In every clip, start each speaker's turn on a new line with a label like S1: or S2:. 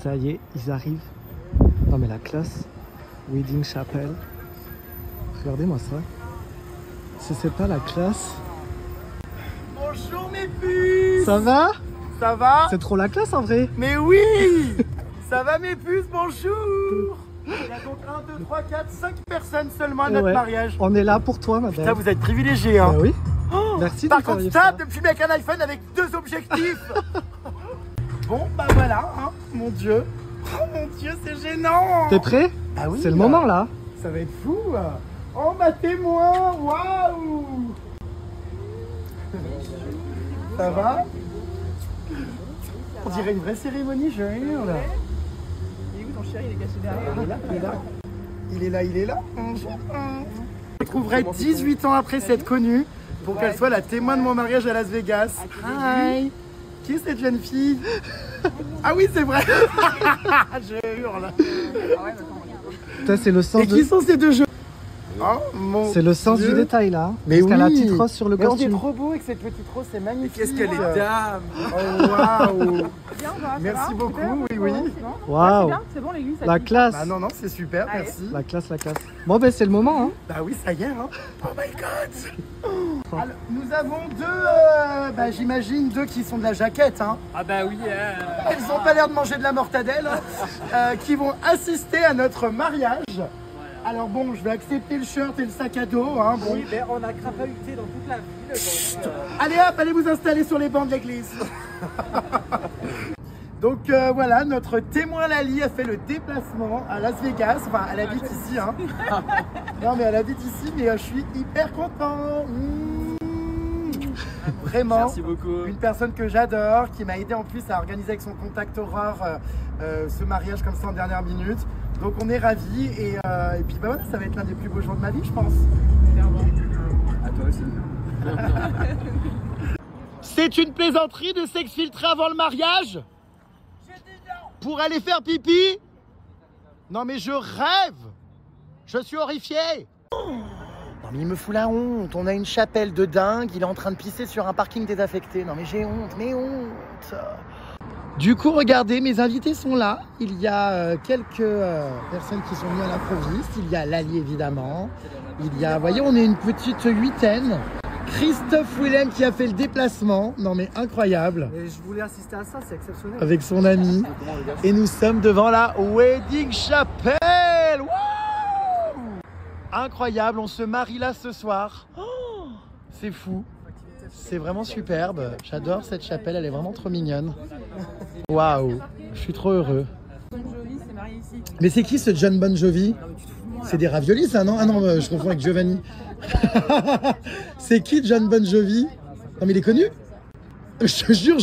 S1: Ça y est, ils arrivent. Non mais la classe. Wedding Chapel. Regardez-moi ça. Si c'est pas la classe.
S2: Bonjour mes puces.
S1: Ça va?
S2: Ça va?
S1: C'est trop la classe en vrai.
S2: Mais oui. Ça va mes puces, bonjour. Il y a donc 1, 2, 3, 4, 5 personnes seulement à notre mariage.
S1: On est là pour toi madame.
S2: Putain, vous êtes privilégiés hein.
S1: Bah oui.
S2: Oh,
S1: merci
S2: par
S1: de
S2: contre, stop de me filmer avec un iPhone avec 2 objectifs. Bon, bah voilà, hein, mon Dieu. Oh mon Dieu, c'est gênant.
S1: T'es prêt?
S2: Ah oui.
S1: C'est le moment là.
S2: Ça va être fou. Oh, ma témoin, waouh. Ça va? On dirait une vraie cérémonie, je hurle.
S3: Il est où ton chéri? Il est caché derrière.
S2: Il est là, il est là. Il est là, il est là. Je trouverai 18 ans après s'être connue pour qu'elle soit la témoin de mon mariage à Las Vegas. Hi. Qui est cette jeune fille? Ah oui, c'est vrai. Je hurle.
S1: Ça c'est le sens
S2: Et qui sont ces deux jeux? Oh, mon
S1: C'est le sens
S2: Dieu.
S1: du détail là.
S2: Mais
S1: parce qu'elle a la
S2: oui.
S1: petite rose sur le
S2: Mais on est
S1: costume.
S2: trop beau avec cette petite rose, c'est magnifique.
S3: Qu'est-ce qu'elle est dame.
S2: Oh waouh.
S3: Bien, ça va,
S2: Merci beaucoup,
S3: super.
S2: oui, oui.
S1: Waouh.
S3: C'est bien, c'est bon l'église.
S1: La classe.
S2: Ah non, non, c'est super,
S3: Allez.
S2: merci.
S1: La classe, la classe. Bon ben c'est le moment hein.
S2: Bah oui, ça y est, hein. Oh my god. Alors, nous avons deux, bah, j'imagine deux qui sont de la jaquette, hein.
S3: Ah bah oui.
S2: Elles n'ont pas l'air de manger de la mortadelle, qui vont assister à notre mariage. Alors bon, je vais accepter le shirt et le sac à dos, hein, bon.
S3: Oui, mais on a crapahuté dans toute la ville. Donc,
S2: Allez hop, allez vous installer sur les bancs de l'église. Donc voilà, notre témoin Lali a fait le déplacement à Las Vegas. Enfin, elle habite ici, hein. Non mais elle habite ici, mais je suis hyper content. Vraiment.
S3: Merci beaucoup.
S2: Une personne que j'adore, qui m'a aidé en plus à organiser avec son contact Aurore ce mariage comme ça en dernière minute. Donc on est ravis et puis bah voilà, ça va être l'un des plus beaux jours de ma vie, je pense.
S3: À toi aussi.
S2: C'est une plaisanterie de s'exfiltrer avant le mariage? Pour aller faire pipi? Non mais je rêve. Je suis horrifié. Non mais il me fout la honte. On a une chapelle de dingue. Il est en train de pisser sur un parking désaffecté. Non mais j'ai honte, mais honte. Du coup, regardez, mes invités sont là. Il y a quelques personnes qui sont venues à l'improviste. Il y a Lali évidemment. Il y a, vous voyez, on est une petite huitaine. Christophe Willem qui a fait le déplacement. Non mais incroyable.
S1: Et je voulais assister à ça, c'est exceptionnel.
S2: Avec son ami. Et nous sommes devant la Wedding Chapel. Wow, incroyable, on se marie là ce soir. Oh, c'est fou. C'est vraiment superbe. J'adore cette chapelle, elle est vraiment trop mignonne. Waouh, je suis trop heureux.
S3: Bon Jovi s'est marié ici.
S2: Mais c'est qui ce John Bon Jovi? C'est des raviolis ça, non? Ah non, je confonds avec Giovanni. C'est qui John Bon Jovi? Non mais il est connu? Je te jure,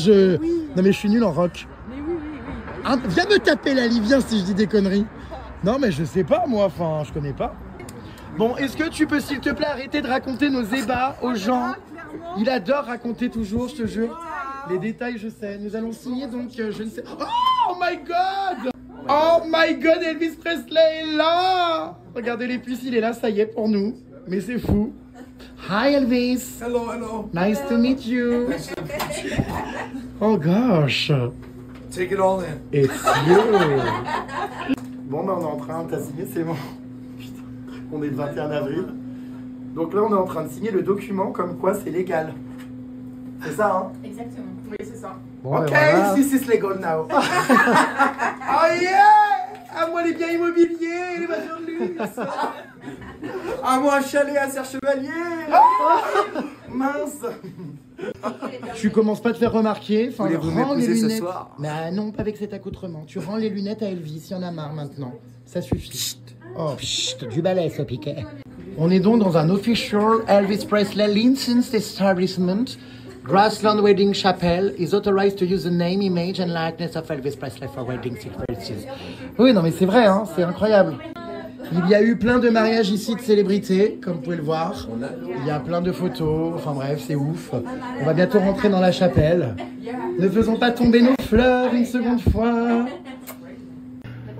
S2: non mais je suis nul en rock.
S3: Mais oui.
S2: Hein, viens me taper Lali, viens si je dis des conneries. Non mais je sais pas moi, enfin je connais pas. Bon, est-ce que tu peux s'il te plaît arrêter de raconter nos ébats aux gens? Il adore raconter toujours, je te jure. Les détails je sais. Nous allons signer donc je ne sais... Oh my god! Oh my god, Elvis Presley est là! Regardez les puces, il est là, ça y est pour nous. Mais c'est fou. Hi Elvis.
S4: Hello, hello.
S2: Nice to meet you. Oh gosh.
S4: Take it all in.
S2: It's you. Bon, ben on est en train, t'as signé, c'est bon. Putain, on est le 21 avril. Donc là, on est en train de signer le document comme quoi c'est légal. C'est ça, hein?
S3: Exactement. Oui, c'est ça.
S1: Bon,
S2: Ok,
S1: ben voilà.
S2: this is legal now. Oh yeah! À moi les biens immobiliers, les voitures de luxe. À moi un chalet à Serre-Chevalier. Oh mince. Tu commences pas à te faire remarquer. Enfin,
S4: Voulez-vous
S2: rends les
S4: m'épouser ce
S2: lunettes.
S4: soir?
S2: Mais non, pas avec cet accoutrement. Tu rends les lunettes à Elvis, il y en a marre maintenant. Ça suffit. Oh, chut, du balai, ce piquet. On est donc dans un official Elvis Presley licensed establishment. Grassland Wedding Chapel is authorized to use the name, image and likeness of Elvis Presley for wedding purposes. Oui, non mais c'est vrai, hein, c'est incroyable. Il y a eu plein de mariages ici de célébrités, comme vous pouvez le voir. Il y a plein de photos, enfin bref, c'est ouf. On va bientôt rentrer dans la chapelle. Ne faisons pas tomber nos fleurs une seconde fois.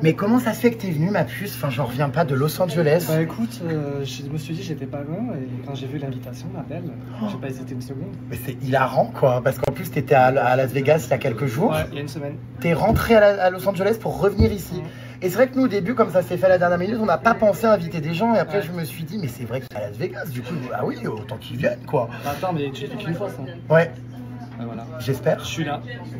S2: Mais comment ça se fait que t'es venue, ma puce? Enfin, j'en reviens pas de Los Angeles.
S1: Bah écoute, je me suis dit j'étais pas loin et quand j'ai vu l'invitation, l'appel, j'ai pas hésité une seconde.
S2: Mais c'est hilarant, quoi, parce qu'en plus t'étais à Las Vegas il y a quelques jours.
S1: Ouais, il y a une semaine.
S2: T'es rentré à Los Angeles pour revenir ici. Et c'est vrai que nous, au début, comme ça s'est fait à la dernière minute, on n'a pas pensé à inviter des gens. Et après, je me suis dit, mais c'est vrai que c'est à Las Vegas. Du coup, ah oui, autant qu'ils viennent, quoi.
S1: Bah, attends, mais tu fais qu'une fois ça.
S2: Ouais,
S1: Bah, voilà.
S2: j'espère.
S1: Je suis là.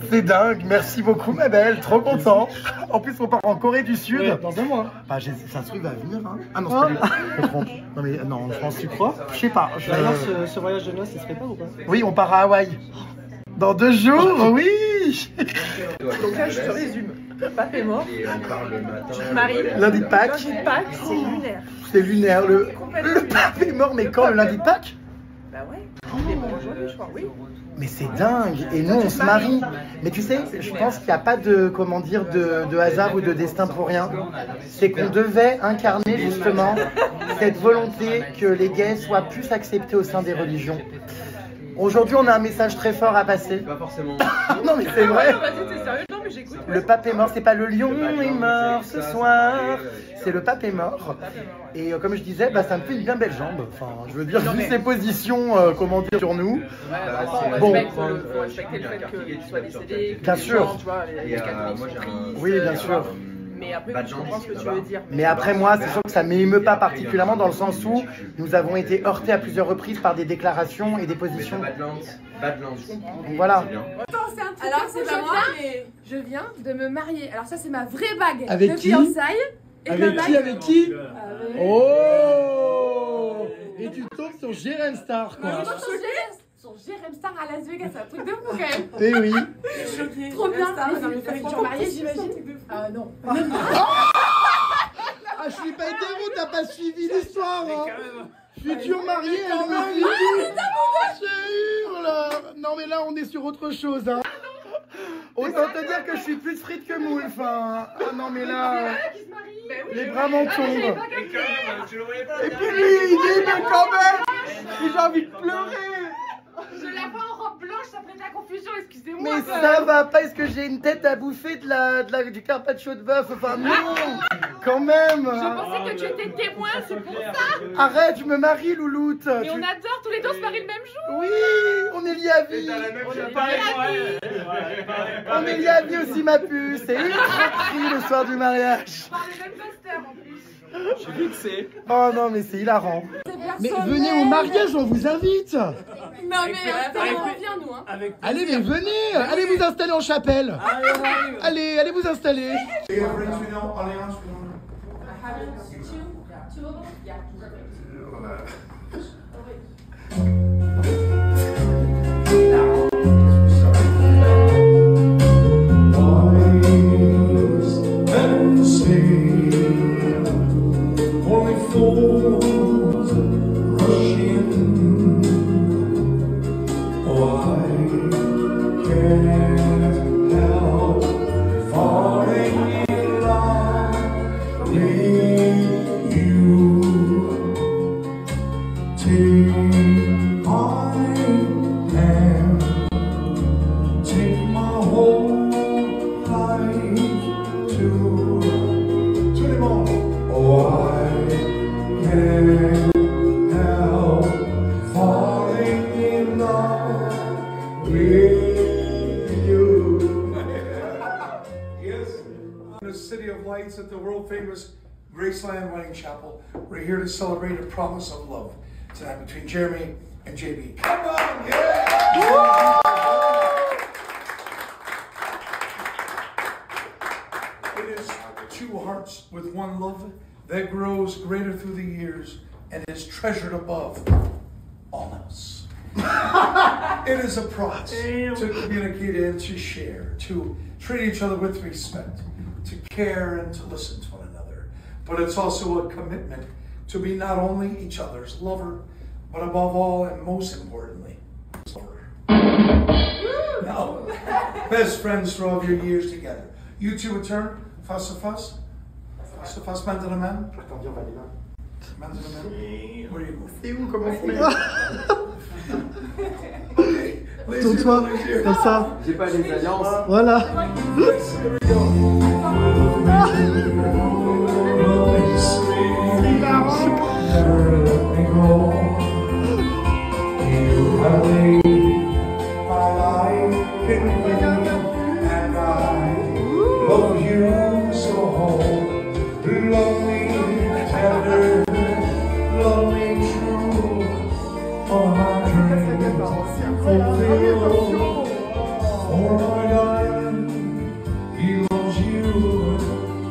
S2: C'est dingue, merci beaucoup, ma belle. Trop content. En plus, on part en Corée du Sud.
S1: Ouais, dans un mois.
S2: Bah, ça se trouve, il va venir. Hein. Ah non, c'est pas lui. Je me trompe. Non, mais non, je pense que tu crois. Je sais pas.
S1: D'ailleurs, ce voyage de noces, il serait pas ou pas?
S2: Oui, on part à Hawaï. Dans 2 jours, oui.
S3: Donc là, je te résume. Pape est mort. Tu te maries.
S2: Lundi de Pâques.
S3: Lundi de Pâques, c'est lunaire.
S2: C'est lunaire. Le
S3: Complètement
S2: pape est mort, mais quand? Le lundi de Pâques?
S3: Bah ouais. Il est mort aujourd'hui, je crois. Oui.
S2: Mais c'est dingue. Et nous, on se marie. Mais tu sais, je pense qu'il n'y a pas de, comment dire, de hasard ou de destin pour rien. C'est qu'on devait incarner justement cette volonté que les gays soient plus acceptés au sein des religions. Aujourd'hui, on a un message très fort à passer.
S5: Pas forcément.
S2: Non, mais c'est vrai.
S3: Vas-y, t'es sérieux? Non, mais j'écoute.
S2: Le pape est mort, c'est pas le lion est mort ce soir. C'est le pape est mort. Et comme je disais, bah, ça me fait une bien belle jambe. Enfin, je veux dire, vu ses positions, comment dire, sur nous.
S3: Bon. Faut respecter le fait qu'il soit décédé.
S2: Bien sûr.
S3: Tu vois, les catholiques sont tristes.
S2: Oui, bien sûr.
S3: Mais après, je comprends ce que tu veux dire.
S2: Mais après moi, c'est sûr que ça ne m'émeut pas particulièrement dans le sens où nous avons été heurtés à plusieurs reprises par des déclarations et des positions.
S5: Badlands.
S2: Voilà.
S6: Alors c'est pas moi, mais je viens de me marier. Alors ça c'est ma vraie bague
S1: Avec
S6: de
S1: qui?
S6: fiançailles. Et
S1: Avec
S6: ma
S1: qui?
S6: bague-
S1: Avec qui?
S6: Avec-
S1: Oh! Et tu tombes sur Jérém Star,
S6: Mais
S1: quoi.
S6: non, sur Jérém Star à Las Vegas, c'est un truc de fou quand même.
S1: Eh oui.
S6: Trop bien. Mais c'est une future mariée, j'imagine. Ah non.
S2: Ah, je suis pas hétéro, t'as pas suivi l'histoire, hein. Futur marié, elle me dit. Je hurle. Non mais là, on est sur autre chose, hein. Autant te dire que je suis plus frite que moule, enfin. Ah non mais là, les bras m'en tombent. Et puis lui, il dit mais quand même, j'ai envie de pleurer.
S6: Je la vois en robe blanche, ça prête la confusion, excusez-moi.
S2: Mais ça va pas, est-ce que j'ai une tête à bouffer du carpaccio de bœuf? Enfin non, quand même.
S6: Je pensais que tu étais témoin, c'est pour ça.
S2: Arrête, je me marie, louloute.
S6: Mais on adore, tous les deux on se marie le même jour.
S2: Oui, on est liés à vie. On est liés à vie aussi, ma puce. C'est ultra pris le soir du mariage.
S6: Par les mêmes posters en plus.
S1: Je suis vexé.
S2: Oh non, mais c'est hilarant. Mais venez au mariage, on vous invite.
S6: Non mais on vient nous hein.
S2: Allez, mais venez. Allez vous installer en chapelle. Allez vous installer.
S4: At the world famous Graceland Wedding Chapel. We're here to celebrate a promise of love tonight between Jeremy and JB. Come on, yeah! It is two hearts with one love that grows greater through the years and is treasured above all else. It is a promise to communicate and to share, to treat each other with respect, to care and to listen to one another. But it's also a commitment to be not only each other's lover, but above all and most importantly, lover. Now, best friends for all of your years together. You two would turn face to face, man to the man. Man to the man. Where do you move?
S2: Et où, comment on fait?
S4: Okay.
S1: Tourne-toi, comme ça.
S5: J'ai pas les alliances.
S1: Voilà.
S4: Here we go. love you so whole. Love me tender, love me true. For my dreams fulfilled. For my darling, he loves you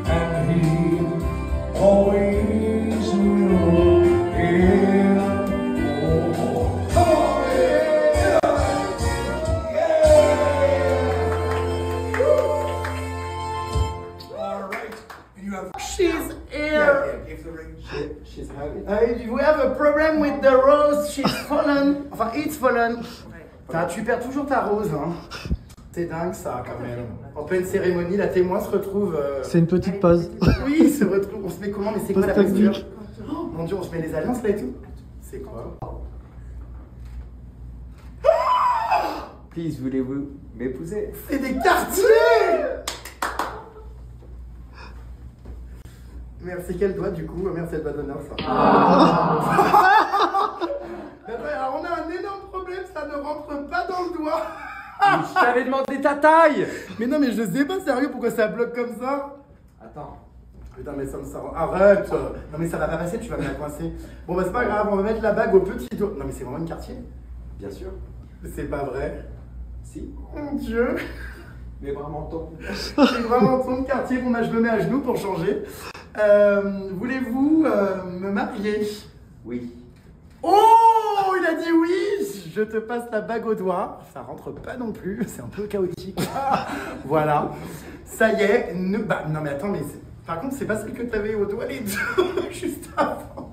S4: and he always will. Yeah. Oh, come on, yeah. All right. And you have.
S2: She's here.
S4: Yeah, give the ring.
S2: She's happy. We have a problem with the rose. She's fallen. Enfin, it's fallen. Tu perds toujours ta rose, hein. C'est dingue ça quand même. En pleine cérémonie, la témoin se retrouve.
S1: C'est une petite pause.
S2: Oui, se retrouve. On se met comment? Mais c'est quoi la
S1: Pause
S2: posture?
S1: technique.
S2: Oh, mon Dieu, on se met les alliances là et tout. C'est quoi?
S3: Please, voulez-vous m'épouser?
S2: C'est des quartiers. Merci, quel doigt du coup? Merci, elle doit d'honneur ça. Alors on a un énorme problème, ça ne rentre pas dans le doigt.
S3: Je t'avais demandé ta taille!
S2: Mais non, mais je sais pas sérieux pourquoi ça bloque comme ça.
S3: Attends.
S2: Putain, mais ça me sort. Arrête. Non, mais ça va pas passer, tu vas me la coincer. Bon, bah c'est pas grave, on va mettre la bague au petit doigt. Non, mais c'est vraiment une quartier?
S3: Bien sûr.
S2: C'est pas vrai.
S3: Si.
S2: Mon Dieu.
S3: Mais vraiment ton.
S2: C'est vraiment ton quartier. Bon, bah je me mets à genoux pour changer. Voulez-vous me marier?
S3: Oui.
S2: Oh, il a dit oui. Je te passe la bague au doigt. Ça rentre pas non plus, c'est un peu chaotique. Voilà. Ça y est. Bah, non mais attends, mais par contre, c'est pas celle que t'avais au doigt les deux juste avant.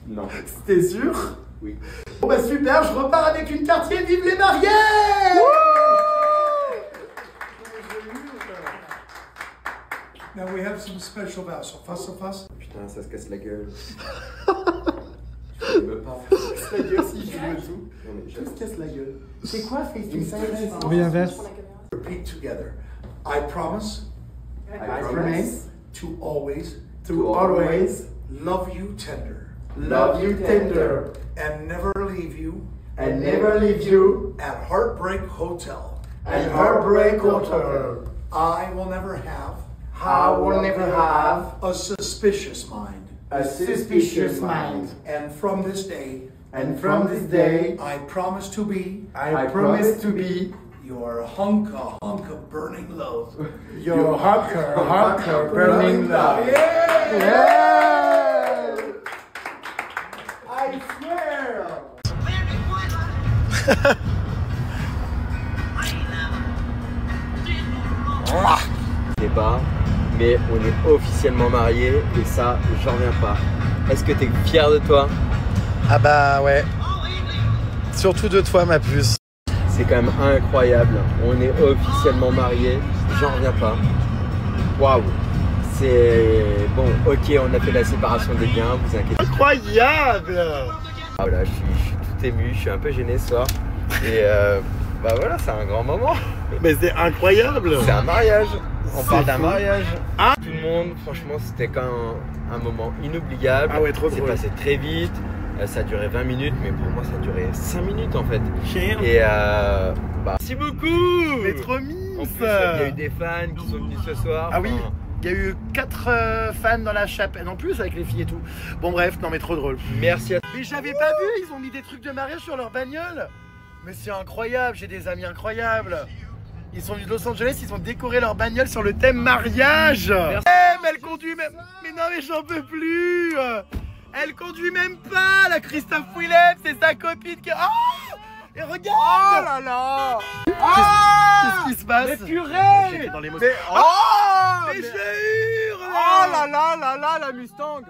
S3: Non.
S2: C'était sûr?
S3: Oui.
S2: Bon bah super, je repars avec une quartier. Vive les mariés!
S4: Now we have some special vows. So face.
S3: Putain, ça se casse la gueule. Je me parle.
S2: Se la gueule si je veux tout.
S3: Non, mais
S2: Tout se casse la gueule. C'est quoi face to face?
S1: Oui, inverse.
S4: Repeat together. I promise
S2: I promise
S4: to always
S2: to always
S4: love you tender
S2: love you tender
S4: and never leave you
S2: and never leave you
S4: at Heartbreak Hotel.
S2: at Heartbreak Hotel.
S4: I will never have
S2: I will never have
S4: a suspicious mind.
S2: a suspicious mind.
S4: And from this day,
S2: And from this day,
S4: I promise to be
S2: I promise to be
S4: your hunk of burning love.
S2: your hunker, burning love.
S4: Yeah!
S2: I swear.
S3: Je sais pas, mais on est officiellement mariés et ça, j'en reviens pas. Est-ce que t'es fier de toi?
S2: Ah bah ouais. Surtout de toi, ma puce.
S3: C'est quand même incroyable. On est officiellement mariés, j'en reviens pas. Waouh. C'est bon, ok, on a fait la séparation des biens, vous inquiétez pas.
S2: Incroyable.
S3: Ah, voilà, je suis tout ému, je suis un peu gêné ce soir. Et bah voilà, c'est un grand moment.
S2: Mais c'est incroyable.
S3: C'est un mariage. On
S2: C'est
S3: parle d'un
S2: fou.
S3: mariage.
S2: Ah.
S3: Tout le monde, franchement, c'était quand même un moment inoubliable.
S2: Ah ouais, trop
S3: C'est
S2: drôle.
S3: passé très vite. Ça a duré 20 minutes, mais pour moi, ça a duré 5 minutes en fait.
S2: Cher.
S3: Et bah, merci beaucoup.
S2: Mais trop
S3: En
S2: mince.
S3: plus, il y a eu des fans qui sont venus ce soir.
S2: Ah oui,
S3: Enfin,
S2: il y a eu 4 fans dans la chapelle, en plus avec les filles et tout. Bon bref, non mais trop drôle.
S3: merci à
S2: Mais j'avais pas vu, ils ont mis des trucs de mariage sur leur bagnole. Mais c'est incroyable, j'ai des amis incroyables. Ils sont venus de Los Angeles, ils ont décoré leur bagnole sur le thème mariage. Mais elle conduit même... Mais non mais j'en peux plus. Elle conduit même pas, la Christophe Willem, c'est sa copine qui... Oh, et regarde. Oh là là. Qu'est-ce qui se passe?
S3: Mais purée.
S2: J'étais dans l'émotion. Mais je hurle.
S3: Oh là là là là, la Mustang.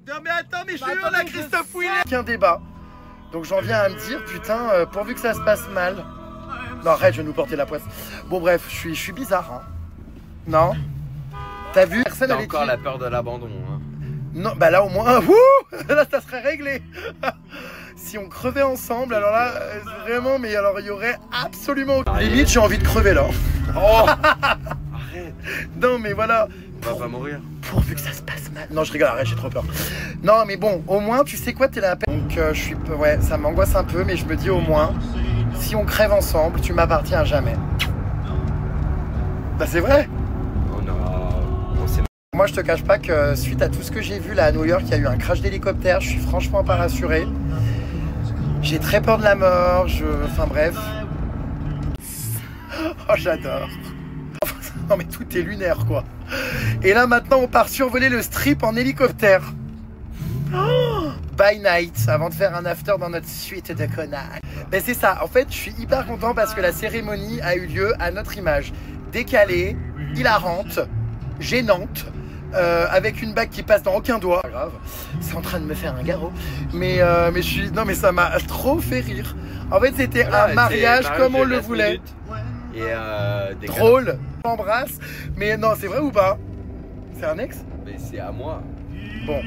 S2: Non mais attends, mais je hurle la Christophe Willem. Il y a un débat. Donc j'en viens à me dire, putain, pourvu que ça se passe mal. Non arrête, je vais nous porter la poisse. Bon bref, je suis bizarre. Hein. Non? T'as vu? Personne
S3: T'as
S2: avait
S3: encore
S2: dit...
S3: la peur de l'abandon. Hein.
S2: Non, bah là au moins, là ça serait réglé. Si on crevait ensemble, alors là, vraiment, mais alors il y aurait absolument... Limite, j'ai envie de crever là.
S3: Oh. Arrête.
S2: Non mais voilà.
S3: On va pas mourir.
S2: Pourvu que ça se passe mal. Non, je rigole, arrête, j'ai trop peur. Non, mais bon, au moins, tu sais quoi, t'es là à peine. Donc, je suis... Ouais, ça m'angoisse un peu, mais je me dis au moins, si on crève ensemble, tu m'appartiens à jamais. Bah, c'est vrai.
S3: Oh non.
S5: moi je te cache pas que suite à tout ce que j'ai vu là à New York, il y a eu un crash d'hélicoptère, je suis franchement pas rassuré. J'ai très peur de la mort, enfin bref. Oh j'adore. Non mais tout est lunaire quoi. Et là maintenant on part survoler le strip en hélicoptère. Oh, by night, avant de faire un after dans notre suite de connards. Mais c'est ça, en fait je suis hyper content parce que la cérémonie a eu lieu à notre image. Décalée, hilarante, gênante, avec une bague qui passe dans aucun doigt. Pas grave, c'est en train de me faire un garrot. Mais je suis... Non mais ça m'a trop fait rire. En fait c'était un mariage comme on le voulait.
S3: Et
S5: drôle, j'embrasse. Mais non, c'est vrai ou pas? C'est un ex?
S3: Mais c'est à moi.
S5: Bon.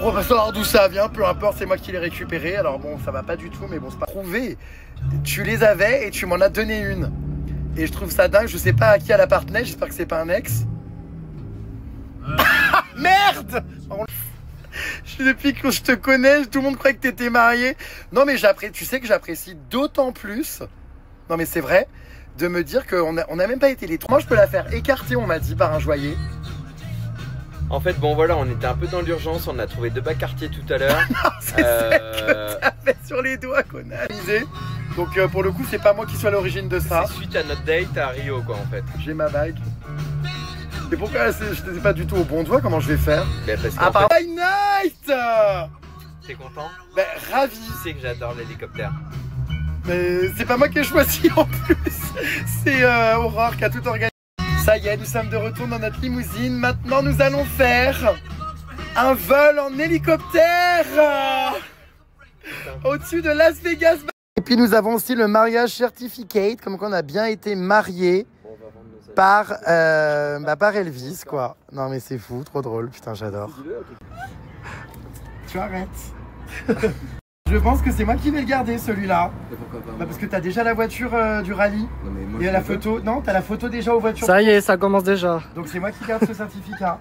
S5: On va savoir d'où ça vient, peu importe, c'est moi qui l'ai récupéré. Alors bon, ça va pas du tout, mais bon, c'est pas prouvé. Tu les avais et tu m'en as donné une. Et je trouve ça dingue, je sais pas à qui elle appartenait, j'espère que c'est pas un ex. Merde! Depuis que je te connais, tout le monde croyait que t'étais marié. Non mais tu sais que j'apprécie d'autant plus, non mais c'est vrai, de me dire qu'on n'a même pas été les trois. Moi je peux la faire écarter, on m'a dit, par un joaillier.
S3: En fait, bon voilà, on était un peu dans l'urgence, on a trouvé 2 bacs quartiers tout à l'heure.
S5: C'est celle que t'avais sur les doigts qu'on a avisé. Donc pour le coup, c'est pas moi qui suis à l'origine de ça.
S3: C'est suite à notre date à Rio quoi en fait.
S5: J'ai ma bague. Et pourquoi je n'étais pas du tout au bon doigt, comment je vais faire?
S3: Parce
S5: Ah par by night.
S3: T'es content?
S5: Ben ravi.
S3: Tu sais que j'adore l'hélicoptère.
S5: Mais c'est pas moi qui ai choisi en plus. C'est Aurore qui a tout organisé. Ça y est, nous sommes de retour dans notre limousine. Maintenant, nous allons faire un vol en hélicoptère au-dessus de Las Vegas. Et puis, nous avons aussi le mariage certificate, comme qu'on a bien été mariés par Elvis, quoi. Non, mais c'est fou, trop drôle. Putain, j'adore. Tu arrêtes. Je pense que c'est moi qui vais le garder, celui-là.
S3: Pourquoi pas
S5: parce que t'as déjà la voiture du rallye.
S3: Non, mais moi,
S5: et la photo. Non, t'as la photo déjà aux voitures.
S1: Ça y est, ça commence déjà.
S5: Donc c'est moi qui garde ce certificat.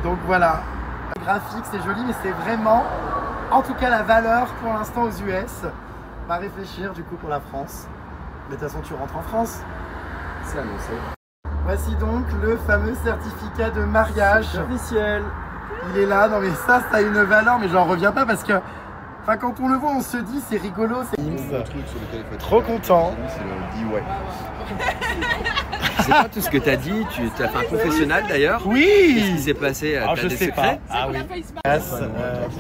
S5: Donc voilà. Le graphique, c'est joli, mais c'est vraiment, en tout cas, la valeur pour l'instant aux US. On va réfléchir du coup pour la France. Mais de toute façon, tu rentres en France.
S3: C'est annoncé.
S5: Voici donc le fameux certificat de mariage.
S3: Officiel.
S5: Il est là. Non mais ça a une valeur, mais j'en reviens pas parce que... Enfin, quand on le voit, on se dit c'est rigolo, c'est trop content.
S3: C'est pas tout ce que t'as dit, tu as fait un confessionnal d'ailleurs.
S5: Oui.
S3: Qu'est-ce qui s'est passé?
S5: Alors, je sais pas. Ah oui.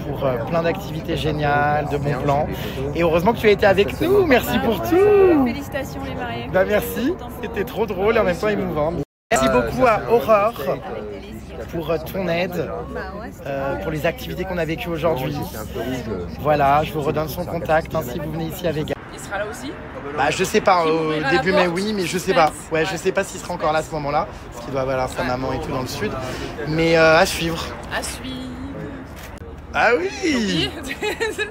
S5: Pour plein d'activités géniales, de bons plans. Et heureusement que tu as été avec nous. Merci pour tout.
S6: Félicitations les mariés.
S5: Bah merci. C'était trop drôle et en même temps émouvant. Merci beaucoup à Aurore pour ton aide, pour les activités qu'on a vécues aujourd'hui. Voilà, je vous redonne son contact si vous venez ici à Vegas.
S6: Il sera là aussi?
S5: Bah je sais pas, au début mai oui, mais je sais pas. Ouais, je sais pas s'il sera encore là à ce moment-là, parce qu'il doit avoir sa maman et tout dans le sud. Mais à suivre.
S6: À suivre.
S5: Ah oui.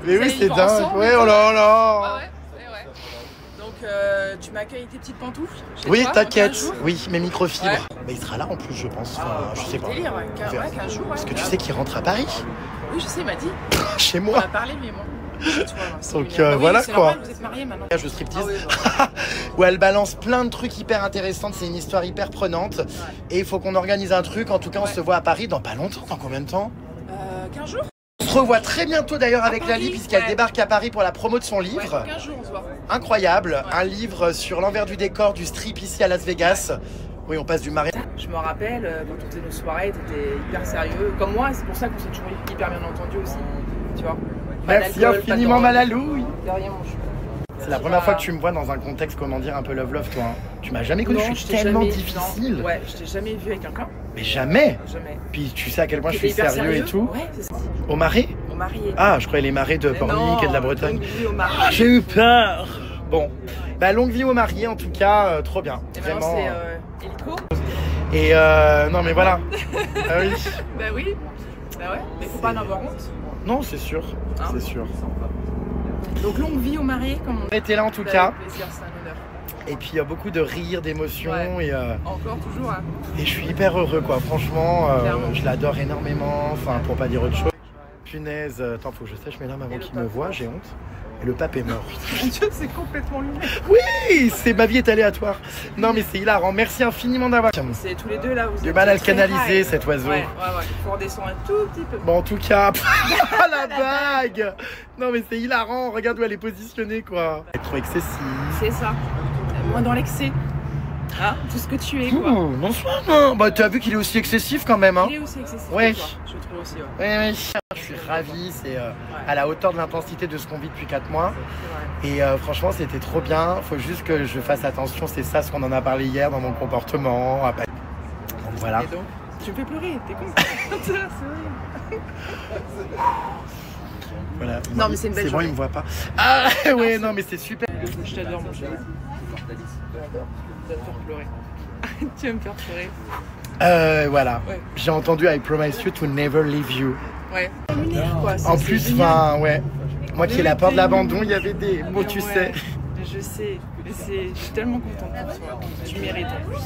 S5: Mais oui, c'est dingue.
S6: Ensemble,
S5: ouais, oh là là.
S6: Ah ouais. Donc tu m'accueilles tes petites pantoufles?
S5: Oui, t'inquiète. Oui, mes microfibres. Ouais. Mais il sera là en plus, je pense. Enfin, je sais pas.
S6: Délire, 15 jours.
S5: Parce que tu sais qu'il rentre à Paris.
S6: Oui, je sais, il m'a dit.
S5: Chez moi.
S6: On a parlé, mais moi.
S5: Donc voilà quoi.
S6: Normal, vous êtes mariés maintenant.
S5: Je striptease. Où elle balance plein de trucs hyper intéressants. C'est une histoire hyper prenante. Ouais. Et il faut qu'on organise un truc. En tout cas, on se voit à Paris dans pas longtemps. Dans combien de temps?
S6: 15 jours.
S5: On se revoit très bientôt d'ailleurs avec Lali, puisqu'elle débarque à Paris pour la promo de son livre.
S6: 15 jours, on se voit.
S5: Incroyable. Un livre sur l'envers du décor du strip ici à Las Vegas. Oui, on passe du mariage.
S6: Je me rappelle, quand on faisait nos soirées, t'étais hyper sérieux. Comme moi, c'est pour ça qu'on s'est toujours hyper bien entendu aussi. Tu vois.
S5: Merci infiniment, Malalou.
S6: De rien, mon chou.
S5: C'est la première fois que tu me vois dans un contexte, comment dire, un peu love-love, toi. Hein. Tu m'as jamais connu, je suis tellement difficile.
S6: Non. Ouais, je t'ai jamais vu avec quelqu'un.
S5: Mais jamais.
S6: Jamais.
S5: Puis tu sais à quel point je suis sérieux et tout.
S6: Ouais, c'est ça.
S5: Au marais?
S6: Au marié.
S5: Ah, je croyais les marais de Pornic et de la Bretagne.
S6: Oui, au marié.
S5: Ah, j'ai eu peur. Bon, bah longue vie au marié en tout cas, trop bien.
S6: Et
S5: vraiment.
S6: C'est hélico.
S5: Et non mais voilà. Ah oui.
S6: Bah oui. Bah ouais, mais faut pas en avoir honte.
S5: Non, c'est sûr. Hein, c'est sûr.
S6: Donc longue vie au marié, comme on
S5: était là en tout cas.
S6: Plaisir, c'est un honneur.
S5: Et puis il y a beaucoup de rires, d'émotions.
S6: Ouais.
S5: Et
S6: encore toujours. Hein.
S5: Et je suis hyper heureux quoi. Franchement, je l'adore énormément. Enfin, pour pas dire autre chose. Punaise, attends, faut que je sèche mes larmes avant qu'il me voie. J'ai honte. Et le pape est mort.
S6: Mon Dieu, c'est complètement lunaire.
S5: Oui, c'est ma vie est aléatoire. Non mais c'est hilarant. Merci infiniment d'avoir.
S6: C'est tous les deux là. Vous
S5: Du
S6: êtes
S5: mal à le
S6: très
S5: canaliser
S6: high.
S5: cet oiseau.
S6: Ouais. Il faut redescendre un tout petit peu.
S5: Bon en tout cas, la bague. Non mais c'est hilarant. Regarde où elle est positionnée quoi. Elle est trop excessive.
S6: C'est ça. Moins dans l'excès. Hein, tout ce que tu es quoi.
S5: Oh, bonsoir. Non. Bah tu as vu qu'il est aussi excessif quand même hein.
S6: Il est aussi excessif.
S5: Ouais.
S6: que toi, je trouve aussi. Ouais.
S5: Oui, je suis ravi, c'est à la hauteur de l'intensité de ce qu'on vit depuis 4 mois.
S6: C'est vrai.
S5: Et franchement, c'était trop bien. Faut juste que je fasse attention, c'est ça ce qu'on en a parlé hier dans mon comportement. Donc voilà.
S6: Et donc, tu me fais pleurer, t'es con. C'est horrible.
S5: Voilà.
S6: Non, mais c'est une belle
S5: C'est bon,
S6: journée.
S5: il me voit pas. Ah ouais, non, mais c'est super.
S6: Je t'adore, mon chéri. J'adore. Tu vas me faire pleurer. Tu vas me faire pleurer.
S5: Voilà.
S6: Ouais.
S5: J'ai entendu I promise you to never leave you.
S6: Ouais. Lunaire, quoi.
S5: En plus, enfin, ouais. Moi qui ai la peur de l'abandon, il y avait des mots, tu sais.
S6: Je sais. Je suis tellement contente pour toi. Tu mérites en plus.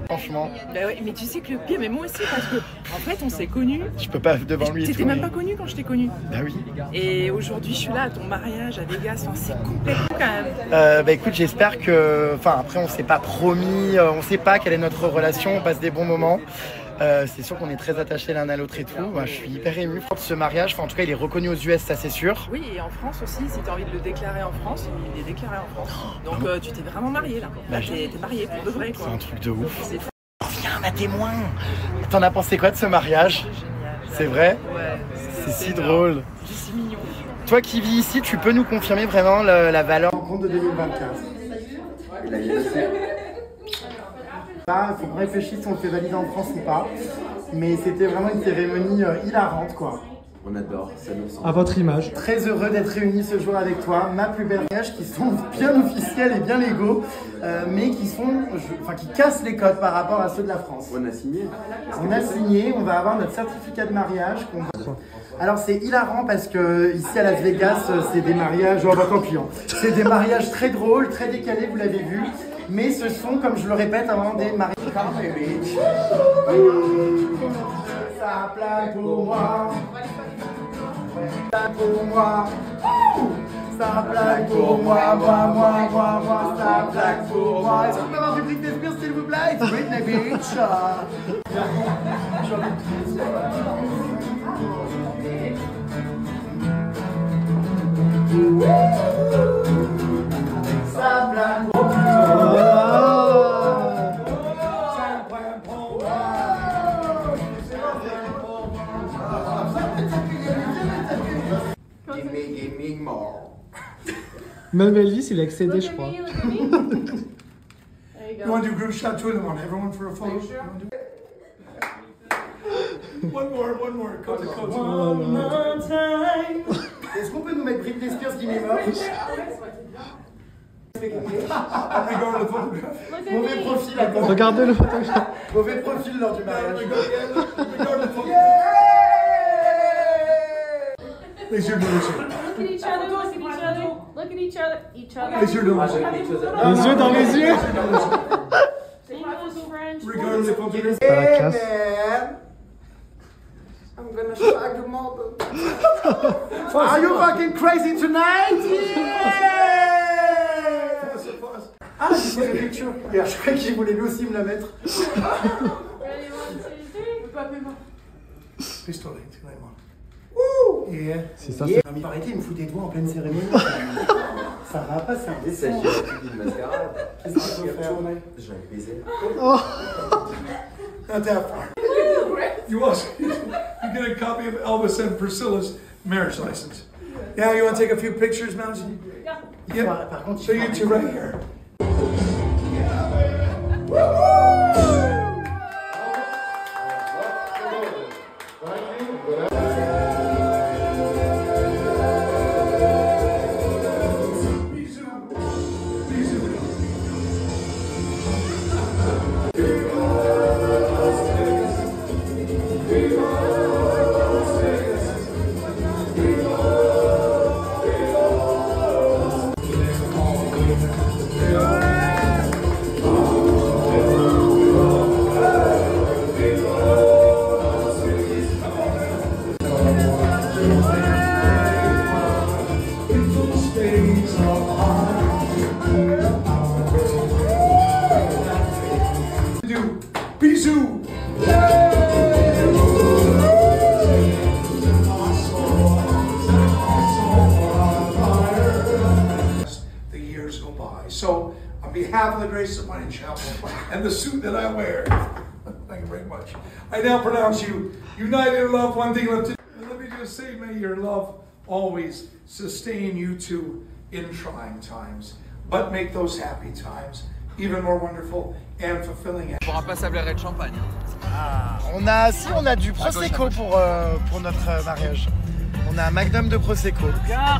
S5: Franchement,
S6: Bah ouais, mais tu sais que le pire, mais moi aussi, parce que en fait, on s'est connus.
S5: je peux pas devant lui et
S6: T'étais
S5: tout.
S6: même pas connu quand je t'ai connu.
S5: Bah oui.
S6: Et aujourd'hui, je suis là à ton mariage à Vegas. Enfin, c'est complètement quand même.
S5: Bah écoute, j'espère que... Enfin, après, on s'est pas promis, on sait pas quelle est notre relation, on passe des bons moments. C'est sûr qu'on est très attachés l'un à l'autre et tout. Moi, je suis hyper ému de ce mariage. Enfin, en tout cas, il est reconnu aux US, ça c'est sûr.
S6: Oui, et en France aussi, si tu as envie de le déclarer en France, il est déclaré en France. Donc tu t'es vraiment marié là.
S5: Bah,
S6: T'es marié pour de vrai quoi.
S5: C'est un truc de ouf.
S6: C'est
S5: Viens, ma témoin. T'en as pensé quoi de ce mariage?
S6: génial.
S5: C'est vrai?
S6: Ouais.
S5: C'est si
S6: énorme.
S5: drôle.
S6: C'est si mignon.
S5: Toi qui vis ici, tu peux nous confirmer vraiment la valeur rencontre de 2024. Là, il faut qu'on réfléchisse si on le fait valider en France ou pas. Mais c'était vraiment une cérémonie hilarante, quoi.
S3: On adore, ça nous ressemble.
S1: À votre image.
S5: Très heureux d'être réunis ce jour avec toi. Ma plus belle mariage qui sont bien officiels et bien légaux, mais qui qui cassent les codes par rapport à ceux de la France.
S3: On a signé.
S5: On a signé, on va avoir notre certificat de mariage. Alors c'est hilarant parce que ici à Las Vegas, c'est des mariages, oh bah tant pis, hein. C'est des mariages très drôles, très décalés, vous l'avez vu. Mais ce sont, comme je le répète, avant des mariages. Ça plaque pour moi. Ça pour moi. Ça plaque pour moi, moi, ça plaque pour moi. Est-ce qu'on peut avoir du Britney Spears, s'il vous plaît? It's Britney Beach. Ça plaque pour Give me more.
S1: Même Elvis, il a excédé, je crois.
S4: You want to do group shot, two of them on everyone for a photo? One more. Coat to coat.
S5: Est-ce qu'on peut nous mettre Britney Spears, Give me more?
S4: Regard the photograph.
S5: Mauvais profil, attends.
S1: Regardez le photographe.
S5: Mauvais profil lors du mariage.
S4: Regard the photograph. Make sure to listen.
S7: Look at each other, look at each other, look at each other, each other.
S4: Make sure to listen.
S1: Les yeux dans les yeux.
S7: English, French.
S4: Regard the photograph.
S1: Pas la classe.
S5: I'm gonna shag the mother. Are you fucking crazy tonight? Yeah! Ah, j'ai fait la picture. Je croyais qu'il voulait lui aussi me la mettre.
S7: Ready, 1, 2, 3.
S4: Pistol, it's like one.
S5: Ouh!
S4: Yeah.
S1: C'est ça,
S5: Yeah. Il paraît qu'il me fout des doigts en pleine cérémonie. Ça va pas, c'est
S3: Ça,
S5: indécent.
S3: j'ai la petite mascarade.
S5: Qu'est-ce qu'il faut faire?
S3: J'ai un baiser.
S4: Not that far. You get a copy of Elvis and Priscilla's marriage license. Yeah, you want to take a few pictures, Mounds?
S7: Yeah.
S4: Yep.
S5: Par contre,
S4: So you two right here. The years go by. So, on behalf of the Grace of Mighty Chapel and the suit that I wear, thank you very much. I now pronounce you united in love, one thing left to. And let me just say, may your love always sustain you two in trying times, but make those happy times even more wonderful and fulfilling.
S3: Pour un passable arrêt de champagne.
S5: On a du Prosecco pour notre mariage. On a un magnum de Prosecco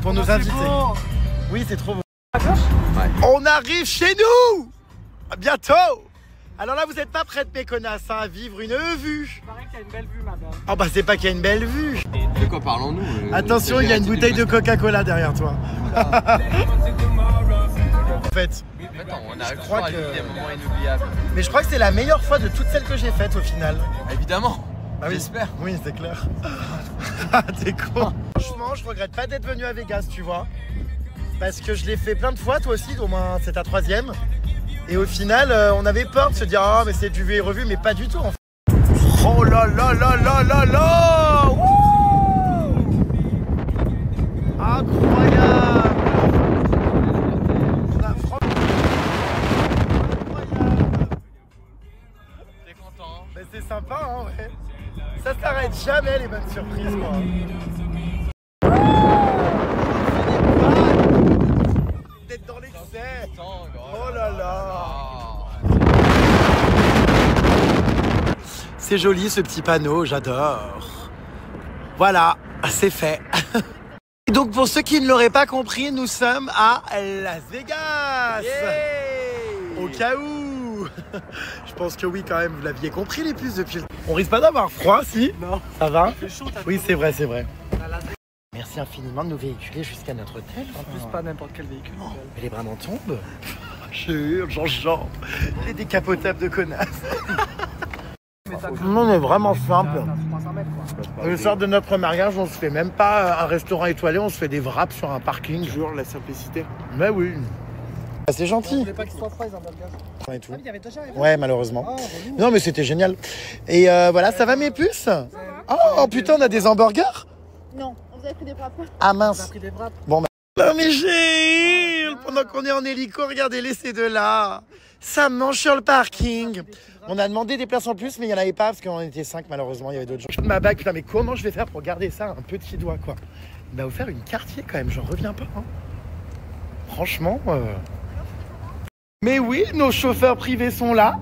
S5: pour nos invités. Oui, c'est trop beau.
S3: Ouais.
S5: On arrive chez nous. À bientôt. Alors là, vous n'êtes pas prêtes, mes connasses, à vivre une vue.
S6: Il paraît qu'il y a une belle vue, madame.
S5: Oh bah c'est pas qu'il y a une belle vue.
S3: De quoi parlons-nous
S5: Attention, il y a une bouteille de Coca-Cola derrière toi. En fait,
S3: on arrive
S5: crois
S3: toujours à
S5: que-
S3: vivre des moments inoubliables.
S5: mais je crois que c'est la meilleure fois de toutes celles que j'ai faites au final.
S3: Évidemment.
S5: Bah oui.
S3: J'espère.
S5: Oui, c'est clair. Ah, t'es con. Franchement, je regrette pas d'être venu à Vegas, tu vois. Parce que je l'ai fait plein de fois, toi aussi, au moins c'est ta troisième. Et au final, on avait peur de se dire, ah, mais c'est du vu et revu, mais pas du tout en fait. Oh là là là là là là. Wouh. Incroyable. On a incroyable.
S3: T'es content?
S5: Mais c'est sympa, hein, ouais. Ça s'arrête jamais, les bonnes surprises, quoi. D'être dans l'excès. Oh là là. C'est joli, ce petit panneau, j'adore. Voilà, c'est fait. Donc, pour ceux qui ne l'auraient pas compris, nous sommes à Las Vegas. Au cas où. Je pense que oui, quand même, vous l'aviez compris les puces depuis le... On risque pas d'avoir froid, si? Non. Ça va? Oui, c'est vrai, c'est vrai. Merci infiniment de nous véhiculer jusqu'à notre hôtel.
S1: En plus, pas n'importe quel véhicule.
S5: Mais les bras m'en tombent. Je Jean-Jean. Les décapotables de connasses. Non, mais vraiment simple. Le soir de notre mariage, on se fait même pas un restaurant étoilé, on se fait des wraps sur un parking.
S1: Toujours la simplicité.
S5: Mais oui. C'est gentil.
S1: pas qu'il soit froid, les hamburgers.
S5: Et tout.
S1: Il y avait déjà
S5: Ouais, malheureusement. Non, mais c'était génial. Et voilà, ça va mes puces? Oh putain, on a des hamburgers?
S7: Non, vous avez pris des wraps.
S5: Ah mince.
S1: pris des wraps.
S5: Bon, bah... Non mais Gilles, pendant qu'on est en hélico, regardez-les ces deux-là. Ça mange sur le parking. On a demandé des places en plus, mais il n'y en avait pas parce qu'on était 5 malheureusement, il y avait d'autres gens. Ma bague, putain, mais comment je vais faire pour garder ça un petit doigt, quoi? Il m'a offert une quartier quand même, j'en reviens pas. Hein. Franchement. Mais oui, nos chauffeurs privés sont là,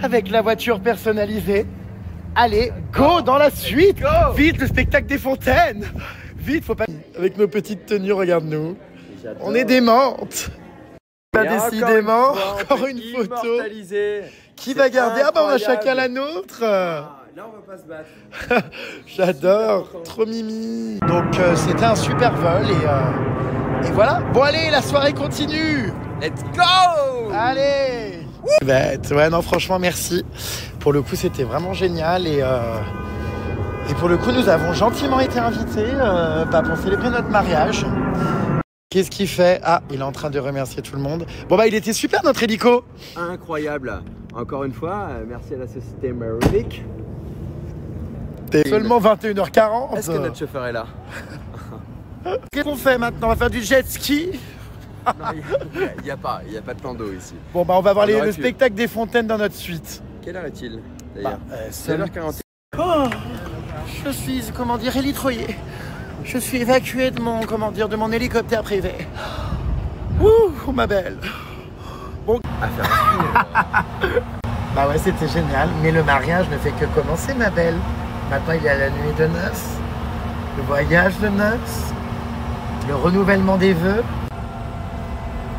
S5: avec la voiture personnalisée. Allez, go dans la suite. Vite, le spectacle des fontaines. Vite, faut pas... Avec nos petites tenues, regarde-nous. On est démentes. Pas décidément, encore une photo. Qui va garder? Ah bah on a chacun la nôtre.
S3: Là, on va pas se battre.
S5: J'adore, trop mimi. Donc c'était un super vol et voilà. Bon allez, la soirée continue.
S3: Let's go!
S5: Allez. Bête. Ouais non franchement merci. Pour le coup c'était vraiment génial et pour le coup nous avons gentiment été invités pour célébrer notre mariage. Qu'est-ce qu'il fait? Ah, il est en train de remercier tout le monde. Bon bah il était super notre hélico.
S3: Incroyable. Encore une fois, merci à la société Mavic.
S5: T'es seulement 21h40.
S3: Est-ce que notre chauffeur est là?
S5: Qu'est-ce qu'on fait maintenant? On va faire du jet ski.
S3: Il n'y a pas de plan d'eau ici.
S5: Bon bah on va voir
S3: On aurait
S5: le
S3: pu.
S5: spectacle des fontaines dans notre suite.
S3: Quelle heure est-il d'ailleurs?
S5: C'est
S3: 9h40.
S5: Oh, je suis, comment dire, élitroyé. Je suis évacué de mon, de mon hélicoptère privé. Ouh, ma belle. Bon. Bah ouais, c'était génial. Mais le mariage ne fait que commencer, ma belle. Maintenant, il y a la nuit de noces, le voyage de noces, le renouvellement des vœux.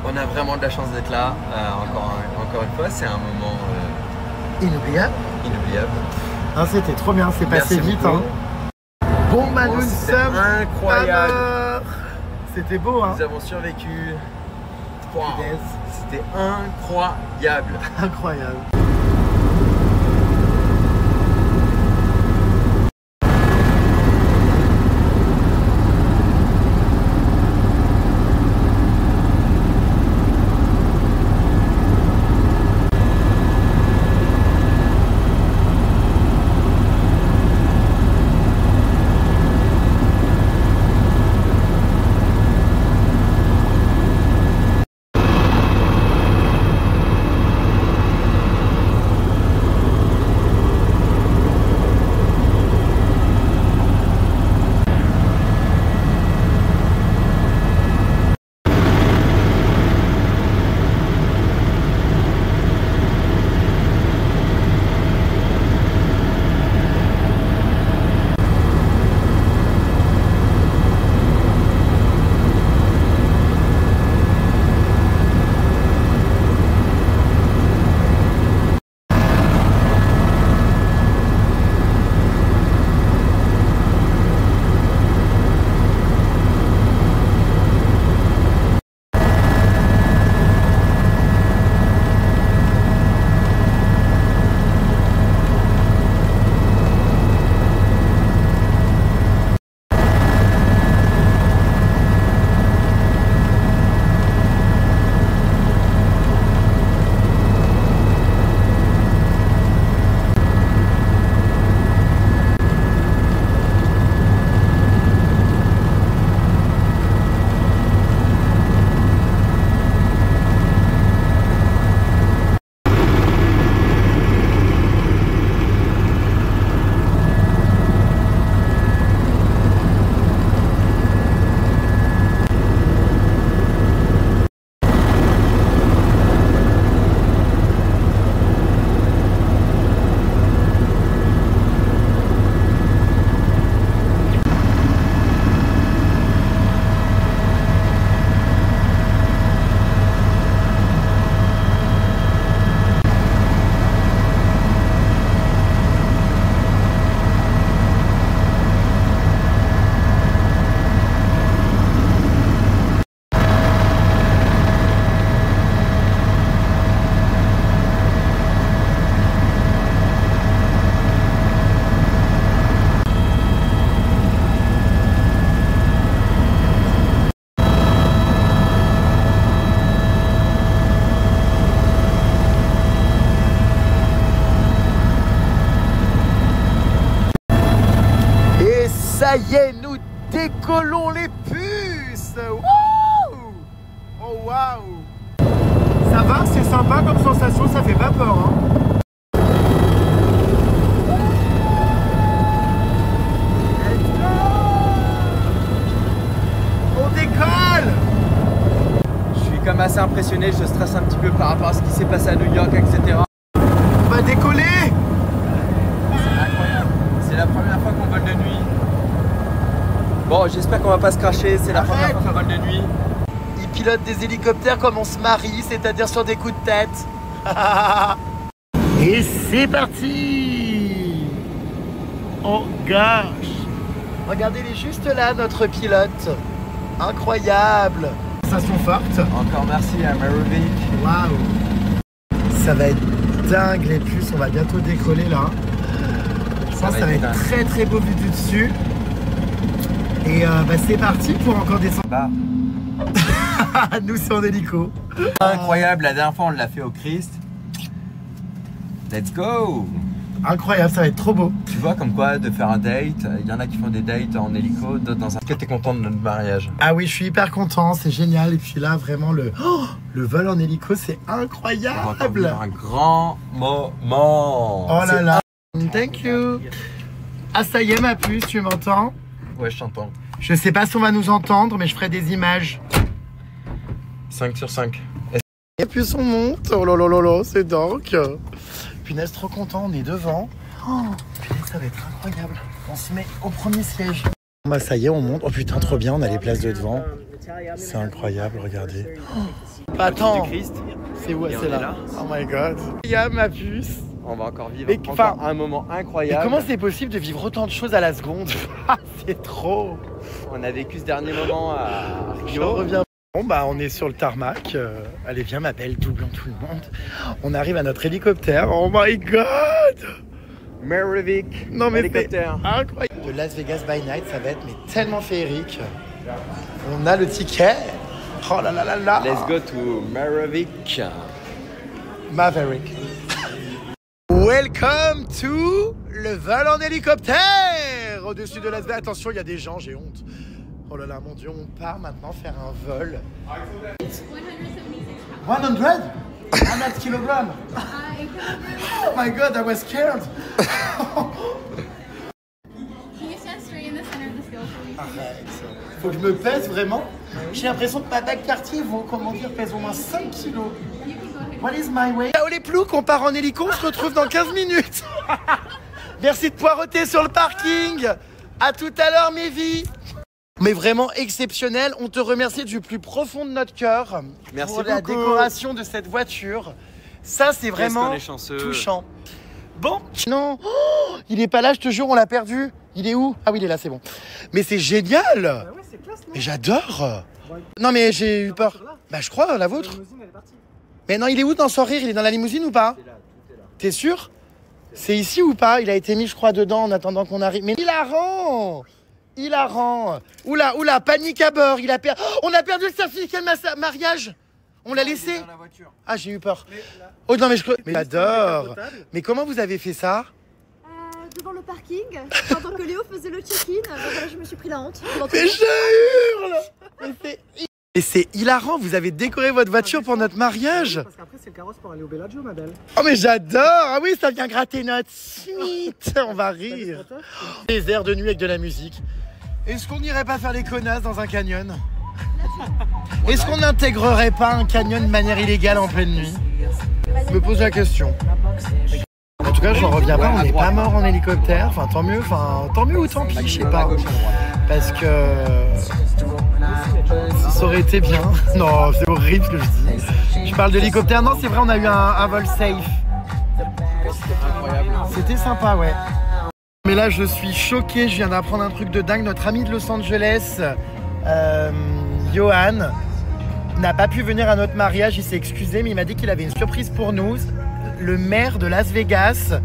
S3: On a vraiment de la chance d'être là. Encore une fois, c'est un moment
S5: Inoubliable.
S3: inoubliable.
S5: Hein, c'était trop bien, c'est passé
S3: Merci
S5: vite.
S3: beaucoup.
S5: Hein. Bon, bah nous
S3: C'était
S5: sommes
S3: incroyable.
S5: à mort. C'était beau, hein.
S3: Nous avons survécu. Wow.
S5: Punaise.
S3: C'était incroyable.
S5: Incroyable. Ça y est, nous décollons les puces. Wouh! Oh waouh! Ça va, c'est sympa comme sensation, ça fait pas peur, hein. On décolle!
S3: Je suis comme assez impressionné, je stresse un petit peu par rapport à ce qui s'est passé à New York, etc.
S5: On va décoller!
S3: C'est incroyable. C'est la première fois qu'on vole de nuit. Bon, j'espère qu'on va pas se cracher, c'est la première fois qu'on vole de nuit.
S5: Ils pilotent des hélicoptères comme on se marie, c'est-à-dire sur des coups de tête. Et c'est parti! Oh gosh! Regardez, il est juste là, notre pilote. Incroyable! Sensation forte.
S3: Encore merci à Marovic.
S5: Waouh! Ça va être dingue les puces, on va bientôt décoller là. Je pense que ça va être très très beau vu du dessus. Et c'est parti pour encore descendre.
S3: Bah.
S5: Nous c'est en hélico.
S3: Incroyable, la dernière fois on l'a fait au Christ. Let's go!
S5: Incroyable, ça va être trop beau.
S3: Tu vois comme quoi de faire un date, il y en a qui font des dates en hélico, d'autres dans un... Est-ce que t'es content de notre mariage?
S5: Ah oui, je suis hyper content, c'est génial. Et puis là, vraiment, le vol en hélico, c'est incroyable.
S3: On va encore vivre un grand moment.
S5: Oh là là. Thank you. Ah ça y est ma puce, tu m'entends?
S3: Ouais, je t'entends.
S5: Je sais pas si on va nous entendre, mais je ferai des images.
S3: 5 sur 5.
S5: Et puis on monte. Oh là là là là, c'est dingue. Punaise, trop content, on est devant. Oh, punaise, ça va être incroyable. On se met au premier siège. Bah ça y est, on monte. Oh putain, trop bien, on a les places de devant. C'est incroyable, regardez. Oh. Attends, c'est où? C'est là. Oh my god. Il y a ma puce.
S3: On va encore vivre encore un moment incroyable.
S5: Mais comment c'est possible de vivre autant de choses à la seconde? C'est trop.
S3: On a vécu ce dernier moment à Rio.
S5: Je reviens. Bon bah on est sur le tarmac. Allez viens ma belle, doublant tout le monde. On arrive à notre hélicoptère. Oh my god.
S3: Marovic.
S5: Non mais
S3: hélicoptère.
S5: c'est incroyable. De Las Vegas by Night, ça va être tellement féerique. On a le ticket. Oh là là là là.
S3: Let's go to Marovic.
S5: Maverick. Welcome to le vol en hélicoptère au-dessus de Las Vegas. Attention, il y a des gens, j'ai honte. Oh là là, mon Dieu, on part maintenant faire un vol. 100 kilogrammes. Oh my god, I was scared. Arrête. Faut que je me pèse vraiment. J'ai l'impression que ma bague Cartier vaut, comment dire, pèse au moins 5 kilos. What is my weight? Ciao les ploucs, on part en hélico, on se retrouve dans 15 minutes. Merci de poireauter sur le parking. À tout à l'heure, mes vies. Mais vraiment exceptionnel, on te remercie du plus profond de notre cœur.
S3: Merci
S5: pour la décoration de cette voiture. Ça, c'est vraiment touchant. Bon, non, oh, il est pas là, je te jure, on l'a perdu. Il est où? Ah oui, il est là, c'est bon. Mais c'est génial. Bah ouais, c'est classe, non? Mais j'adore. Non, mais j'ai eu peur. Bah, je crois, la vôtre. Mais non, il est où dans son rire? Il est dans la limousine ou pas? T'es sûr? C'est ici ou pas? Il a été mis, je crois, dedans en attendant qu'on arrive. Mais hilarant! Hilarant! Oula, oula, panique à bord. On a perdu le certificat de mariage. On l'a laissé. Ah, j'ai eu peur. Oh non, mais mais j'adore. Mais comment vous avez fait ça?
S8: Devant le parking, pendant que Léo faisait le check-in, voilà, je me suis pris la honte.
S5: Mais je hurle! Et c'est hilarant, vous avez décoré votre voiture pour notre mariage.
S1: Parce qu'après, c'est le carrosse pour aller au Bellagio, ma belle.
S5: Oh, mais j'adore! Ah oui, ça vient gratter notre suite. On va rire. Des airs de nuit avec de la musique. Est-ce qu'on n'irait pas faire les connasses dans un canyon? Est-ce qu'on n'intégrerait pas un canyon de manière illégale en pleine nuit? Je me pose la question. En tout cas, je n'en reviens pas, on n'est pas mort en hélicoptère. Enfin, tant mieux ou tant pis, je sais pas. Parce que ça aurait été bien. Non, c'est horrible ce que je dis. Je parle de l'hélicoptère. Non, c'est vrai, on a eu un vol safe. C'était sympa, ouais. Mais là, je suis choqué. Je viens d'apprendre un truc de dingue. Notre ami de Los Angeles, Johan, n'a pas pu venir à notre mariage. Il s'est excusé, mais il m'a dit qu'il avait une surprise pour nous. Le maire de Las Vegas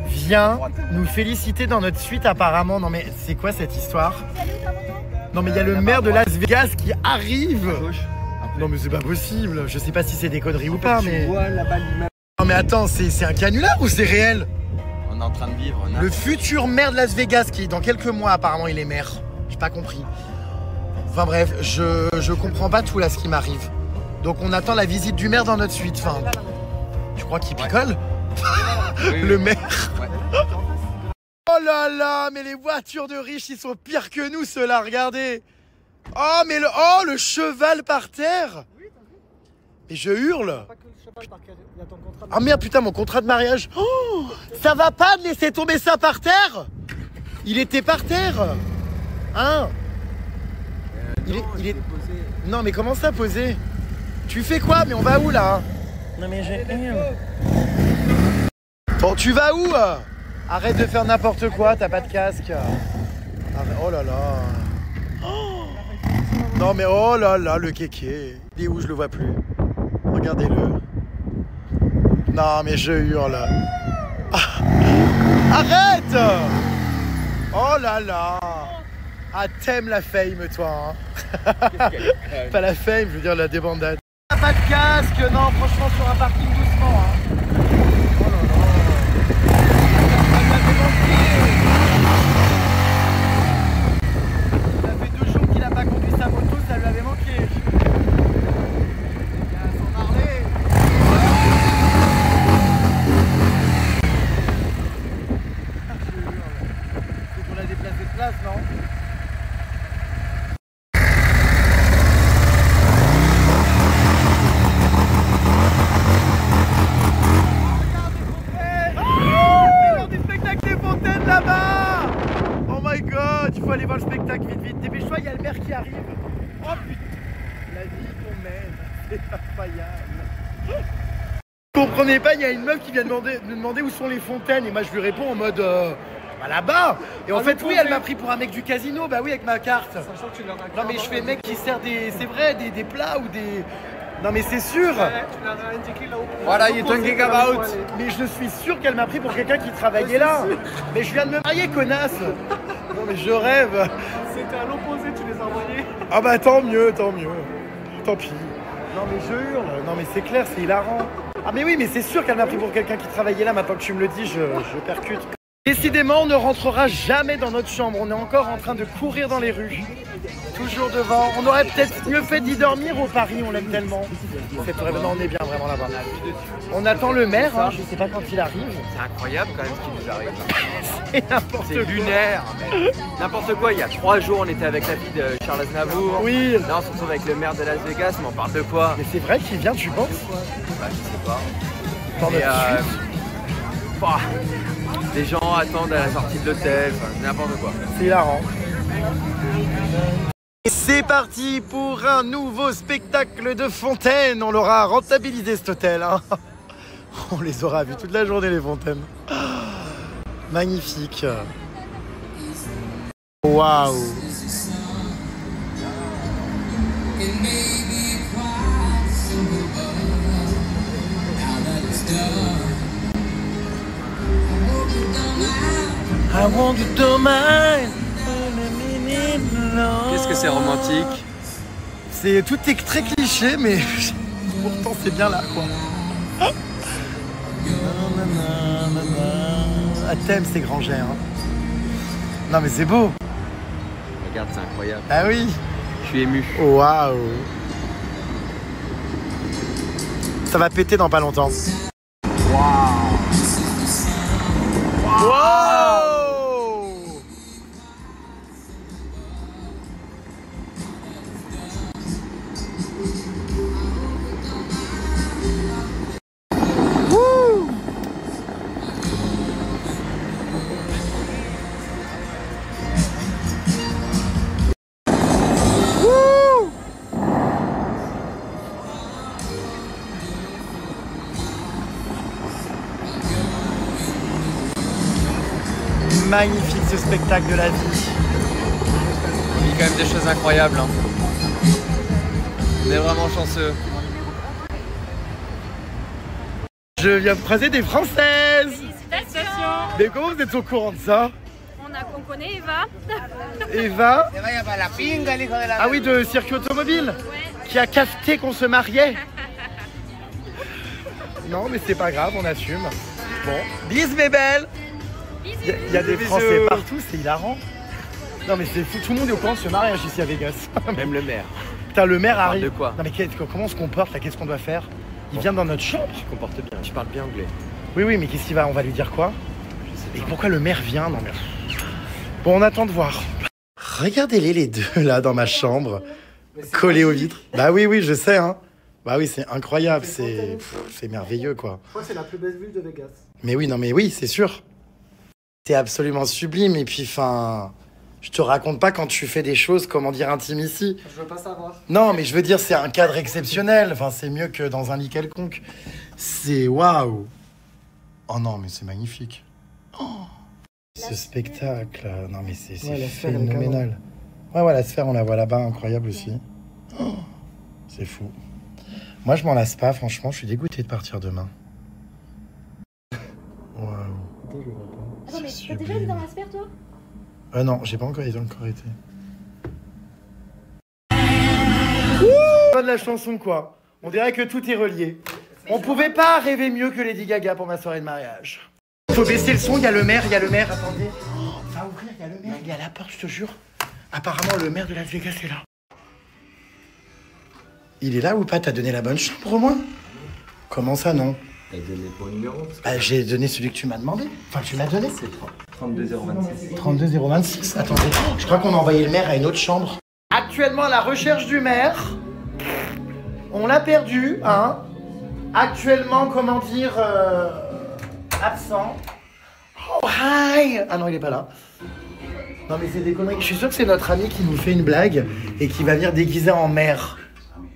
S5: vient nous féliciter dans notre suite apparemment. Non mais c'est quoi cette histoire? Non mais il y a le maire de Las Vegas qui arrive. Non mais c'est pas possible. Je sais pas si c'est des conneries ou pas mais... Non mais attends, c'est un canular ou c'est réel?
S3: est en train de vivre.
S5: Le futur maire de Las Vegas, qui dans quelques mois apparemment il est maire. J'ai pas compris. Enfin bref, je comprends pas tout là ce qui m'arrive. Donc on attend la visite du maire dans notre suite. Enfin, tu crois qu'il picole?
S3: Oui,
S5: Le
S3: oui.
S5: maire.
S3: Ouais.
S5: Oh là là, mais les voitures de riches, ils sont pires que nous, ceux-là, regardez. Oh, mais le cheval par terre. Et je hurle. Ah merde, putain, mon contrat de mariage. Oh, ça va pas de laisser tomber ça par terre? Il était par terre. Hein? Il est
S3: posé.
S5: Non, mais comment ça, posé? Tu fais quoi? Mais on va où, là? Non, mais j'ai... Bon, tu vas où? Arrête de faire n'importe quoi, t'as pas de casque. Arrête. Oh là là. Oh. Non, mais oh là là, le kéké. Il est où? Je le vois plus. Regardez-le. Non, mais je hurle. Ah. Arrête! Oh là là! Ah, t'aimes la fame, toi, hein? Pas la fame, je veux dire la débandade. Pas de casque, non, franchement, sur un parking doucement, hein. Oh là là. Ça fait 2 jours qu'il n'a pas conduit sa moto, ça lui avait manqué. Faut qu'on a déplacé de place, non? Là-bas! Oh my god, il faut aller voir le spectacle vite. Dépêche-toi, il y a le maire qui arrive. Oh putain, la vie qu'on mène, c'est incroyable. Vous comprenez pas, il y a une meuf qui vient me demander où sont les fontaines et moi je lui réponds en mode bah là-bas. Et en fait oui, elle m'a pris pour un mec du casino, bah oui avec ma carte. Non mais je fais mec qui sert c'est vrai, des plats ou des... Non mais c'est sûr.
S3: What are you talking about?
S5: Mais je suis sûr qu'elle m'a pris pour quelqu'un qui travaillait là. Mais je viens de me marier, connasse. Non mais je rêve.
S1: C'était à l'opposé, tu les as envoyés.
S5: Ah bah tant mieux. Tant pis. Non mais je hurle. Non mais c'est clair, c'est hilarant. Ah mais oui, mais c'est sûr qu'elle m'a pris pour quelqu'un qui travaillait là. Maintenant que tu me le dis, je percute. Décidément, on ne rentrera jamais dans notre chambre. On est encore en train de courir dans les rues. Toujours devant. On aurait peut-être mieux fait d'y dormir au Paris, on l'aime tellement. Non, on est bien vraiment là-bas. On attend le maire, hein, je sais pas quand il arrive.
S3: C'est incroyable quand même ce qui nous arrive.
S5: C'est n'importe
S3: C'est
S5: quoi.
S3: lunaire. N'importe quoi. Il y a 3 jours, on était avec la fille de Charles Aznavour.
S5: Oui.
S3: Là, on se retrouve avec le maire de Las Vegas, mais on parle de quoi?
S5: Mais c'est vrai qu'il vient, tu penses?
S3: Bah, je sais pas.
S5: Dans
S3: Et,
S5: notre suite.
S3: bah, les gens attendent à la sortie de l'hôtel, enfin, n'importe quoi.
S5: C'est hilarant. Et c'est parti pour un nouveau spectacle de fontaines. On l'aura rentabilisé cet hôtel, hein. On les aura vus toute la journée les fontaines. Magnifique. Waouh. I want to do mine.
S3: Qu'est-ce que c'est romantique?
S5: Tout est très cliché, mais pourtant c'est bien là, quoi. À thème, c'est Grangère. Hein. Non, mais c'est beau.
S3: Regarde, c'est incroyable.
S5: Ah oui.
S3: Je suis ému.
S5: Waouh. Ça va péter dans pas longtemps. Waouh. Magnifique ce spectacle de la vie.
S3: On vit quand même des choses incroyables. Hein. On est vraiment chanceux.
S5: Je viens de croiser des Françaises.
S7: Félicitations.
S5: Mais comment vous êtes au courant de ça?
S7: On connaît Eva.
S5: Eva? Ah oui, de circuit automobile,
S7: Ouais.
S5: qui a capté qu'on se mariait. Non mais c'est pas grave, on assume. Bon, bis mes belles. Il y a des Français partout, c'est hilarant. Non mais c'est fou, tout le monde est au courant de ce mariage ici à Vegas.
S3: Même le maire.
S5: Putain, le maire arrive.
S3: De quoi?
S5: Non mais comment on se comporte là? Qu'est-ce qu'on doit faire? Il vient dans notre chambre.
S3: Tu te comportes bien, tu parles bien anglais.
S5: Oui, mais qu'est-ce qu'il va? On va lui dire quoi? Et pourquoi le maire vient? Non mais... Bon, on attend de voir. Regardez-les les deux là dans ma chambre, collés aux vitres. Bah oui, je sais hein. Bah oui, c'est incroyable, c'est merveilleux quoi.
S1: Je crois que c'est la plus belle ville de Vegas.
S5: Mais oui, c'est sûr. C'est absolument sublime et puis enfin... Je te raconte pas quand tu fais des choses, comment dire, intimes ici.
S1: Je veux pas savoir.
S5: Non, mais je veux dire, c'est un cadre exceptionnel. Enfin, c'est mieux que dans un lit quelconque. C'est waouh. Oh non, mais c'est magnifique. Oh, ce spectacle. Non, mais c'est phénoménal. Ouais, la sphère, on la voit là-bas, incroyable aussi. Oh, c'est fou. Moi, je m'en lasse pas, franchement. Je suis dégoûté de partir demain. Waouh.
S8: Attends, mais t'as déjà été dans la sphère, toi?
S5: Non, j'ai pas encore été. Pas de la chanson quoi. On dirait que tout est relié. On pouvait pas rêver mieux que Lady Gaga pour ma soirée de mariage. Faut baisser le son, il y a le maire, attendez. Oh, va ouvrir, il y a le maire, il est à la porte, je te jure. Apparemment le maire de Las Vegas est là. Il est là ou pas? T'as donné la bonne chambre au moins? Comment ça non?
S3: T'as donné ton numéro?
S5: J'ai donné celui que tu m'as demandé. Enfin, tu m'as donné.
S3: C'est 32,026.
S5: 32,026. Attendez, je crois qu'on a envoyé le maire à une autre chambre. Actuellement, à la recherche du maire. On l'a perdu, hein. Actuellement, comment dire, absent. Oh, hi. Ah non, il est pas là. Non, mais c'est des conneries. Je suis sûr que c'est notre ami qui nous fait une blague et qui va venir déguisé en maire.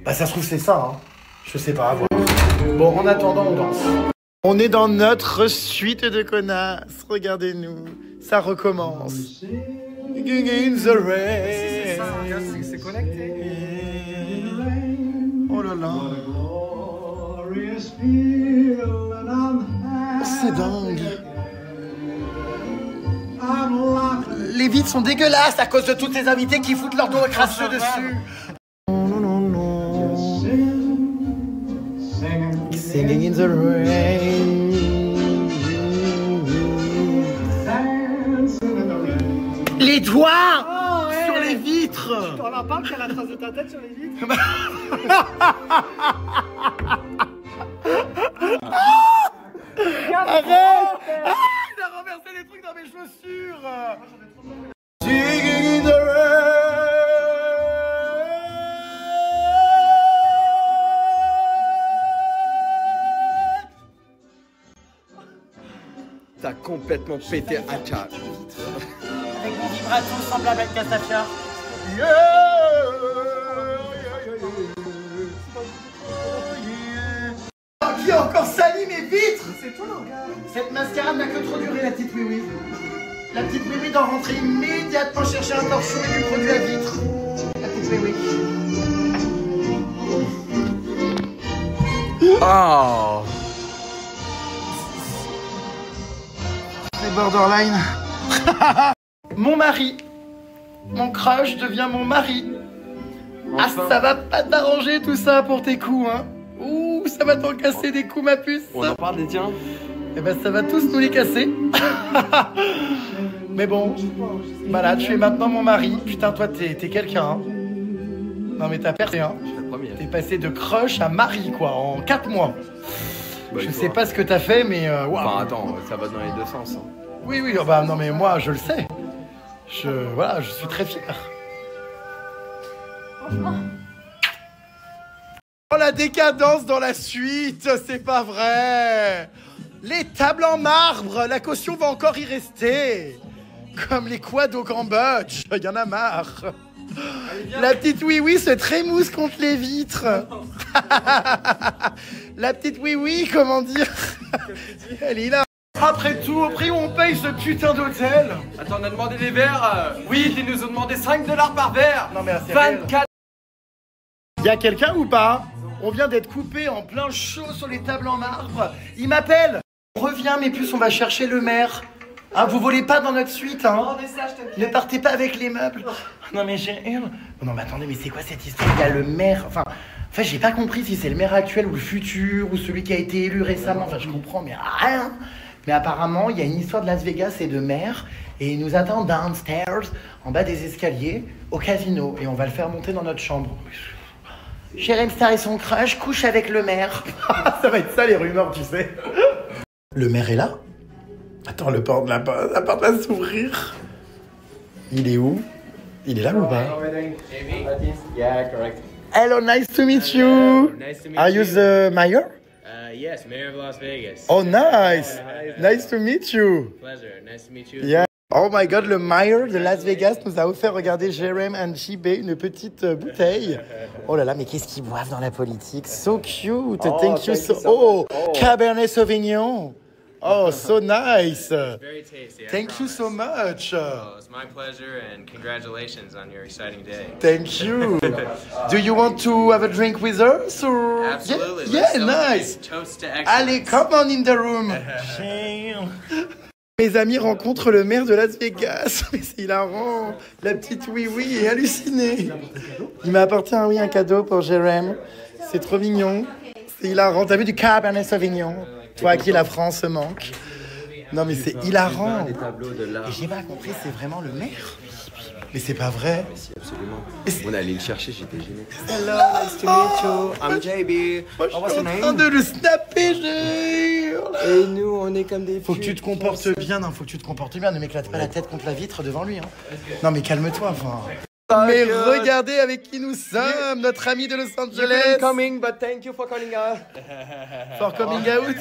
S5: Bah, ça se trouve, c'est ça, hein. Je sais pas, à voir. Bon, en attendant, on danse. On est dans notre suite de connasses. Regardez-nous, ça recommence. In the rain.
S1: C'est connecté.
S5: Oh là là. C'est dingue. Les vitres sont dégueulasses à cause de tous ces invités qui foutent leur dos crasseux dessus. Singing in the rain. Les doigts sur les vitres.
S1: On en parle qu'il y a la trace de ta tête sur les vitres.
S5: Arrête. Il a renversé des trucs dans mes chaussures. Singing in the rain.
S3: T'as complètement pété un câble.
S5: Avec des vibrations semblables à Cassafia. Qui a encore sali mes vitres?
S1: C'est toi, regarde.
S5: Cette mascarade n'a que trop duré, la petite oui-oui. La petite oui-oui doit rentrer immédiatement chercher un torchon et du produit à vitre. La petite oui-oui.
S3: Oh.
S5: C'est borderline. Mon mari. Mon crush devient mon mari.
S3: Enfin.
S5: Ah, ça va pas t'arranger tout ça pour tes coups, hein. Ouh, ça va t'en casser des coups, ma puce.
S3: On en parle des tiens?
S5: Eh ben, ça va tous nous les casser. Mais bon, voilà, tu es maintenant mon mari. Putain, toi, t'es quelqu'un, hein. Non, mais t'as percé, hein.
S3: Je suis la première.
S5: T'es passé de crush à mari, quoi, en 4 mois.
S3: Bah,
S5: Je sais pas ce que t'as fait, mais waouh.
S3: Enfin, attends, ça va dans les deux sens. Hein.
S5: Oui, bah non, mais moi, je le sais. Voilà, je suis très fier. Oh, la décadence dans la suite, c'est pas vrai. Les tables en marbre, la caution va encore y rester. Comme les quads au Cambodge, y en a marre. La petite oui-oui se trémousse contre les vitres. La petite oui-oui, comment dire? Elle est là. Après tout, au prix où on paye ce putain d'hôtel.
S3: Attends, on a demandé des verres. Oui, ils nous ont demandé 5 $ par verre.
S5: Non, mais c'est
S3: 24.
S5: Y a quelqu'un ou pas? On vient d'être coupé en plein chaud sur les tables en marbre. Il m'appelle. Reviens, mes puces, on va chercher le maire. Hein, vous volez pas dans notre suite, hein. Ne partez pas avec les meubles. Non, mais j'ai... Non, mais attendez, mais c'est quoi cette histoire? Il y a le maire... Enfin, j'ai pas compris si c'est le maire actuel ou le futur ou celui qui a été élu récemment. Enfin, je comprends, mais rien. Mais apparemment, il y a une histoire de Las Vegas et de mer. Et il nous attend downstairs, en bas des escaliers, au casino. Et on va le faire monter dans notre chambre. Jérém Star et son crush couchent avec le maire. Ça va être ça les rumeurs, tu sais. Le maire est là? Attends, la porte va s'ouvrir. Il est où? Il est là ou pas?
S3: Yeah, correct.
S5: Hello, nice to meet you.
S9: Nice to meet
S5: Are you the mayor?
S9: Yes, Mayor of Las Vegas.
S5: Oh, nice. Nice to meet you.
S9: Pleasure. Nice to meet you.
S5: Yeah. Oh my god, le mayor de Las Vegas nous a offert, regardez, Jérém and Chibé, une petite bouteille. Oh là là, mais qu'est-ce qu'ils boivent dans la politique? So cute. Thank you so... Oh, Cabernet Sauvignon. Oh, so nice.
S9: Very tasty.
S5: Thank you so much.
S9: Oh, it's my pleasure and congratulations on your exciting day.
S5: Thank you. Do you want to have a drink with us? Or...
S9: Absolutely.
S5: Yeah,
S9: Let's celebrate.
S5: nice.
S9: Toast to excellence.
S5: Allez, come on in the room. Mes amis rencontrent le maire de Las Vegas. Mais c'est hilarant. La petite oui-oui est hallucinée. Il m'a apporté un cadeau pour Jérém. C'est trop mignon. C'est hilarant. T'as vu du Cabernet Sauvignon? Toi à qui la France manque. Non mais c'est hilarant. Et j'ai pas compris, c'est vraiment le maire? Mais c'est pas vrai.
S3: Si, absolument. On est allé le chercher, j'étais gêné.
S5: Hello,
S3: Nice to meet you. I'm JB.
S5: Moi, je suis en train de le snapper, jure.
S3: Et nous, on est comme des...
S5: Faut que tu te comportes bien, non, faut que tu te comportes bien. Ne m'éclate pas la tête contre la vitre devant lui. Hein. Non mais calme-toi, enfin. Mais regardez avec qui nous sommes, notre ami de Los Angeles.
S3: Coming, but thank you for calling us.
S5: For coming out.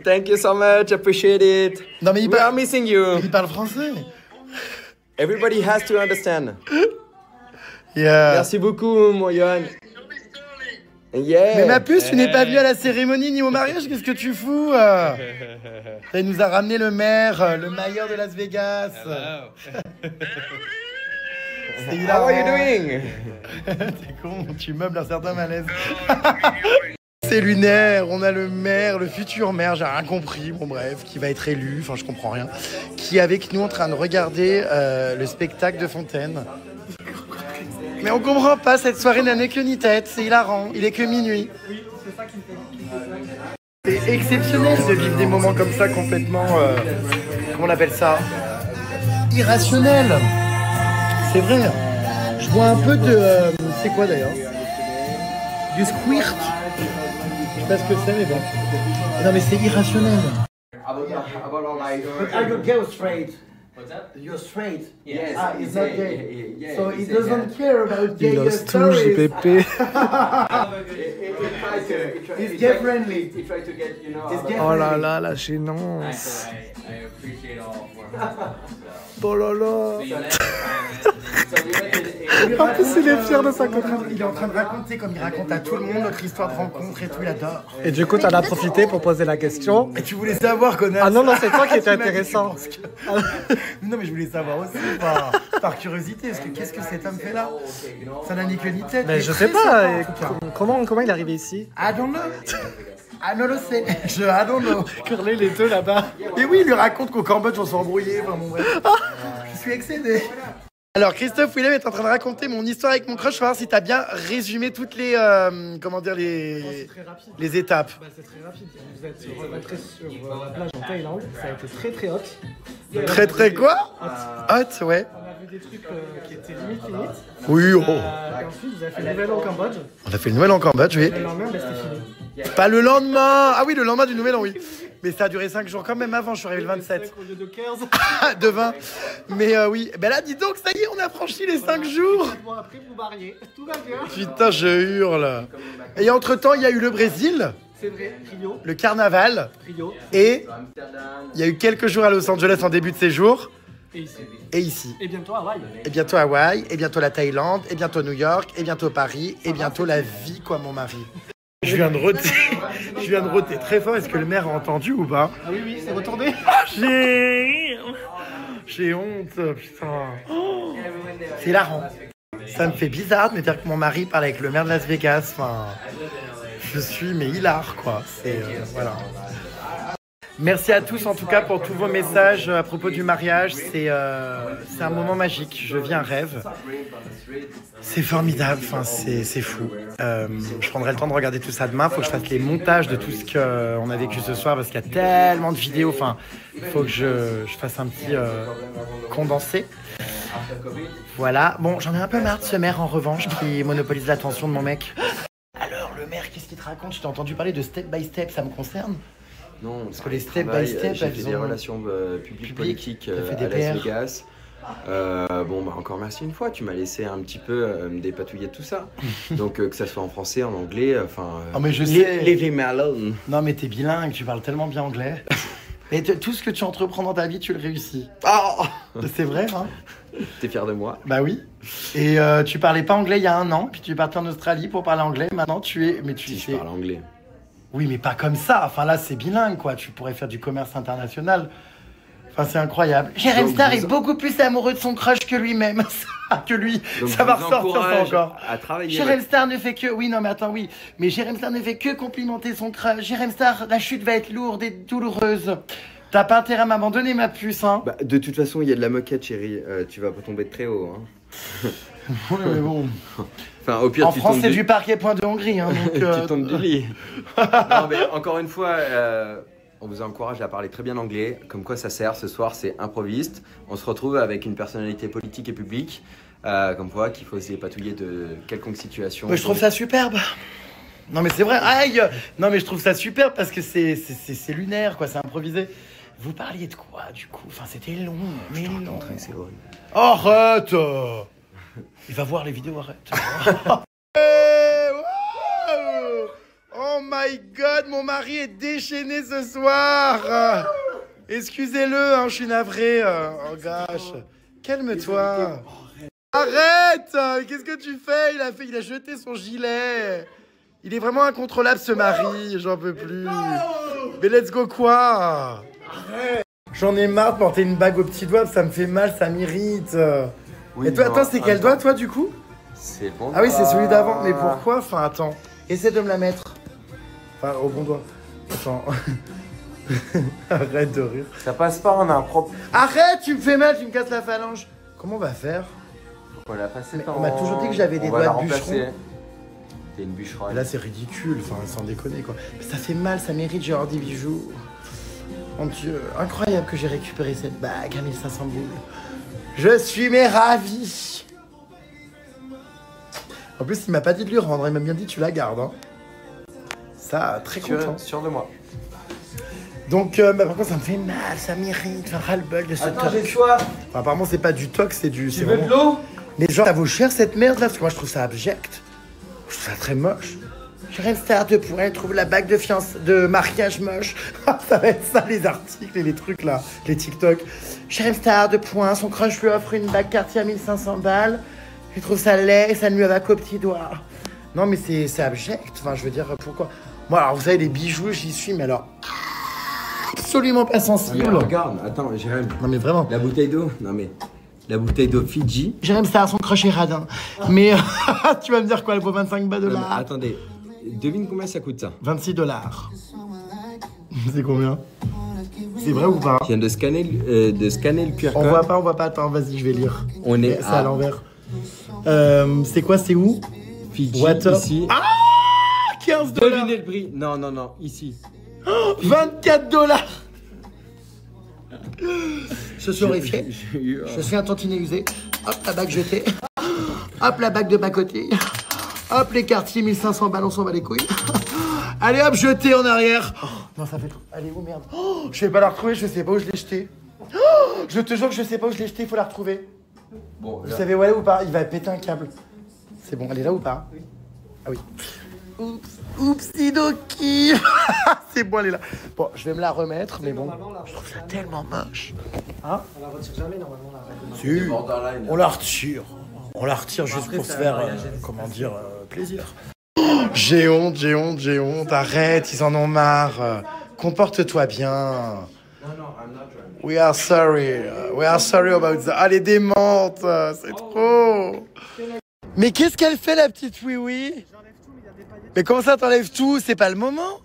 S3: Thank you so much, appreciate it.
S5: Non mais
S3: We are missing you.
S5: il parle français.
S3: Everybody has to understand.
S5: Yeah.
S3: Merci beaucoup, mon Johan. Yeah.
S5: Mais ma puce, tu n'es pas venu à la cérémonie ni au mariage, qu'est-ce que tu fous? Il nous a ramené le maire, le mayor de Las Vegas. C'est hilarant.
S3: How are you doing?
S5: T'es con, tu meubles un certain malaise. C'est lunaire, on a le maire, le futur maire, j'ai rien compris, bon bref, qui va être élu, enfin je comprends rien, qui est avec nous en train de regarder le spectacle de Fontaine. Mais on comprend pas, cette soirée n'a ni queue ni tête, c'est hilarant, il est que minuit. C'est exceptionnel de vivre des moments comme ça complètement, comment on appelle ça? Irrationnel. C'est vrai, je bois un peu de, c'est quoi d'ailleurs? Du squirt. Je sais pas ce que c'est, mais bon. Non, mais c'est irrationnel.
S3: About our life.
S5: But are you gay or straight?
S9: What's that?
S5: You're straight.
S3: Yes.
S5: Ah, he's not gay.
S3: Yeah,
S5: So
S3: he
S5: he
S3: said
S5: doesn't care about gay
S1: Il ose tout,
S5: stories.
S1: JPP.
S5: He's gay friendly.
S3: He tried to get, you know,
S5: He's gay
S1: Oh là
S5: friendly.
S1: là, la gênance.
S9: I appreciate all for
S1: Oh là là.
S5: Il
S1: En plus, il est fier de sa copine.
S5: Il est en train de raconter, comme il raconte à tout le monde, notre histoire de rencontre et tout, il adore.
S1: Et du coup, t'en as profité pour poser la question.
S5: Et tu voulais savoir, connasse.
S1: Ah non, non, c'est toi qui étais
S5: Tu m'as dit,
S1: intéressant.
S5: je pense que- Non, mais je voulais savoir aussi, par curiosité, parce que qu'est-ce que cet homme fait là? Ça n'a ni queue ni tête.
S1: Mais
S5: il est
S1: je sais
S5: très
S1: pas,
S5: sympa.
S1: comment il est arrivé ici?
S5: I don't know. I don't know, c'est... I don't know.
S1: Curler les deux là-bas.
S5: Et oui, il lui raconte qu'au Cambodge, on s'est embrouillé. Enfin, bon, bref. Je suis excédé. Alors, Christophe Willem est en train de raconter mon histoire avec mon crush. Je vais voir si t'as bien résumé toutes les... comment dire, les étapes.
S1: Bah, c'est très rapide. Vous êtes rencontrés sur la plage en Thaïlande. Ça a été très très hot.
S5: Très très quoi? Hot, ouais.
S1: On a vu des trucs qui étaient limite.
S5: Oui, oh.
S1: Et ensuite, vous avez fait le nouvel an au Cambodge.
S5: On a fait le nouvel an en Cambodge, oui.
S1: Le lendemain, bah, c'était fini.
S5: Pas le lendemain. Ah oui, le lendemain du nouvel an, oui. Mais ça a duré 5 jours quand même avant, je suis arrivé le 27.
S1: Au lieu de 15.
S5: De 20. Mais oui, ben là, dis donc, ça y est, on a franchi les 5 jours.
S1: 4 mois après, vous mariez. Tout va bien.
S5: Putain, je hurle. Et entre-temps, il y a eu le Brésil,
S1: C'est vrai, Rio.
S5: le carnaval,
S1: Rio.
S5: et il y a eu quelques jours à Los Angeles en début de séjour,
S1: Et ici.
S5: et ici.
S1: Et bientôt Hawaï.
S5: Et bientôt Hawaï, et bientôt la Thaïlande, et bientôt New York, et bientôt Paris, et bientôt la vie, quoi, mon mari. Je viens de roter très fort. Est-ce que le maire a entendu ou pas?
S1: Ah oui, oui, c'est retourné.
S5: J'ai honte, putain. Oh, c'est hilarant. Ça me fait bizarre de me dire que mon mari parle avec le maire de Las Vegas. Enfin, je suis mais hilar, quoi. C'est voilà. Merci à tous en tout cas pour tous vos messages à propos du mariage. C'est un moment magique. Je vis un rêve. C'est formidable. Enfin, c'est fou. Je prendrai le temps de regarder tout ça demain. Il faut que je fasse les montages de tout ce qu'on a vécu ce soir parce qu'il y a tellement de vidéos. Enfin, il faut que je fasse un petit condensé. Voilà. Bon, j'en ai un peu marre de ce maire en revanche qui monopolise l'attention de mon mec. Alors, le maire, qu'est-ce qu'il te raconte? Je t'ai entendu parler de Step by Step, ça me concerne?
S3: Non,
S5: parce que les Step by Step,
S3: j'ai fait des relations publiques politiques à Las Vegas. Bon, bah, encore merci une fois, tu m'as laissé un petit peu me dépatouiller de tout ça. Donc, que ça soit en français, en anglais, enfin.
S5: Oh, mais je sais.
S3: Leave me alone.
S5: Non, mais t'es bilingue, tu parles tellement bien anglais. Et tout ce que tu entreprends dans ta vie, tu le réussis.
S3: Oh,
S5: c'est vrai, hein?
S3: T'es fier de moi?
S5: Bah oui. Et tu parlais pas anglais il y a 1 an, puis tu es parti en Australie pour parler anglais. Maintenant, tu es. Mais tu
S3: si
S5: sais.
S3: Je parle anglais.
S5: Oui, mais pas comme ça. Enfin, là, c'est bilingue, quoi. Tu pourrais faire du commerce international. Enfin, c'est incroyable. Jérém Star est beaucoup plus amoureux de son crush que lui-même. Que lui.
S3: Donc,
S5: ça va ressortir ça encore.
S3: À travailler.
S5: Jérém Star ne fait que. Oui, non, mais attends, oui. Mais Jérém Star ne fait que complimenter son crush. Jérém Star, la chute va être lourde et douloureuse. T'as pas intérêt à m'abandonner, ma puce, hein.
S3: Bah, de toute façon, il y a de la moquette, chérie. Tu vas pas tomber de très haut, hein.
S5: Ouais, mais bon.
S3: Enfin, au pire,
S5: en France, c'est du parquet point de Hongrie, hein. Donc,
S3: tu tombes du lit. Non, mais encore une fois, on vous encourage à parler très bien anglais. Comme quoi ça sert, ce soir, c'est improviste. On se retrouve avec une personnalité politique et publique. Comme quoi, qu'il faut se dépatouiller de quelconque situation.
S5: Mais je trouve ça superbe. Non, mais c'est vrai. Aïe. Non, mais je trouve ça superbe parce que c'est lunaire, quoi. C'est improvisé. Vous parliez de quoi, du coup? Enfin, c'était long. Mais non. Arrête. Il va voir les vidéos, arrête. Oh my god, mon mari est déchaîné ce soir. Excusez-le, hein, je suis navré. Oh gosh. Calme-toi. Arrête. Qu'est-ce que tu fais? Il a jeté son gilet. Il est vraiment incontrôlable, ce mari. J'en peux plus. Mais let's go quoi? J'en ai marre de porter une bague au petit doigt, ça me fait mal, ça m'irrite. Oui, et toi, attends, c'est quel doigt, toi, du coup?
S3: C'est bon.
S5: Ah oui, c'est celui d'avant. Mais pourquoi? Enfin, attends. Essaie de me la mettre. Enfin, au bon doigt. Attends. Arrête de rire.
S3: Ça passe pas, on a un propre.
S5: Arrête, tu me fais mal, tu me casses la phalange. Comment on va faire?
S3: On l'a passé.
S5: On m'a toujours dit que j'avais des doigts de bûcheron.
S3: T'es une bûcheronne.
S5: Et là, c'est ridicule, enfin, sans déconner, quoi. Mais ça fait mal, ça mérite, genre des bijoux. Mon Dieu, incroyable que j'ai récupéré cette bague à 1500 boules. Je suis mais ravi. En plus, il m'a pas dit de lui rendre, il m'a bien dit tu la gardes. Hein. Ça, très content.
S3: Sûr de moi.
S5: Donc, par contre, ça me fait mal, ça m'irrite, enfin, ras-le-bol de ce toc.
S3: J'ai soif.
S5: Enfin, apparemment, c'est pas du toc, c'est du...
S3: Tu veux de l'eau?
S5: Mais genre, ça vaut cher cette merde là, parce que moi, je trouve ça abject. Je trouve ça très moche. Jérém Star 2 points, trouve la bague de mariage moche. Ça va être ça les articles et les trucs là, les TikTok. Jérém Star 2 points, son crush lui offre une bague Cartier à 1500 balles. Il trouve ça laid et ça ne lui va qu'au petit doigt. Non mais c'est abject, enfin je veux dire pourquoi. Moi alors vous savez les bijoux j'y suis mais alors absolument pas sensible.
S3: Mais regarde, attends Jérém.
S5: Non mais vraiment.
S3: La bouteille d'eau, non mais... La bouteille d'eau Fidji.
S5: Jérém Star, son crush est radin. Mais tu vas me dire quoi, elle vaut 25 $.
S3: Attendez, devine combien ça coûte ça?
S5: 26 $. C'est combien? C'est vrai ou pas?
S3: Je viens de scanner le QR code.
S5: On voit pas, attends, vas-y, je vais lire.
S3: On est
S5: à l'envers. C'est quoi, c'est où?
S3: Fidji,
S5: Water.
S3: ici.
S5: Ah 15 $.
S3: Devinez le prix. Non, ici.
S5: Oh, 24 $. Je suis horrifié. Je suis un tantinet usé. Hop, la bague jetée. Hop, la bague de bas côté. Hop, les quartiers, 1500 balles, on s'en bat les couilles. Allez, hop, jeté en arrière. Oh, non, ça fait trop. Allez, où merde? Oh, je vais pas la retrouver, je sais pas où je l'ai jetée. Oh, je te jure que je sais pas où je l'ai jetée, il faut la retrouver.
S3: Bon,
S5: vous savez où elle est ou pas? Il va péter un câble. C'est bon, elle est là ou pas? Oui. Ah oui. Oups, oupsidoki. C'est bon, elle est là. Bon, je vais me la remettre, mais bon, je trouve ça tellement moche. Hein? On la retire jamais, normalement, la on la retire. On la retire juste pour se faire, comment dire, plaisir. Oh, j'ai honte. Arrête, ils en ont marre. Comporte-toi bien. We are sorry about that. Ah, les démentes, c'est trop. Mais qu'est-ce qu'elle fait, la petite oui-oui? Mais comment ça, t'enlèves tout? C'est pas le moment?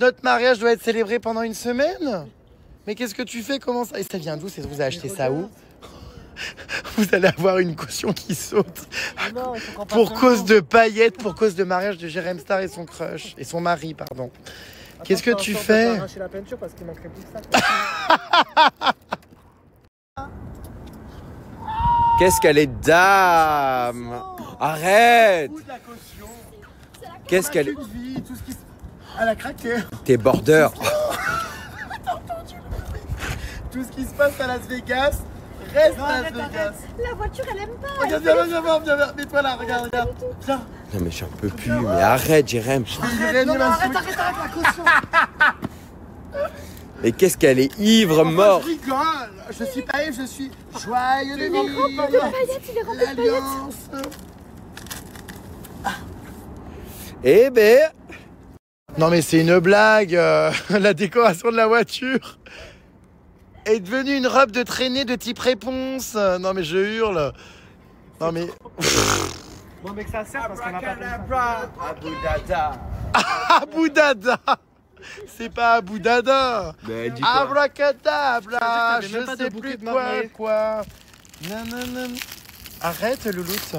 S5: Notre mariage doit être célébré pendant une semaine. Mais qu'est-ce que tu fais? Comment ça? Et ça vient d'où? Vous avez acheté ça où? Vous allez avoir une caution qui saute.
S1: Non,
S5: pour cause de paillettes, pour cause de mariage de Jérém Star et son crush. Et son mari, pardon. Qu'est-ce que tu fais?
S1: Arracher la peinture parce qu'il manquerait plus que ça.
S3: Qu'est-ce qu'elle est dame! Arrête! Qu'est-ce qu'elle est.
S5: Elle a craqué.
S3: T'es border.
S5: Tout ce qui se passe à Las Vegas reste à Las Vegas.
S8: La voiture, elle aime pas.
S5: Regarde, viens voir. Mets-toi là, regarde. Viens.
S3: Non mais j'en peux plus, mais arrête Jérém.
S5: Arrête la caution.
S3: Mais qu'est-ce qu'elle est ivre, mort.
S5: Je rigole. Je suis pas ivre, je suis joyeux de vivre.
S8: Il est rempli de paillettes.
S3: Eh ben.
S5: Non mais c'est une blague. La décoration de la voiture est devenue une robe de traînée de type réponse. Non mais je hurle. Non mais.
S1: Bon, mais que ça sert parce qu'on n'a pas
S3: Abu Dada.
S5: Abu Dada. C'est pas Abu Dada.
S3: Ben, dis quoi.
S5: Abracadabra.
S1: Je sais
S5: sais plus quoi. Non. Arrête, louloute.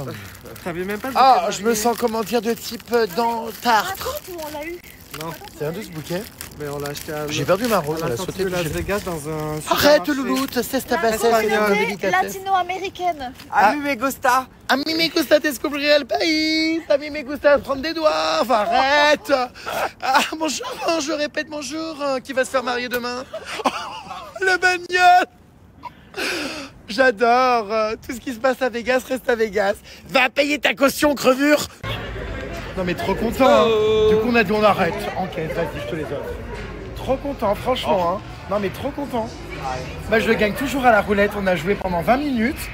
S1: T'avais même pas le
S5: Ah,
S1: bouquet
S5: je me sens, comment dire, de type dans Tartre.
S8: Raconte où on l'a eu.
S1: Non,
S5: C'est un de ce bouquet.
S1: mais on l'a acheté à.
S5: J'ai perdu ma rose,
S1: à
S5: elle
S1: la
S5: a
S1: sortie
S5: sauté.
S1: de Las
S5: puis j'ai-
S1: Vegas dans un.
S5: Arrête,
S1: supermarché.
S5: louloute, c'est ta
S8: La
S5: bassesse, c'est une
S8: communauté
S5: délicatesse.
S8: latino-américaine.
S3: A mí me gusta.
S5: A mí me gusta descubrir el país. A mí me gusta prendre des doigts. Enfin, arrête. Ah, bonjour, je répète bonjour. Qui va se faire marier demain? Oh, le bagnole. J'adore. Tout ce qui se passe à Vegas reste à Vegas. Va payer ta caution, crevure. Non mais trop content. Hein. Du coup, on a dit on arrête. Enquête, vas-y, je te les offre. Trop content, franchement. Hein. Non mais trop content. Bah, je gagne toujours à la roulette. On a joué pendant 20 minutes.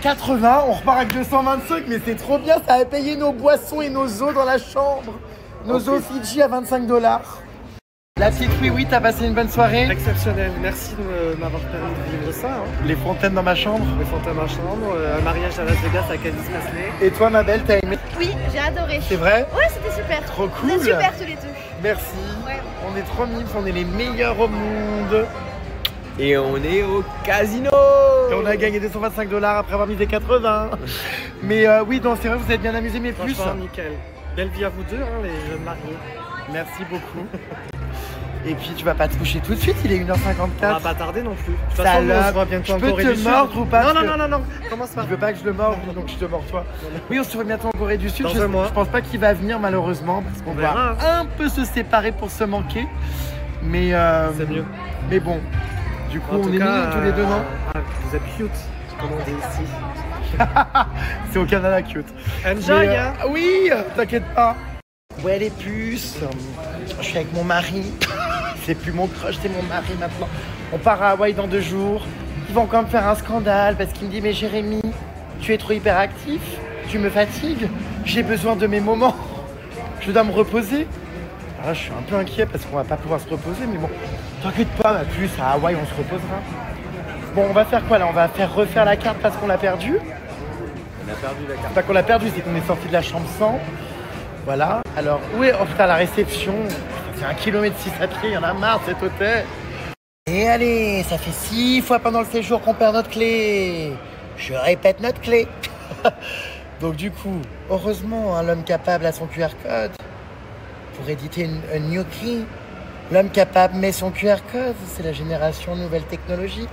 S5: 80, on repart avec 225, mais c'est trop bien, ça a payé nos boissons et nos eaux dans la chambre. Nos eaux Fidji à 25$. La petite oui, t'as passé une bonne soirée?
S1: Exceptionnel. Merci de m'avoir permis de vivre ça. Hein.
S5: Les fontaines dans ma chambre.
S1: Les fontaines en chambre, un mariage à Las Vegas à Candice Masley.
S5: Et toi, ma belle, t'as aimé?
S8: Oui, j'ai adoré.
S5: C'est vrai?
S8: Ouais, c'était super.
S5: Trop cool.
S8: Vous êtes super tous les deux.
S5: Merci.
S8: Ouais.
S5: On est trop mimes, on est les meilleurs au monde.
S3: Et on est au casino.
S5: Et on a gagné 225$ après avoir misé 80. Mais oui, donc c'est vrai, vous êtes bien amusés, mais plus.
S1: Franchement, nickel. Belle vie à vous deux, hein, les jeunes mariés.
S5: Merci beaucoup. Et puis tu vas pas te coucher tout de suite, il est 1h54.
S1: On va pas tarder non plus. De toute façon,
S5: Salope.
S1: on se voit bientôt
S5: Je
S1: en
S5: peux
S1: Corée
S5: te
S1: du Sud.
S5: mordre ou pas?
S1: Non. Commence pas.
S5: Je veux pas que je le morde, donc je te mords toi. Oui, on se voit bientôt en Corée du Sud.
S1: Dans
S5: Je
S1: un mois.
S5: pense pas qu'il va venir malheureusement parce qu'on
S1: verra.
S5: va un peu se séparer pour se manquer. Mais
S1: C'est mieux.
S5: Mais bon, du coup
S1: En
S5: on
S1: tout
S5: est
S1: cas,
S5: mignons tous les deux, non?
S1: vous êtes cute, comme on dit ici.
S5: C'est au Canada cute.
S1: Enjoy,
S5: Mais,
S1: hein.
S5: oui, t'inquiète pas. Ouais les puces, je suis avec mon mari. C'est plus mon crush, c'est mon mari maintenant. On part à Hawaï dans 2 jours. Ils vont quand même faire un scandale parce qu'il me dit mais Jérémy, tu es trop hyperactif, tu me fatigues, j'ai besoin de mes moments. Je dois me reposer. Alors là, je suis un peu inquiet parce qu'on va pas pouvoir se reposer, mais bon, t'inquiète pas, ma puce, à Hawaï on se reposera. Bon, on va faire quoi là? On va faire refaire la carte parce qu'on l'a perdue.
S3: On a perdu la carte.
S5: C'est pas qu'on l'a perdue, c'est qu'on est sorti de la chambre sans. Voilà, alors où est, oh putain, la réception? C'est 1,6 km à pied, il y en a marre cet hôtel. Et allez, ça fait 6 fois pendant le séjour qu'on perd notre clé. Je répète, notre clé. Donc du coup, heureusement, hein, l'homme capable a son QR code. Pour éditer un new key, l'homme capable met son QR code. C'est la génération nouvelle technologie.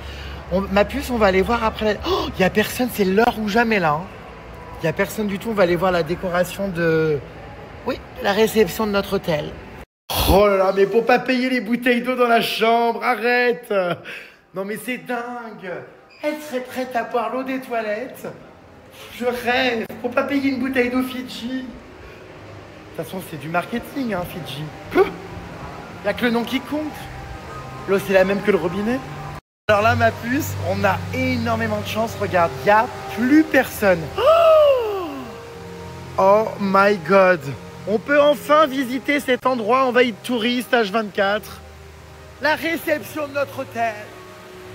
S5: Ma puce, on va aller voir après. Oh, il n'y a personne, c'est l'heure ou jamais là. Hein. Il n'y a personne du tout, on va aller voir la décoration de... Oui, la réception de notre hôtel. Oh là là, mais pour pas payer les bouteilles d'eau dans la chambre, arrête! Non mais c'est dingue! Elle serait prête à boire l'eau des toilettes? Je rêve! Pour pas payer une bouteille d'eau Fidji! De toute façon, c'est du marketing, hein, Fidji. Il n'y a que le nom qui compte. L'eau, c'est la même que le robinet. Alors là, ma puce, on a énormément de chance. Regarde, il n'y a plus personne. Oh my God! On peut enfin visiter cet endroit envahi de touristes H24. La réception de notre hôtel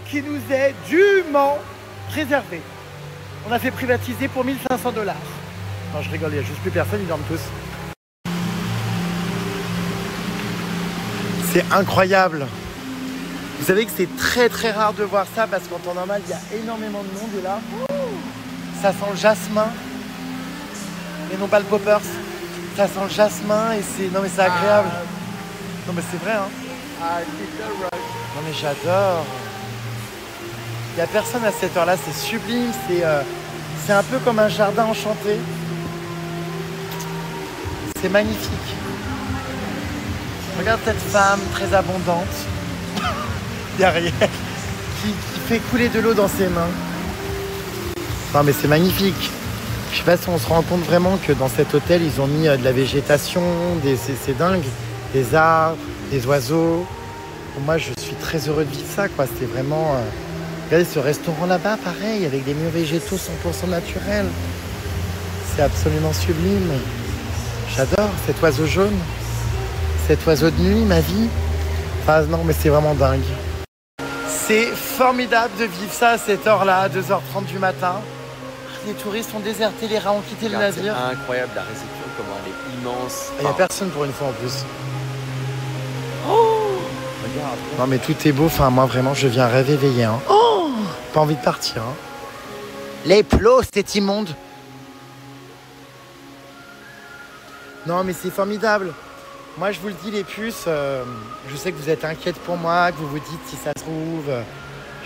S5: qui nous est dûment réservée. On a fait privatiser pour 1 500$. Non, je rigole, il n'y a juste plus personne, ils dorment tous. Oh là là, mais pour pas payer les bouteilles d'eau dans la chambre, il n'y a personne du tout, on va aller voir la décoration de notre hôtel. Oui, la réception de notre hôtel qui nous est dûment réservée. On a fait privatiser pour 1 500$. Non, je rigole, il n'y a juste plus personne, ils dorment tous. C'est incroyable. Vous savez que c'est très très rare de voir ça parce qu'en temps normal, il y a énormément de monde et là, ça sent le jasmin. Et non pas le poppers. Ça sent le jasmin et c'est... Non mais c'est agréable. Non mais c'est vrai hein. Non mais j'adore. Il n'y a personne à cette heure-là, c'est sublime. C'est un peu comme un jardin enchanté. C'est magnifique. Regarde cette femme très abondante. Derrière. Qui fait couler de l'eau dans ses mains. Non mais c'est magnifique. Je sais pas si on se rend compte vraiment que dans cet hôtel, ils ont mis de la végétation, c'est dingue, des arbres, des oiseaux. Moi, je suis très heureux de vivre ça, quoi. C'était vraiment... Regardez ce restaurant là-bas, pareil, avec des murs végétaux 100% naturels. C'est absolument sublime. J'adore cet oiseau jaune, cet oiseau de nuit, ma vie. Enfin, non, mais c'est vraiment dingue. C'est formidable de vivre ça à cette heure-là, à 2h30 du matin. Les touristes ont déserté, les rats ont quitté le navire.
S3: C'est incroyable la réception, comment elle est immense.
S5: Il n'y a personne pour une fois en plus. Oh, regarde. Non mais tout est beau, enfin moi vraiment je viens rêver éveillé. Hein. Oh, pas envie de partir. Hein. Les plots, c'est immonde. Non mais c'est formidable. Moi je vous le dis les puces, je sais que vous êtes inquiètes pour moi, que vous vous dites si ça se trouve...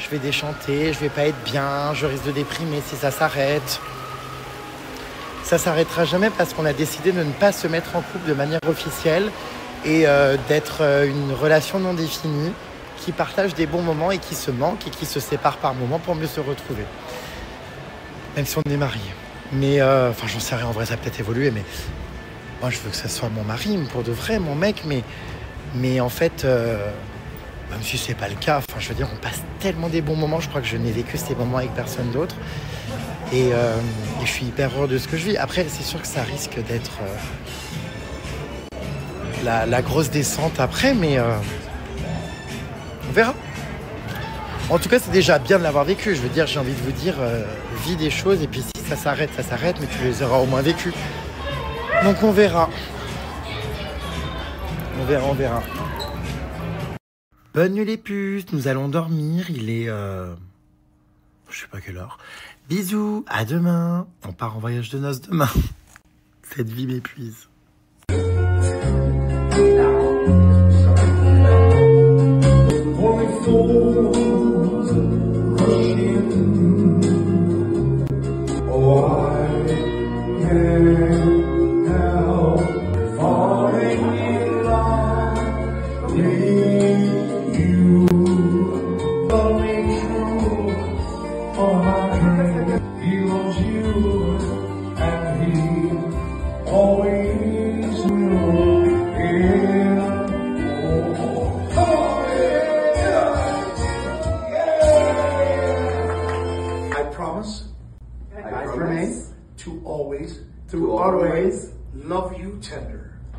S5: Je vais déchanter, je vais pas être bien, je risque de déprimer si ça s'arrête. Ça s'arrêtera jamais parce qu'on a décidé de ne pas se mettre en couple de manière officielle et d'être une relation non définie qui partage des bons moments et qui se manque et qui se sépare par moments pour mieux se retrouver. Même si on est mariés. Mais, enfin j'en sais rien, en vrai ça a peut-être évolué, mais moi je veux que ça soit mon mari, pour de vrai, mon mec, mais en fait... Même si c'est pas le cas, enfin je veux dire, on passe tellement des bons moments, je crois que je n'ai vécu ces moments avec personne d'autre. Et je suis hyper heureux de ce que je vis. Après, c'est sûr que ça risque d'être la grosse descente après, mais on verra. En tout cas, c'est déjà bien de l'avoir vécu. Je veux dire, j'ai envie de vous dire, vis des choses, et puis si ça s'arrête, mais tu les auras au moins vécues. Donc on verra. On verra. Bonne nuit les puces, nous allons dormir, il est... je sais pas quelle heure. Bisous, à demain. On part en voyage de noces demain. Cette vie m'épuise.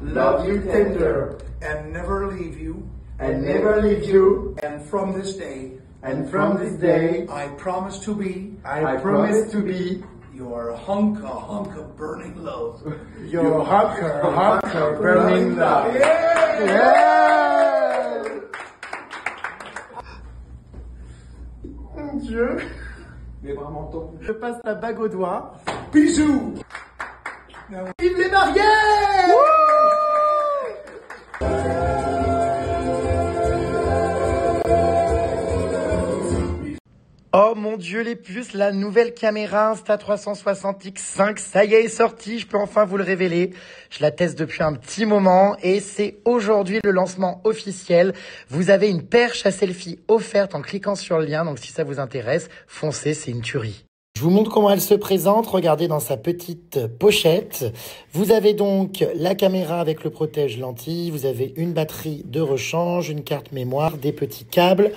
S4: Love you tender, and never leave you, and from this day, I promise to be, your hunk of burning love.
S5: Your hunk of burning love.
S4: Yeah!
S5: Mon Dieu. Mais vraiment ton. Je passe la bague au doigt.
S4: Bisous.
S5: Vive les mariés! Oh mon Dieu les puces, la nouvelle caméra Insta360X5, ça y est sortie, je peux enfin vous le révéler. Je la teste depuis un petit moment et c'est aujourd'hui le lancement officiel. Vous avez une perche à selfie offerte en cliquant sur le lien, donc si ça vous intéresse, foncez, c'est une tuerie. Je vous montre comment elle se présente, regardez dans sa petite pochette. Vous avez donc la caméra avec le protège lentille, vous avez une batterie de rechange, une carte mémoire, des petits câbles,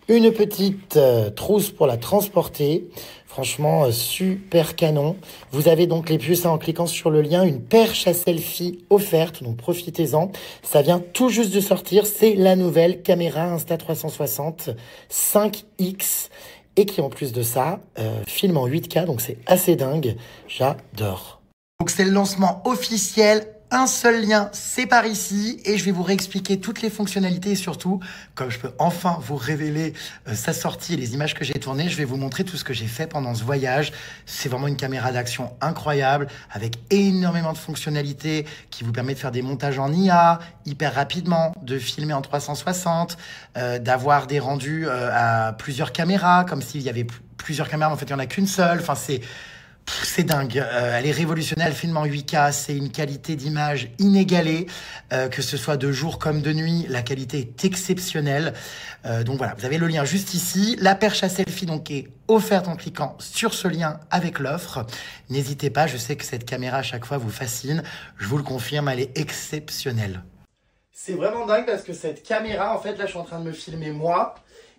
S5: une petite trousse pour la transporter. Franchement, super canon. Vous avez donc les puces en cliquant sur le lien, une perche à selfie offerte, donc profitez-en. Ça vient tout juste de sortir, c'est la nouvelle caméra Insta360 5X. Et qui en plus de ça, filme en 8K, donc c'est assez dingue, j'adore. Donc c'est le lancement officiel, un seul lien, c'est par ici, et je vais vous réexpliquer toutes les fonctionnalités et surtout, comme je peux enfin vous révéler sa sortie et les images que j'ai tournées, je vais vous montrer tout ce que j'ai fait pendant ce voyage. C'est vraiment une caméra d'action incroyable, avec énormément de fonctionnalités qui vous permet de faire des montages en IA hyper rapidement, de filmer en 360, d'avoir des rendus à plusieurs caméras, comme s'il y avait plusieurs caméras, mais en fait il n'y en a qu'une seule. Enfin, c'est dingue, elle est révolutionnaire, elle filme en 8K, c'est une qualité d'image inégalée, que ce soit de jour comme de nuit, la qualité est exceptionnelle. Donc voilà, vous avez le lien juste ici, la perche à selfie donc est offerte en cliquant sur ce lien avec l'offre. N'hésitez pas, je sais que cette caméra à chaque fois vous fascine, je vous le confirme, elle est exceptionnelle. C'est vraiment dingue parce que cette caméra, en fait là je suis en train de me filmer moi,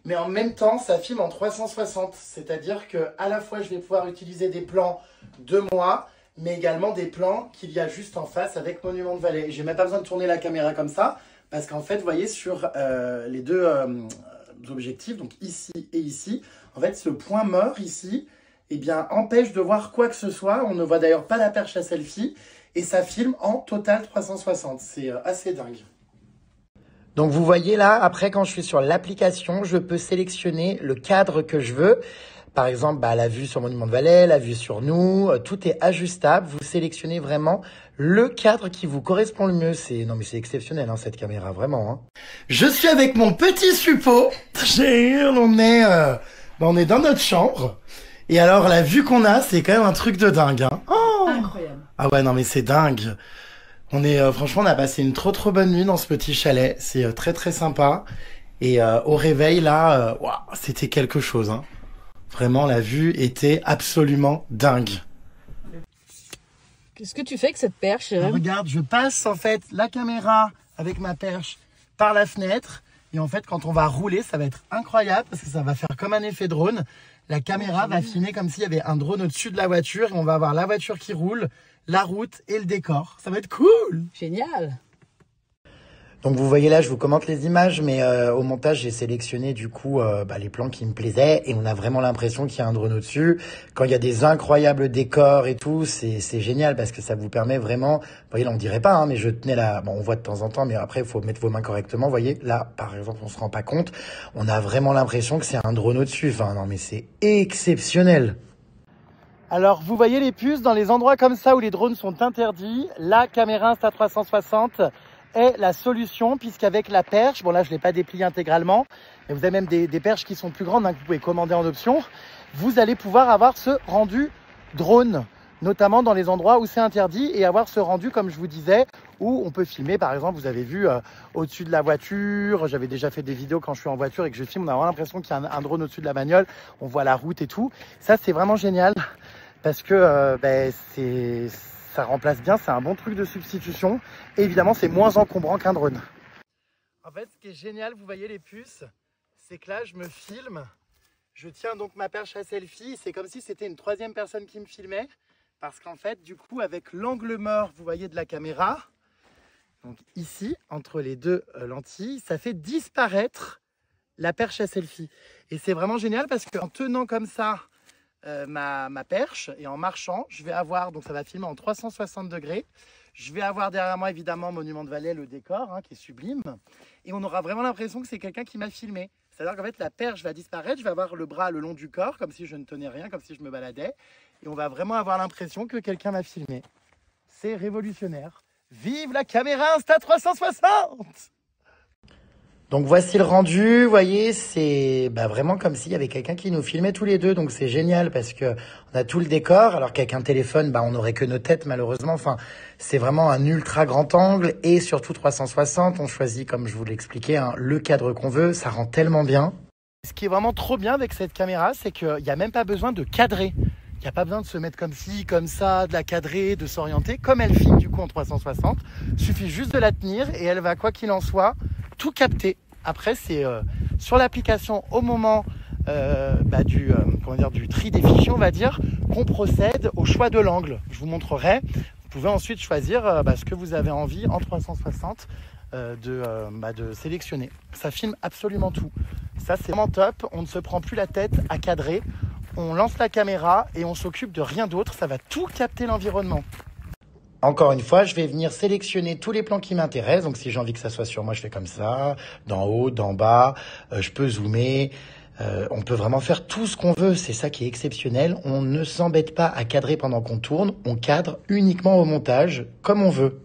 S5: mais en même temps, ça filme en 360. C'est-à-dire que à la fois, je vais pouvoir utiliser des plans de moi, mais également des plans qu'il y a juste en face avec Monument de Vallée. J'ai même pas besoin de tourner la caméra comme ça, parce qu'en fait, vous voyez, sur les deux objectifs, donc ici et ici, en fait, ce point mort ici, eh bien, empêche de voir quoi que ce soit. On ne voit d'ailleurs pas la perche à selfie, et ça filme en total 360. C'est assez dingue. Donc vous voyez là, après quand je suis sur l'application, je peux sélectionner le cadre que je veux. Par exemple, la vue sur Monument de Vallée, la vue sur nous, tout est ajustable. Vous sélectionnez vraiment le cadre qui vous correspond le mieux. Non mais c'est exceptionnel cette caméra, vraiment. Hein. Je suis avec mon petit suppôt. On est dans notre chambre. Et alors la vue qu'on a, c'est quand même un truc de dingue. Hein. Oh incroyable. Ah ouais, non mais c'est dingue. Franchement, on a passé une trop bonne nuit dans ce petit chalet. C'est très sympa. Et au réveil, là, c'était quelque chose. Hein. Vraiment, la vue était absolument dingue.
S6: Qu'est-ce que tu fais avec cette perche?
S5: Regarde, je passe en fait la caméra avec ma perche par la fenêtre. Et en fait, quand on va rouler, ça va être incroyable parce que ça va faire comme un effet drone. La caméra va filmer comme s'il y avait un drone au-dessus de la voiture. Et on va avoir la voiture qui roule, la route et le décor. Ça va être cool.
S6: Génial.
S5: Donc vous voyez là, je vous commente les images, mais au montage, j'ai sélectionné du coup les plans qui me plaisaient et on a vraiment l'impression qu'il y a un drone au-dessus. Quand il y a des incroyables décors et tout, c'est génial parce que ça vous permet vraiment... Vous voyez là, on dirait pas, mais je tenais là... Bon, on voit de temps en temps, mais après, il faut mettre vos mains correctement. Vous voyez, là, par exemple, on se rend pas compte. On a vraiment l'impression que c'est un drone au-dessus. Enfin, non, mais c'est exceptionnel. Alors, vous voyez les puces dans les endroits comme ça où les drones sont interdits. La caméra Insta360 est la solution puisqu'avec la perche, bon là je ne l'ai pas déplié intégralement, mais vous avez même des perches qui sont plus grandes que vous pouvez commander en option. Vous allez pouvoir avoir ce rendu drone, notamment dans les endroits où c'est interdit et avoir ce rendu, comme je vous disais, où on peut filmer. Par exemple, vous avez vu au-dessus de la voiture, j'avais déjà fait des vidéos quand je suis en voiture et que je filme, on a vraiment l'impression qu'il y a un drone au-dessus de la bagnole, on voit la route et tout. Ça, c'est vraiment génial parce que ça remplace bien, c'est un bon truc de substitution. Et évidemment, c'est moins encombrant qu'un drone. En fait, ce qui est génial, vous voyez les puces, c'est que là, je me filme. Je tiens donc ma perche à selfie. C'est comme si c'était une troisième personne qui me filmait. Parce qu'en fait, du coup, avec l'angle mort, vous voyez, de la caméra, donc ici, entre les deux lentilles, ça fait disparaître la perche à selfie. Et c'est vraiment génial parce qu'en tenant comme ça ma perche et en marchant, je vais avoir, donc ça va filmer en 360 degrés. Je vais avoir derrière moi, évidemment, Monument de Vallée, le décor, qui est sublime. Et on aura vraiment l'impression que c'est quelqu'un qui m'a filmé. C'est-à-dire qu'en fait, la perche va disparaître. Je vais avoir le bras le long du corps, comme si je ne tenais rien, comme si je me baladais. Et on va vraiment avoir l'impression que quelqu'un m'a filmé. C'est révolutionnaire. Vive la caméra Insta360! Donc voici le rendu, vous voyez, c'est vraiment comme s'il y avait quelqu'un qui nous filmait tous les deux, donc c'est génial parce que on a tout le décor, alors qu'avec un téléphone, on n'aurait que nos têtes malheureusement. Enfin, c'est vraiment un ultra grand angle et surtout 360. On choisit, comme je vous l'expliquais, le cadre qu'on veut, ça rend tellement bien. Ce qui est vraiment trop bien avec cette caméra, c'est qu'il n'y a même pas besoin de cadrer. Il n'y a pas besoin de se mettre comme ci, comme ça, de la cadrer, de s'orienter. Comme elle filme du coup en 360, il suffit juste de la tenir et elle va, quoi qu'il en soit, tout capter. Après, c'est sur l'application au moment du tri des fichiers, on va dire, qu'on procède au choix de l'angle. Je vous montrerai. Vous pouvez ensuite choisir ce que vous avez envie en 360 de sélectionner. Ça filme absolument tout. Ça, c'est vraiment top. On ne se prend plus la tête à cadrer. On lance la caméra et on s'occupe de rien d'autre. Ça va tout capter l'environnement. Encore une fois, je vais venir sélectionner tous les plans qui m'intéressent. Donc, si j'ai envie que ça soit sur moi, je fais comme ça, d'en haut, d'en bas. Je peux zoomer. On peut vraiment faire tout ce qu'on veut. C'est ça qui est exceptionnel. On ne s'embête pas à cadrer pendant qu'on tourne. On cadre uniquement au montage, comme on veut.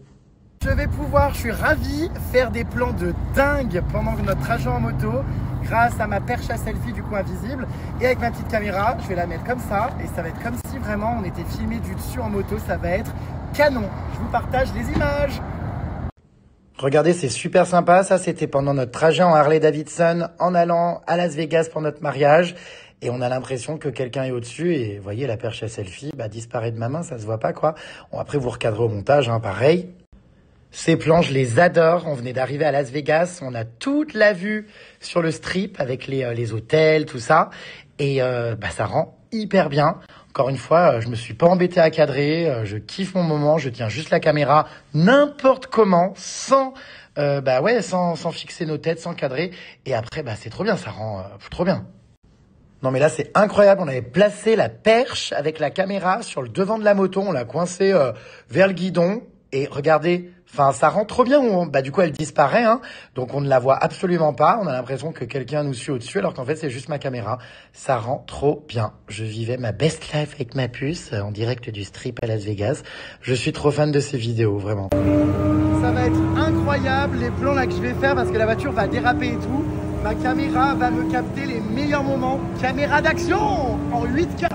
S5: Je vais pouvoir, je suis ravi, faire des plans de dingue pendant notre trajet en moto grâce à ma perche à selfie du coup invisible. Et avec ma petite caméra, je vais la mettre comme ça et ça va être comme si vraiment on était filmé du dessus en moto. Ça va être canon. Je vous partage les images. Regardez, c'est super sympa. Ça, c'était pendant notre trajet en Harley-Davidson en allant à Las Vegas pour notre mariage. Et on a l'impression que quelqu'un est au-dessus. Et vous voyez, la perche à selfie disparaît de ma main. Ça se voit pas, quoi. Bon, après, vous recadrez au montage, pareil. Ces plans, je les adore. On venait d'arriver à Las Vegas. On a toute la vue sur le strip avec les hôtels, tout ça. Et ça rend hyper bien. Encore une fois, je me suis pas embêté à cadrer. Je kiffe mon moment. Je tiens juste la caméra n'importe comment, sans fixer nos têtes, sans cadrer. Et après, c'est trop bien. Ça rend trop bien. Non mais là c'est incroyable, on avait placé la perche avec la caméra sur le devant de la moto, on l'a coincée vers le guidon et regardez, ça rend trop bien, du coup elle disparaît, donc on ne la voit absolument pas, on a l'impression que quelqu'un nous suit au-dessus alors qu'en fait c'est juste ma caméra, ça rend trop bien. Je vivais ma best life avec ma puce en direct du strip à Las Vegas, je suis trop fan de ces vidéos, vraiment. Ça va être incroyable les plans là que je vais faire parce que la voiture va déraper et tout. Ma caméra va me capter les meilleurs moments. Caméra d'action en 8K.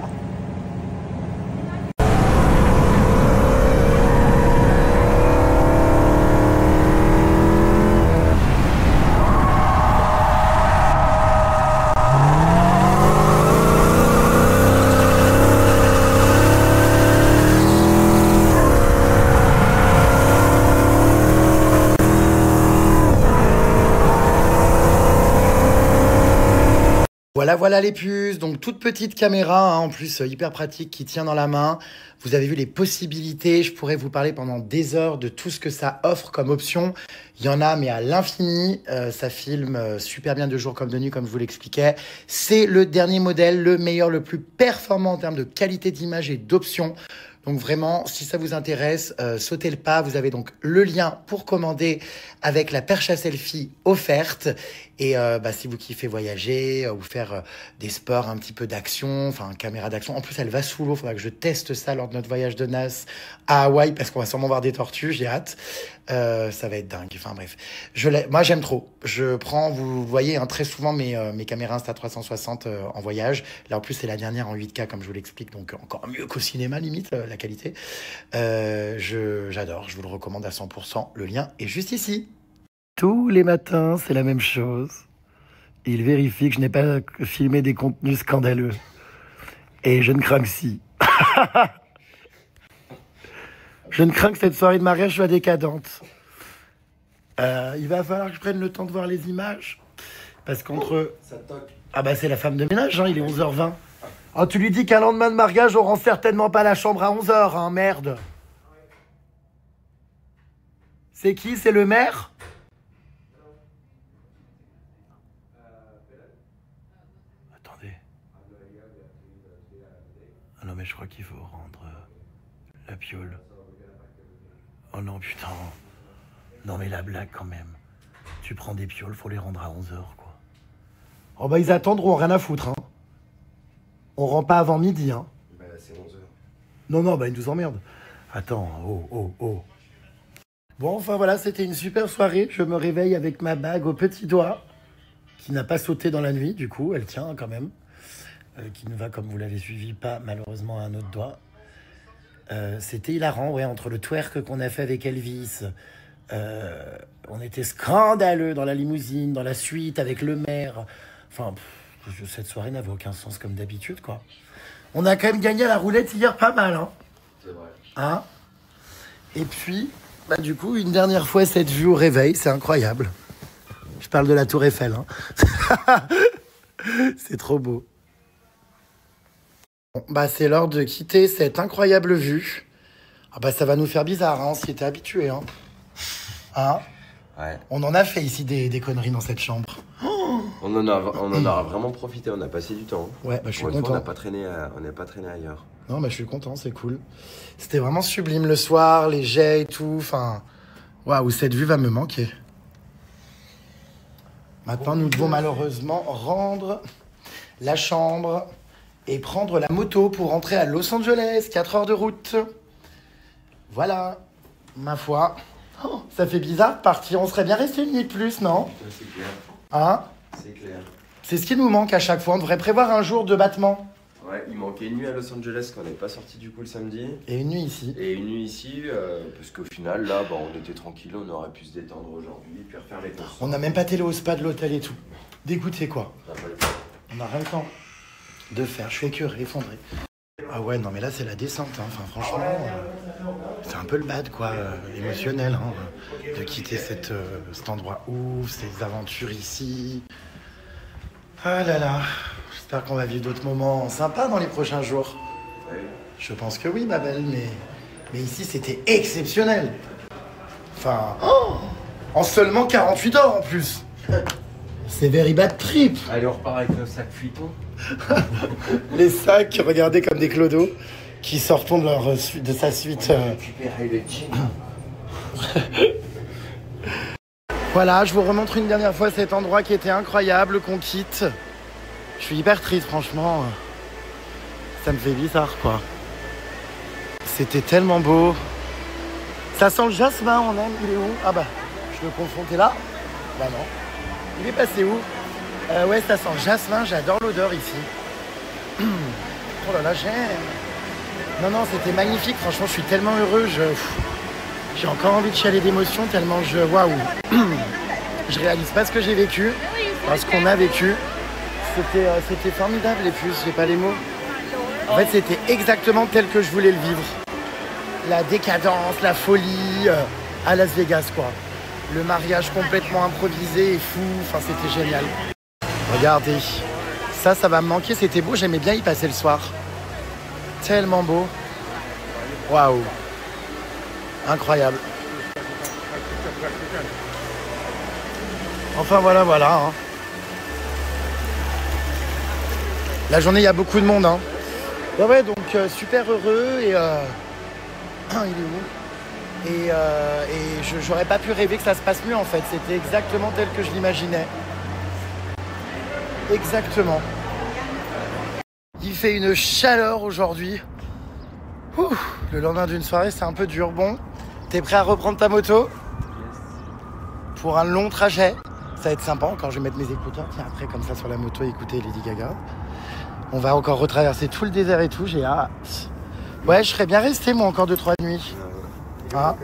S5: Voilà les puces, donc toute petite caméra, en plus hyper pratique qui tient dans la main. Vous avez vu les possibilités, je pourrais vous parler pendant des heures de tout ce que ça offre comme option. Il y en a mais à l'infini, ça filme super bien de jour comme de nuit comme je vous l'expliquais. C'est le dernier modèle, le meilleur, le plus performant en termes de qualité d'image et d'options. Donc vraiment, si ça vous intéresse, sautez le pas. Vous avez donc le lien pour commander avec la perche à selfie offerte. Et si vous kiffez voyager ou faire des sports un petit peu d'action, caméra d'action. En plus, elle va sous l'eau. Il faudra que je teste ça lors de notre voyage de noces à Hawaï parce qu'on va sûrement voir des tortues. J'ai hâte. Ça va être dingue. Bref, moi j'aime trop. Je prends, vous voyez, très souvent mes caméras Insta360 en voyage. Là en plus c'est la dernière en 8K comme je vous l'explique, donc encore mieux qu'au cinéma limite la qualité. J'adore, je vous le recommande à 100%. Le lien est juste ici. Tous les matins c'est la même chose. Il vérifie que je n'ai pas filmé des contenus scandaleux. Et je ne crains que si. Je ne crains que cette soirée de mariage soit décadente. Il va falloir que je prenne le temps de voir les images. Parce qu'entre... Ça toque. C'est la femme de ménage, il est 11h20. Oh, tu lui dis qu'un lendemain de mariage, on rend certainement pas la chambre à 11h, merde. C'est qui? C'est le maire? Attendez. Ah non, mais je crois qu'il faut rendre la piole. Oh non, putain. Non, mais la blague, quand même. Tu prends des pioles, faut les rendre à 11h, quoi. Oh, ils attendront, rien à foutre, On rend pas avant midi,
S3: c'est 11h.
S5: Non, ils nous emmerdent. Attends, oh. Bon, voilà, c'était une super soirée. Je me réveille avec ma bague au petit doigt, qui n'a pas sauté dans la nuit, du coup, elle tient quand même. Qui ne va, comme vous l'avez suivi, pas malheureusement à un autre doigt. C'était hilarant, entre le twerk qu'on a fait avec Elvis, on était scandaleux dans la limousine, dans la suite avec le maire. Cette soirée n'avait aucun sens comme d'habitude, quoi. On a quand même gagné à la roulette hier pas mal,
S3: C'est vrai.
S5: Et puis, du coup, une dernière fois cette vue au réveil, c'est incroyable. Je parle de la Tour Eiffel, C'est trop beau. Bon, c'est l'heure de quitter cette incroyable vue. Ça va nous faire bizarre, on s'y était habitué,
S3: Ouais.
S5: On en a fait ici des conneries dans cette chambre.
S3: On en aura vraiment profité, on a passé du temps.
S5: Ouais, bah, je suis
S3: Pour une fois,
S5: content.
S3: on n'a pas traîné ailleurs.
S5: Non, bah, je suis content, c'est cool. C'était vraiment sublime le soir, les jets et tout. Enfin, waouh, cette vue va me manquer. Maintenant, nous devons malheureusement rendre la chambre et prendre la moto pour rentrer à Los Angeles. 4 heures de route. Voilà, ma foi. Oh, ça fait bizarre de partir. On serait bien resté une nuit de plus, non?
S3: C'est clair.
S5: Hein?
S3: C'est clair.
S5: C'est ce qui nous manque à chaque fois. On devrait prévoir un jour de battement.
S3: Ouais, il manquait une nuit à Los Angeles qu'on n'est pas sorti du coup le samedi.
S5: Et une nuit ici.
S3: Et une nuit ici, parce qu'au final, là, bah, on était tranquille, on aurait pu se détendre aujourd'hui, puis refaire les courses.
S5: On n'a même pas télé au spa de l'hôtel et tout. Dégoûté, quoi.
S3: On n'a pas le temps.
S5: On n'a rien le temps de faire. Je suis écœuré, effondré. Ah ouais, non, mais là, c'est la descente. Hein. Enfin, franchement, c'est un peu le bad, quoi, émotionnel, hein, de quitter cet endroit ouf, ces aventures ici. Ah là là. J'espère qu'on va vivre d'autres moments sympas dans les prochains jours.
S3: Ouais.
S5: Je pense que oui, ma belle, mais ici, c'était exceptionnel. Enfin, oh, en seulement 48 heures, en plus. C'est very bad trip.
S3: Allez, on repart avec nos sacs fuitons.
S5: Les sacs, regardez comme des clodos qui sortent de sa suite.
S3: Récupérer le jean.
S5: Voilà, je vous remontre une dernière fois cet endroit qui était incroyable, qu'on quitte. Je suis hyper triste, franchement. Ça me fait bizarre, quoi. C'était tellement beau. Ça sent le jasmin, on aime. Il est où? Ah bah, je le confonds. T'es là? Bah non. Il est passé où? Ouais, ça sent le jasmin. J'adore l'odeur ici. Oh là là, j'aime. Non, c'était magnifique. Franchement, je suis tellement heureux. J'ai encore envie de chialer d'émotion tellement waouh. Je réalise pas ce que j'ai vécu. Parce qu'on a vécu. C'était formidable, les puces. J'ai pas les mots. En fait, c'était exactement tel que je voulais le vivre. La décadence, la folie à Las Vegas, quoi. Le mariage complètement improvisé et fou. Enfin, c'était génial. Regardez. Ça va me manquer. C'était beau. J'aimais bien y passer le soir. Tellement beau. Waouh. Incroyable. Enfin, voilà. Hein. La journée, il y a beaucoup de monde. Hein. Ouais, donc super heureux et... il est où? Et j'aurais pas pu rêver que ça se passe mieux en fait. C'était exactement tel que je l'imaginais. Exactement. Il fait une chaleur aujourd'hui. Le lendemain d'une soirée, c'est un peu dur. Bon, t'es prêt à reprendre ta moto? Pour un long trajet. Ça va être sympa. Encore, je vais mettre mes écouteurs. Tiens, après, comme ça, sur la moto, écouter Lady Gaga. On va encore retraverser tout le désert et tout. J'ai hâte. Ouais, je serais bien resté, moi, encore 2-3 nuits. Ah.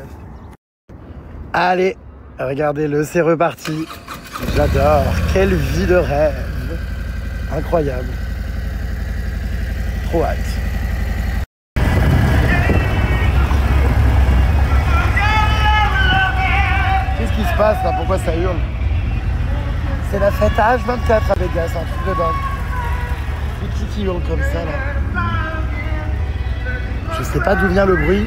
S5: Allez, regardez-le, c'est reparti. J'adore. Quelle vie de rêve. Incroyable. Trop hâte. Qu'est-ce qui se passe là? Pourquoi ça hurle? C'est la fête à H24 à Vegas, un truc de dingue. C'est qui hurle comme ça là? Je sais pas d'où vient le bruit.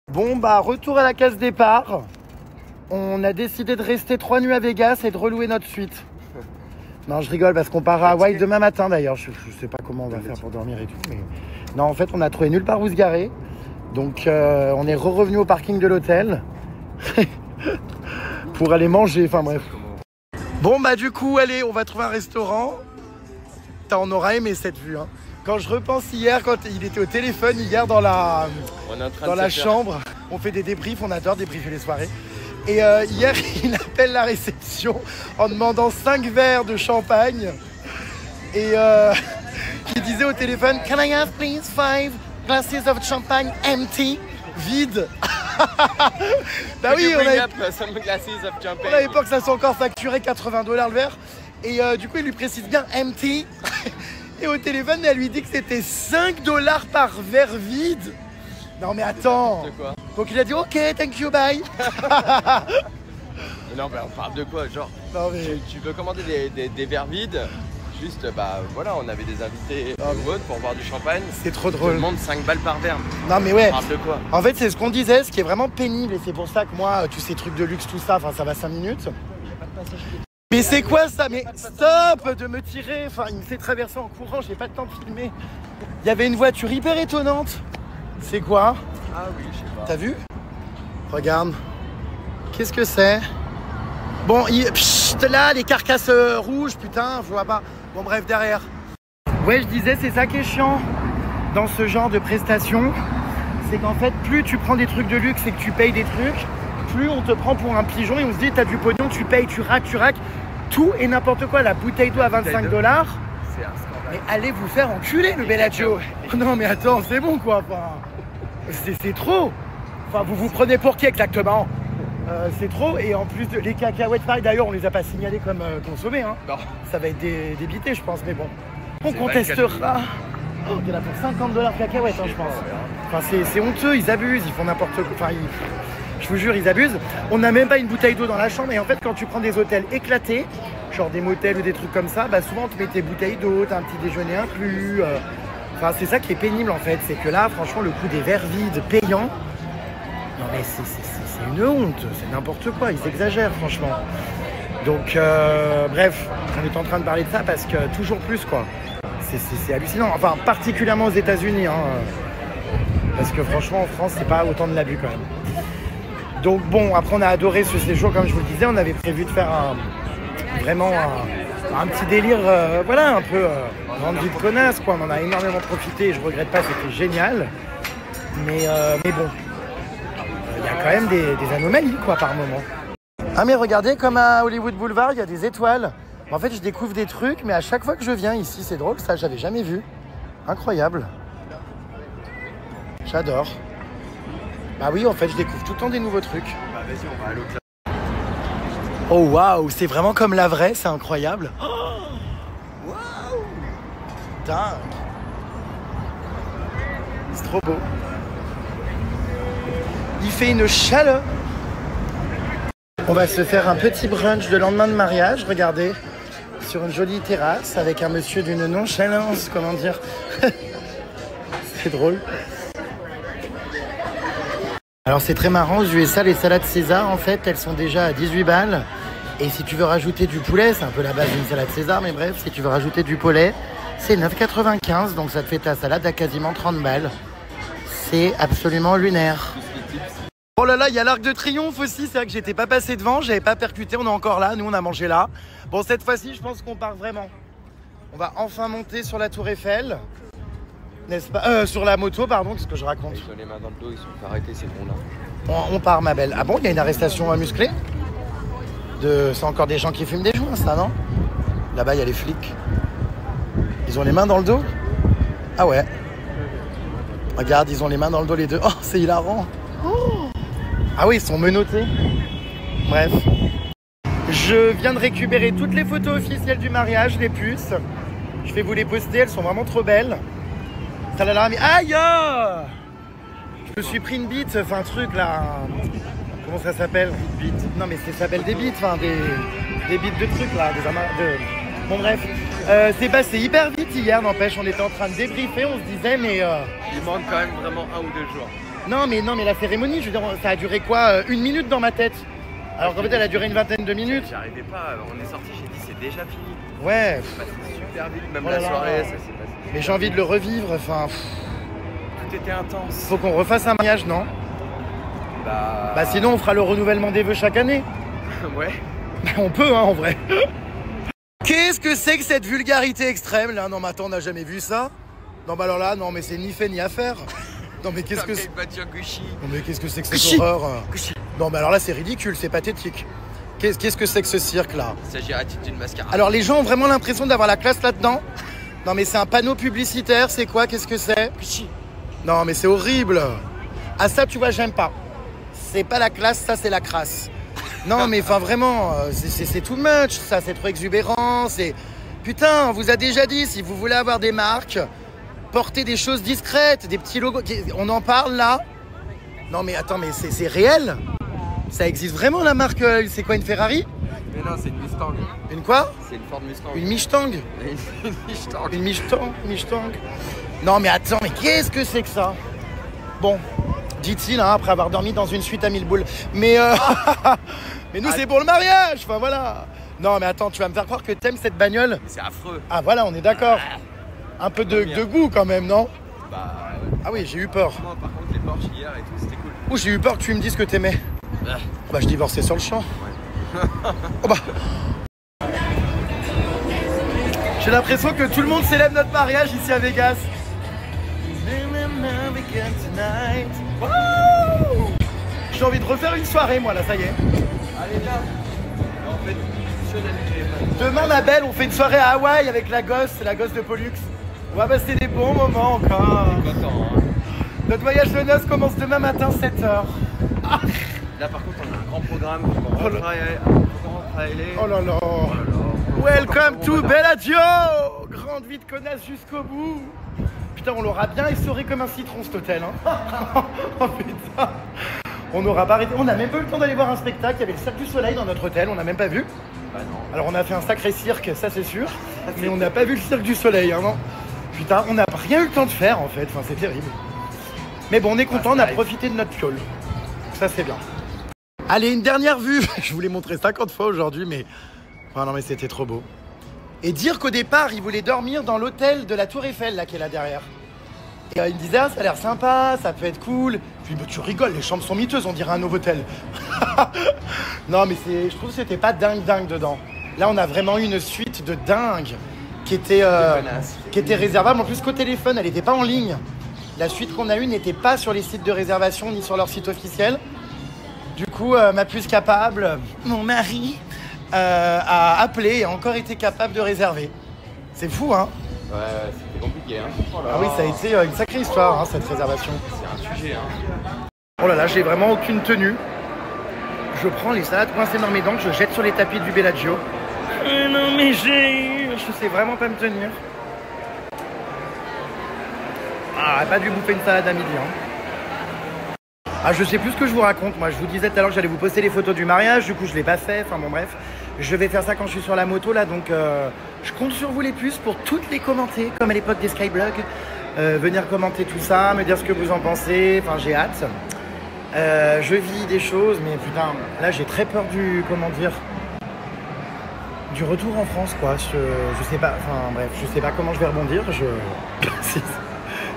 S5: Bon bah retour à la case départ. On a décidé de rester 3 nuits à Vegas et de relouer notre suite. Non, je rigole parce qu'on part à Hawaï demain matin d'ailleurs. Je sais pas comment on va faire pour dormir et tout. Mais... Non, en fait, on a trouvé nulle part où se garer. Donc on est revenu au parking de l'hôtel pour aller manger. Enfin bref. Bon bah du coup, allez, on va trouver un restaurant. On aura aimé cette vue. Hein. Quand je repense hier, quand il était au téléphone, hier dans la chambre, on fait des débriefs, on adore débriefer les soirées. Et hier, il appelle la réception en demandant 5 verres de champagne. Et il disait au téléphone, "Can I have please 5 glasses of champagne empty?" Vide. Bah oui, à l'époque, ça s'est encore facturé $80 le verre. Et du coup, il lui précise bien empty. Et au téléphone, elle lui dit que c'était 5 $ par verre vide. Non mais attends.
S3: De quoi?
S5: Donc il a dit ok, thank you, bye.
S3: Non mais on parle de quoi? Genre,
S5: non, mais...
S3: tu veux commander des verres vides? Juste, bah voilà, on avait des invités pour boire du champagne.
S5: C'est trop drôle.
S3: Tout le monde 5 balles par verre.
S5: Non mais ouais.
S3: On parle de quoi?
S5: En fait, c'est ce qu'on disait, ce qui est vraiment pénible. Et c'est pour ça que moi, tous ces trucs de luxe, tout ça, enfin ça va 5 minutes. Mais c'est quoi ça? Mais stop de me tirer. Enfin, il me fait traverser en courant, j'ai pas le temps de filmer. Il y avait une voiture hyper étonnante. C'est quoi?
S3: Ah oui, je sais pas.
S5: T'as vu? Regarde. Qu'est-ce que c'est? Bon, pssst, là, les carcasses rouges, putain, je vois pas. Bon, bref, derrière. Ouais, je disais, c'est ça qui est chiant dans ce genre de prestations. C'est qu'en fait, plus tu prends des trucs de luxe et que tu payes des trucs, plus on te prend pour un pigeon et on se dit, t'as du pognon, tu payes, tu raques. Tout et n'importe quoi. La bouteille d'eau à 25 $.
S3: C'est un scandale.
S5: Mais allez vous faire enculer, le Bellagio. Non, mais attends, c'est bon, quoi. Enfin, c'est trop. Enfin, vous vous prenez pour qui exactement? C'est trop, et en plus les cacahuètes pareil, d'ailleurs on les a pas signalées comme consommées, hein.
S3: Non.
S5: Ça va être débité je pense, mais bon. On contestera. Oh, il y en a pour 50 $ cacahuètes, hein, je pense. Enfin c'est honteux, ils abusent, ils font n'importe quoi. Enfin, je vous jure, ils abusent. On n'a même pas une bouteille d'eau dans la chambre, et en fait quand tu prends des hôtels éclatés, genre des motels ou des trucs comme ça, bah souvent on te met tes bouteilles d'eau, t'as un petit déjeuner inclus. Enfin c'est ça qui est pénible en fait, c'est que là franchement le coût des verres vides payants, non mais c'est une honte, c'est n'importe quoi, ils exagèrent franchement. Donc bref, on est en train de parler de ça parce que toujours plus quoi. C'est hallucinant, enfin particulièrement aux États-Unis, hein, parce que franchement en France c'est pas autant de l'abus quand même. Donc bon, après on a adoré ce séjour comme je vous le disais, on avait prévu de faire vraiment un petit délire, voilà, un peu grande vie de connasse quoi. On en a énormément profité et je regrette pas, c'était génial. Mais bon. Il y a quand même des anomalies quoi par moment. Ah mais regardez, comme à Hollywood Boulevard, il y a des étoiles. En fait, je découvre des trucs, mais à chaque fois que je viens ici, c'est drôle, ça j'avais jamais vu. Incroyable. J'adore. Bah oui, en fait, je découvre tout le temps des nouveaux trucs.
S3: Bah vas-y, on va aller au club.
S5: Oh waouh, c'est vraiment comme la vraie, c'est incroyable. Oh, waouh, dingue. C'est trop beau. Il fait une chaleur. On va se faire un petit brunch de lendemain de mariage, regardez, sur une jolie terrasse avec un monsieur d'une nonchalance, comment dire. C'est drôle. Alors c'est très marrant, aux USA, les salades César, en fait, elles sont déjà à 18 balles. Et si tu veux rajouter du poulet, c'est un peu la base d'une salade César, mais bref, si tu veux rajouter du poulet, c'est 9,95, donc ça te fait ta salade à quasiment 30 balles. C'est absolument lunaire. Oh là là, il y a l'Arc de Triomphe aussi, c'est vrai que j'étais pas passé devant, j'avais pas percuté, on est encore là, nous on a mangé là. Bon, cette fois-ci, je pense qu'on part vraiment. On va enfin monter sur la Tour Eiffel, n'est-ce pas? Sur la moto, pardon, qu'est-ce que je raconte?
S3: Ils ont les mains dans le dos, ils sont fait arrêter, c'est bon là.
S5: On part, ma belle. Ah bon, il y a une arrestation musclée? C'est encore des gens qui fument des joints, ça, non? Là-bas, il y a les flics. Ils ont les mains dans le dos? Ah ouais. Regarde, ils ont les mains dans le dos les deux. Oh, c'est hilarant. Oh. Ah oui, ils sont menottés. Bref. Je viens de récupérer toutes les photos officielles du mariage, les puces. Je vais vous les poster, elles sont vraiment trop belles. Ça l'a mis. Aïe! Je me suis pris une bite, enfin un truc là. Comment ça s'appelle? Bite. Non mais ça s'appelle des bites, enfin des bites de trucs là, Bon bref. C'est passé hyper vite hier, n'empêche, on était en train de débriefer, on se disait mais...
S3: Il manque quand même vraiment 1 ou 2 jours.
S5: Non mais la cérémonie, je veux dire, ça a duré quoi? 1 minute dans ma tête. Alors qu'en fait elle a duré une vingtaine de minutes.
S3: J'arrivais pas, on est sorti, j'ai dit c'est déjà fini.
S5: Ouais.
S3: C'est passé super vite, même
S5: Oh
S3: la
S5: là
S3: soirée,
S5: là.
S3: ça s'est passé.
S5: Mais j'ai envie de le revivre, enfin...
S3: Tout était intense.
S5: Faut qu'on refasse un mariage, non? Bah sinon on fera le renouvellement des vœux chaque année.
S3: Ouais.
S5: On peut, hein, en vrai. Qu'est-ce que c'est que cette vulgarité extrême, là? Non mais attends, on n'a jamais vu ça. Non bah alors là, non mais c'est ni fait ni à faire. Non mais qu'est-ce que c'est? Non mais qu'est-ce que c'est que cette horreur? Non mais alors là c'est ridicule, c'est pathétique. Qu'est-ce que c'est que ce cirque là?
S3: Il s'agirait d'une mascarade.
S5: Alors les gens ont vraiment l'impression d'avoir la classe là-dedans? Non mais c'est un panneau publicitaire, c'est quoi? Qu'est-ce que c'est? Non mais c'est horrible. Ah ça tu vois, j'aime pas. C'est pas la classe, ça c'est la crasse. Non mais enfin vraiment, c'est too much, ça c'est trop exubérant, c'est... Putain, on vous a déjà dit, si vous voulez avoir des marques, portez des choses discrètes, des petits logos. On en parle là? Non mais attends, mais c'est réel? Ça existe vraiment la marque? C'est quoi, une Ferrari?
S3: Mais non, c'est une Mustang.
S5: Une quoi?
S3: C'est une Ford Mustang.
S5: Une Mustang?
S3: Une Mustang.
S5: Une Mustang? Non mais attends, mais qu'est-ce que c'est que ça? Bon, dit-il, hein, après avoir dormi dans une suite à 1000 boules. Mais, mais nous, c'est pour le mariage. Enfin voilà. Non mais attends, tu vas me faire croire que t'aimes cette bagnole?
S3: Mais c'est affreux.
S5: Ah voilà, on est d'accord. Un peu de goût quand même, non?
S3: Bah
S5: Ah oui, j'ai eu peur.
S3: moi, par contre, les Porsche hier et tout, c'était cool.
S5: Ouh, j'ai eu peur que tu me dises que t'aimais.
S3: Ah.
S5: Bah je divorçais sur le champ.
S3: Ouais.
S5: Oh bah. J'ai l'impression que tout le monde célèbre notre mariage ici à Vegas. Wow. J'ai envie de refaire une soirée, moi là, ça y est.
S3: Allez, viens. En fait,
S5: demain, ma belle, on fait une soirée à Hawaï avec la gosse de Pollux. On va passer des bons moments encore.
S3: Content, hein.
S5: Notre voyage de noces commence demain matin, 7h. Ah.
S3: Là, par contre, on a un grand programme.
S5: Oh là là. Welcome to Bellagio. Grande vie de connasse jusqu'au bout. Putain, on l'aura bien essoré comme un citron cet hôtel. Hein. Oh putain. On n'aura pas arrêté. On n'a même pas eu le temps d'aller voir un spectacle. Il y avait le Cirque du Soleil dans notre hôtel. On n'a même pas vu.
S3: Bah non.
S5: Alors on a fait un sacré cirque, ça c'est sûr. Mais on n'a pas vu le Cirque du Soleil. Hein, non. Putain, on n'a rien eu le temps de faire en fait. Enfin, c'est terrible. Mais bon, on est content. On a profité de notre fiole. Ça c'est bien. Allez, une dernière vue. Je vous l'ai montré 50 fois aujourd'hui, mais... Enfin, non, mais c'était trop beau. Et dire qu'au départ, il voulait dormir dans l'hôtel de la Tour Eiffel, là, qui est là derrière. Et il me disait, ah, ça a l'air sympa, ça peut être cool. Puis, bah, tu rigoles, les chambres sont miteuses, on dirait un nouveau hôtel. Non, mais je trouve que c'était pas dingue dedans. Là, on a vraiment eu une suite de dingue qui était réservable. En plus, qu'au téléphone, elle n'était pas en ligne. La suite qu'on a eue n'était pas sur les sites de réservation, ni sur leur site officiel. Du coup, ma puce capable, mon mari, a appelé et a encore été capable de réserver. C'est fou, hein?
S3: Ouais, c'était compliqué, hein. Oh là.
S5: Ah oui, ça a été une sacrée histoire, hein, cette réservation.
S3: C'est un sujet, hein.
S5: Oh là là, j'ai vraiment aucune tenue. Je prends les salades coincées dans mes dents que je jette sur les tapis du Bellagio. Non mais je sais vraiment pas me tenir. Ah, j'aurais pas dû bouffer une salade à midi, hein. Ah, je sais plus ce que je vous raconte. Moi, je vous disais tout à l'heure que j'allais vous poster les photos du mariage. Du coup, je l'ai pas fait. Enfin bon, bref. Je vais faire ça quand je suis sur la moto, là. Donc, je compte sur vous les puces pour toutes les commenter, comme à l'époque des Skyblogs. Venir commenter tout ça, me dire ce que vous en pensez. Enfin, j'ai hâte. Je vis des choses, mais putain, là, j'ai très peur du, comment dire, du retour en France, quoi. Je sais pas. Enfin, bref, je sais pas comment je vais rebondir.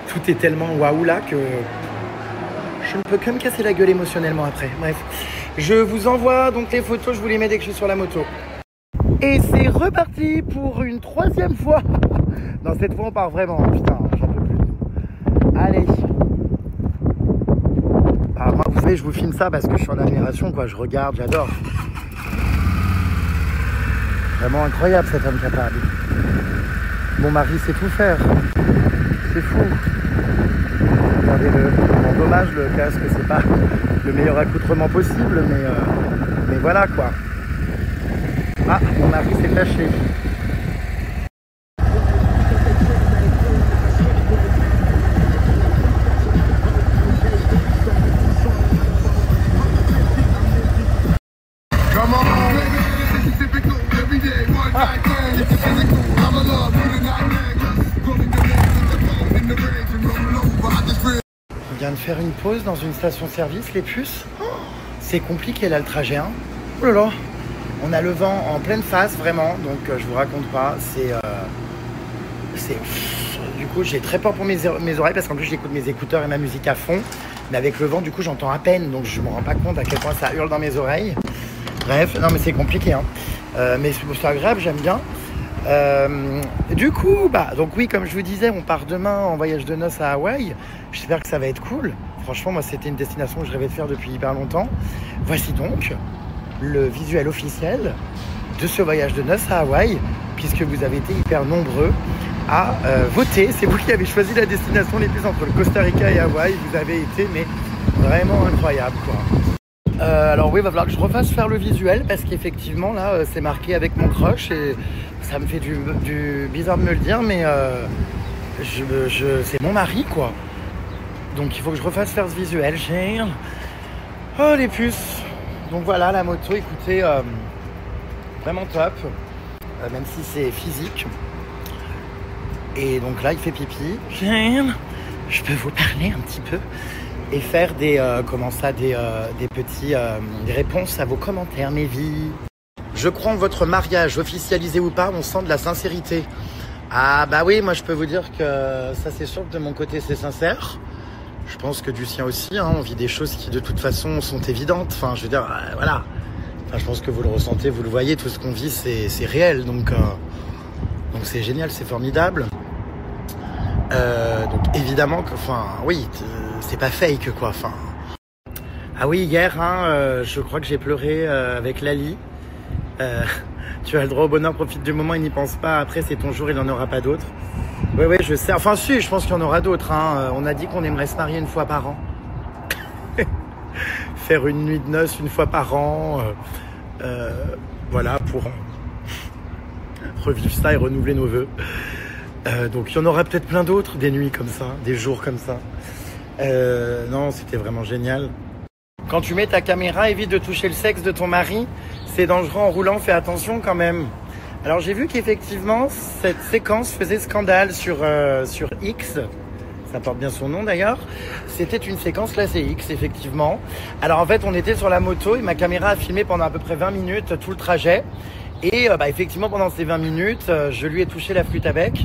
S5: Tout est tellement waouh là que... je ne peux que me casser la gueule émotionnellement après. Bref, je vous envoie donc les photos, je vous les mets dès que je suis sur la moto. Et c'est reparti pour une 3e fois. Non, cette fois on part vraiment. Putain, j'en peux plus. Allez. Alors moi, vous savez, je vous filme ça parce que je suis en admiration, quoi. Je regarde, j'adore. Vraiment incroyable cet homme capable. Mon mari sait tout faire. C'est fou. Regardez-le. Bon, dommage, le casque, c'est pas le meilleur accoutrement possible, mais voilà quoi. Ah, mon mari s'est fâché. On vient de faire une pause dans une station-service, les puces. Oh, c'est compliqué là le trajet, hein. Oh là là. On a le vent en pleine face, vraiment. Donc je vous raconte pas. Du coup, j'ai très peur pour mes oreilles parce qu'en plus j'écoute mes écouteurs et ma musique à fond. Mais avec le vent, du coup, j'entends à peine. Donc je me rends pas compte à quel point ça hurle dans mes oreilles. Bref, non mais c'est compliqué, hein. Mais c'est agréable, j'aime bien. Du coup, donc oui, comme je vous disais, on part demain en voyage de noces à Hawaï. J'espère que ça va être cool. Franchement, moi, c'était une destination que je rêvais de faire depuis hyper longtemps. Voici donc le visuel officiel de ce voyage de noces à Hawaï, puisque vous avez été hyper nombreux à voter. C'est vous qui avez choisi la destination les plus entre le Costa Rica et Hawaï. Vous avez été, mais vraiment incroyable, quoi. Alors oui, il va falloir que je refasse faire le visuel parce qu'effectivement là c'est marqué avec mon crush et ça me fait du bizarre de me le dire, mais c'est mon mari quoi. Donc il faut que je refasse faire ce visuel. Oh les puces. Donc voilà la moto, écoutez, vraiment top, même si c'est physique. Et donc là il fait pipi. Je peux vous parler un petit peu et faire des réponses à vos commentaires, mes vies. Je crois en votre mariage, officialisé ou pas, on sent de la sincérité. Ah bah oui, moi je peux vous dire que ça c'est sûr que de mon côté c'est sincère. Je pense que du sien aussi, hein, on vit des choses qui de toute façon sont évidentes. Enfin je veux dire, voilà. Enfin, je pense que vous le ressentez, vous le voyez, tout ce qu'on vit c'est réel. Donc c'est génial, c'est formidable. Donc évidemment que, enfin oui, c'est pas fake quoi. Enfin, ah oui, hier, hein, je crois que j'ai pleuré avec Lali. Tu as le droit au bonheur, profite du moment et n'y pense pas. Après, c'est ton jour, il n'en aura pas d'autres. Oui, oui, je sais. Enfin, si, je pense qu'il y en aura d'autres. Hein. On a dit qu'on aimerait se marier une fois par an. Faire une nuit de noces une fois par an. Voilà, pour revivre ça et renouveler nos vœux. Donc, il y en aura peut-être plein d'autres, des nuits comme ça, des jours comme ça. Non, c'était vraiment génial. Quand tu mets ta caméra, évite de toucher le sexe de ton mari. C'est dangereux en roulant, fais attention quand même. Alors j'ai vu qu'effectivement, cette séquence faisait scandale sur X. Ça porte bien son nom d'ailleurs. C'était une séquence classée X, effectivement. Alors en fait, on était sur la moto et ma caméra a filmé pendant à peu près 20 minutes tout le trajet. Et effectivement, pendant ces 20 minutes, je lui ai touché la flûte à bec,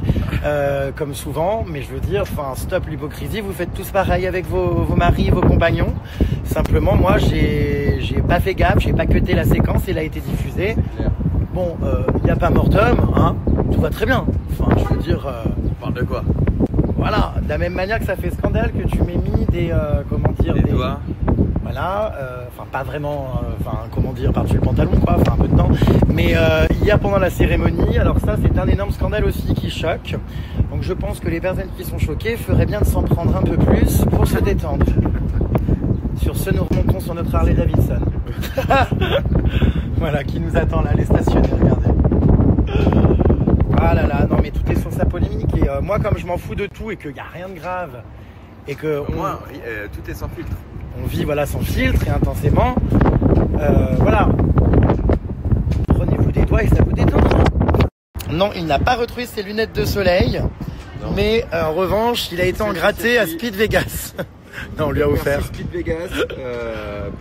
S5: comme souvent. Mais je veux dire, enfin, stop l'hypocrisie. Vous faites tous pareil avec vos maris et vos compagnons. Simplement, moi, j'ai pas fait gaffe, j'ai pas cuté la séquence, elle a été diffusée. Bon, il n'y a pas mort d'homme, hein. Tout va très bien. Enfin, je veux dire...
S3: On parle de quoi?
S5: Voilà, de la même manière que ça fait scandale que tu m'aies mis des
S3: doigts.
S5: Voilà, enfin pas vraiment, comment dire, par-dessus le pantalon quoi, enfin un peu dedans. Mais hier pendant la cérémonie, alors ça c'est un énorme scandale aussi qui choque. Donc je pense que les personnes qui sont choquées feraient bien de s'en prendre un peu plus pour se détendre. Sur ce, nous remontons sur notre Harley Davidson. Voilà, qui nous attend là, les stationnaires, regardez. Ah là là, non mais tout est sur sa polémique et moi comme je m'en fous de tout et qu'il n'y a rien de grave et que...
S3: Moi, tout est sans filtre.
S5: On vit voilà sans filtre et intensément. Voilà. Prenez-vous des doigts et ça vous détend. Non, il n'a pas retrouvé ses lunettes de soleil. Non. Mais en revanche, il a été engratté à Speed Vegas. Non, on lui a offert.
S3: Merci Speed Vegas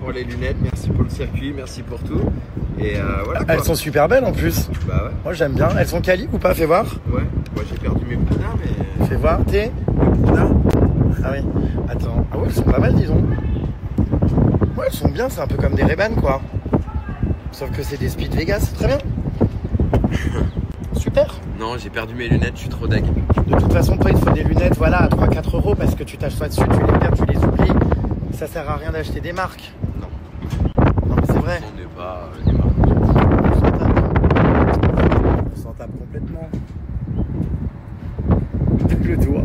S3: pour les lunettes, merci pour le circuit, merci pour tout. Et voilà.
S5: Elles sont super belles en plus.
S3: Bah ouais.
S5: Moi j'aime bien. Elles sont quali ou pas? Fais voir.
S3: Ouais, moi j'ai perdu mes Pruna mais...
S5: Fais voir, t'es
S3: Pruna.
S5: Ah oui. Attends. Ah ouais, elles sont pas mal disons. Ouais, elles sont bien, c'est un peu comme des Ray-Ban quoi. Sauf que c'est des Speed Vegas, c'est très bien. Super.
S3: Non, j'ai perdu mes lunettes, je suis trop deg.
S5: De toute façon, toi, il te faut des lunettes voilà, à 3-4 euros parce que tu t'achètes dessus, tu les perds, tu les oublies. Ça sert à rien d'acheter des marques.
S3: Non.
S5: Non, mais c'est vrai.
S3: On n'est pas des marques.
S5: On s'en tape complètement. Le doigt.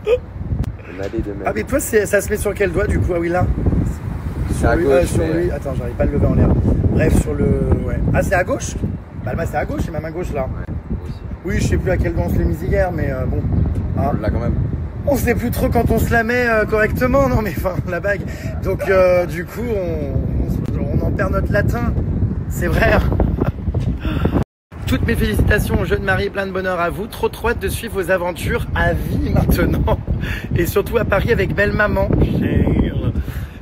S3: On a les deux mêmes.
S5: Ah, mais toi, ça se met sur quel doigt du coup? Ah oui, là.
S3: C'est à gauche.
S5: Sur lui. Attends, j'arrive pas à le lever en l'air. Bref, sur le. Ouais. Ah, c'est à gauche? Bah, c'est à gauche, c'est ma main gauche là.
S3: Ouais, aussi.
S5: Oui, je sais plus à quel doigt on se l'est mis hier, mais bon.
S3: Ah. On l'a quand même.
S5: On sait plus trop quand on se la met correctement, non mais enfin, la bague. Donc, du coup, on en perd notre latin. C'est vrai. Toutes mes félicitations aux jeunes mariés, plein de bonheur à vous. Trop hâte de suivre vos aventures à vie maintenant. Et surtout à Paris avec belle maman.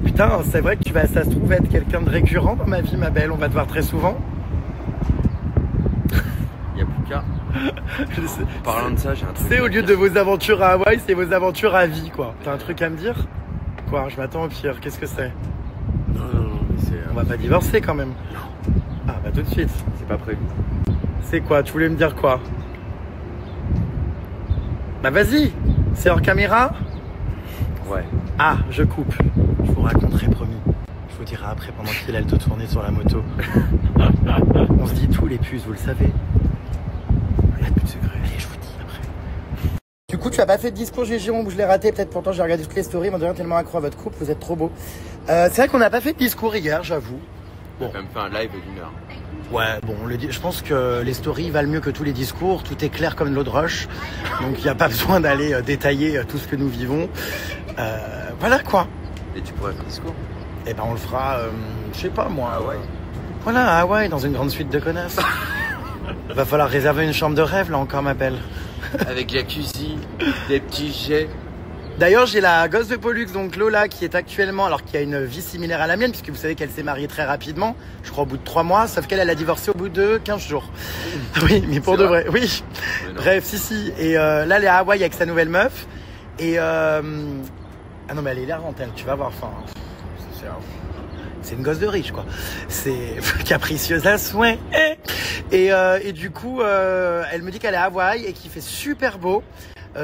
S5: Putain, c'est vrai que tu vas, ça se trouve, être quelqu'un de récurrent dans ma vie, ma belle. On va te voir très souvent.
S3: Il n'y a plus qu'à. Parlant de ça, j'ai un truc.
S5: C'est au lieu de vos aventures à Hawaï, c'est vos aventures à vie, quoi. T'as un truc à me dire? Quoi? Je m'attends au pire. Qu'est-ce que c'est?
S3: Non, mais c'est...
S5: On va pas divorcer quand même. Non. Ah, bah tout de suite.
S3: C'est pas prévu.
S5: C'est quoi? Tu voulais me dire quoi? Bah vas-y. C'est hors caméra?
S3: Ouais.
S5: Ah, je coupe. Je vous raconterai, promis. Je vous dirai après pendant qu'il a le dos tourné sur la moto. On se dit tout les puces, vous le savez. Il y a plus de secret. Allez, je vous dis après. coup, tu as pas fait de discours, Jérôme, je l'ai raté. Peut-être pourtant, j'ai regardé toutes les stories. Moi, devient tellement accro à votre couple, vous êtes trop beau. C'est vrai qu'on n'a pas fait de discours hier, j'avoue.
S3: On a quand même fait un live d'1 heure.
S5: Ouais, bon, je pense que les stories valent mieux que tous les discours. Tout est clair comme de l'eau de roche. Donc, il n'y a pas besoin d'aller détailler tout ce que nous vivons. Voilà, quoi.
S3: Et tu pourrais faire un discours?
S5: Eh ben, on le fera, je sais pas, moi.
S3: Ah ouais.
S5: Voilà, à Hawaï, dans une grande suite de connasses. Va falloir réserver une chambre de rêve, là, encore, m'appelle.
S3: Avec jacuzzi, des petits jets.
S5: D'ailleurs, j'ai la gosse de Pollux, donc Lola, qui est actuellement, alors qui a une vie similaire à la mienne, puisque vous savez qu'elle s'est mariée très rapidement, je crois au bout de 3 mois, sauf qu'elle a divorcé au bout de 15 jours. Oui, mais pour de vrai, oui. Bref, si. Et là, elle est à Hawaï avec sa nouvelle meuf. Et ah non, mais elle est hilarante, elle, tu vas voir. Enfin, c'est une gosse de riche, quoi. C'est capricieuse à souhait. Et du coup, elle me dit qu'elle est à Hawaï et qu'il fait super beau.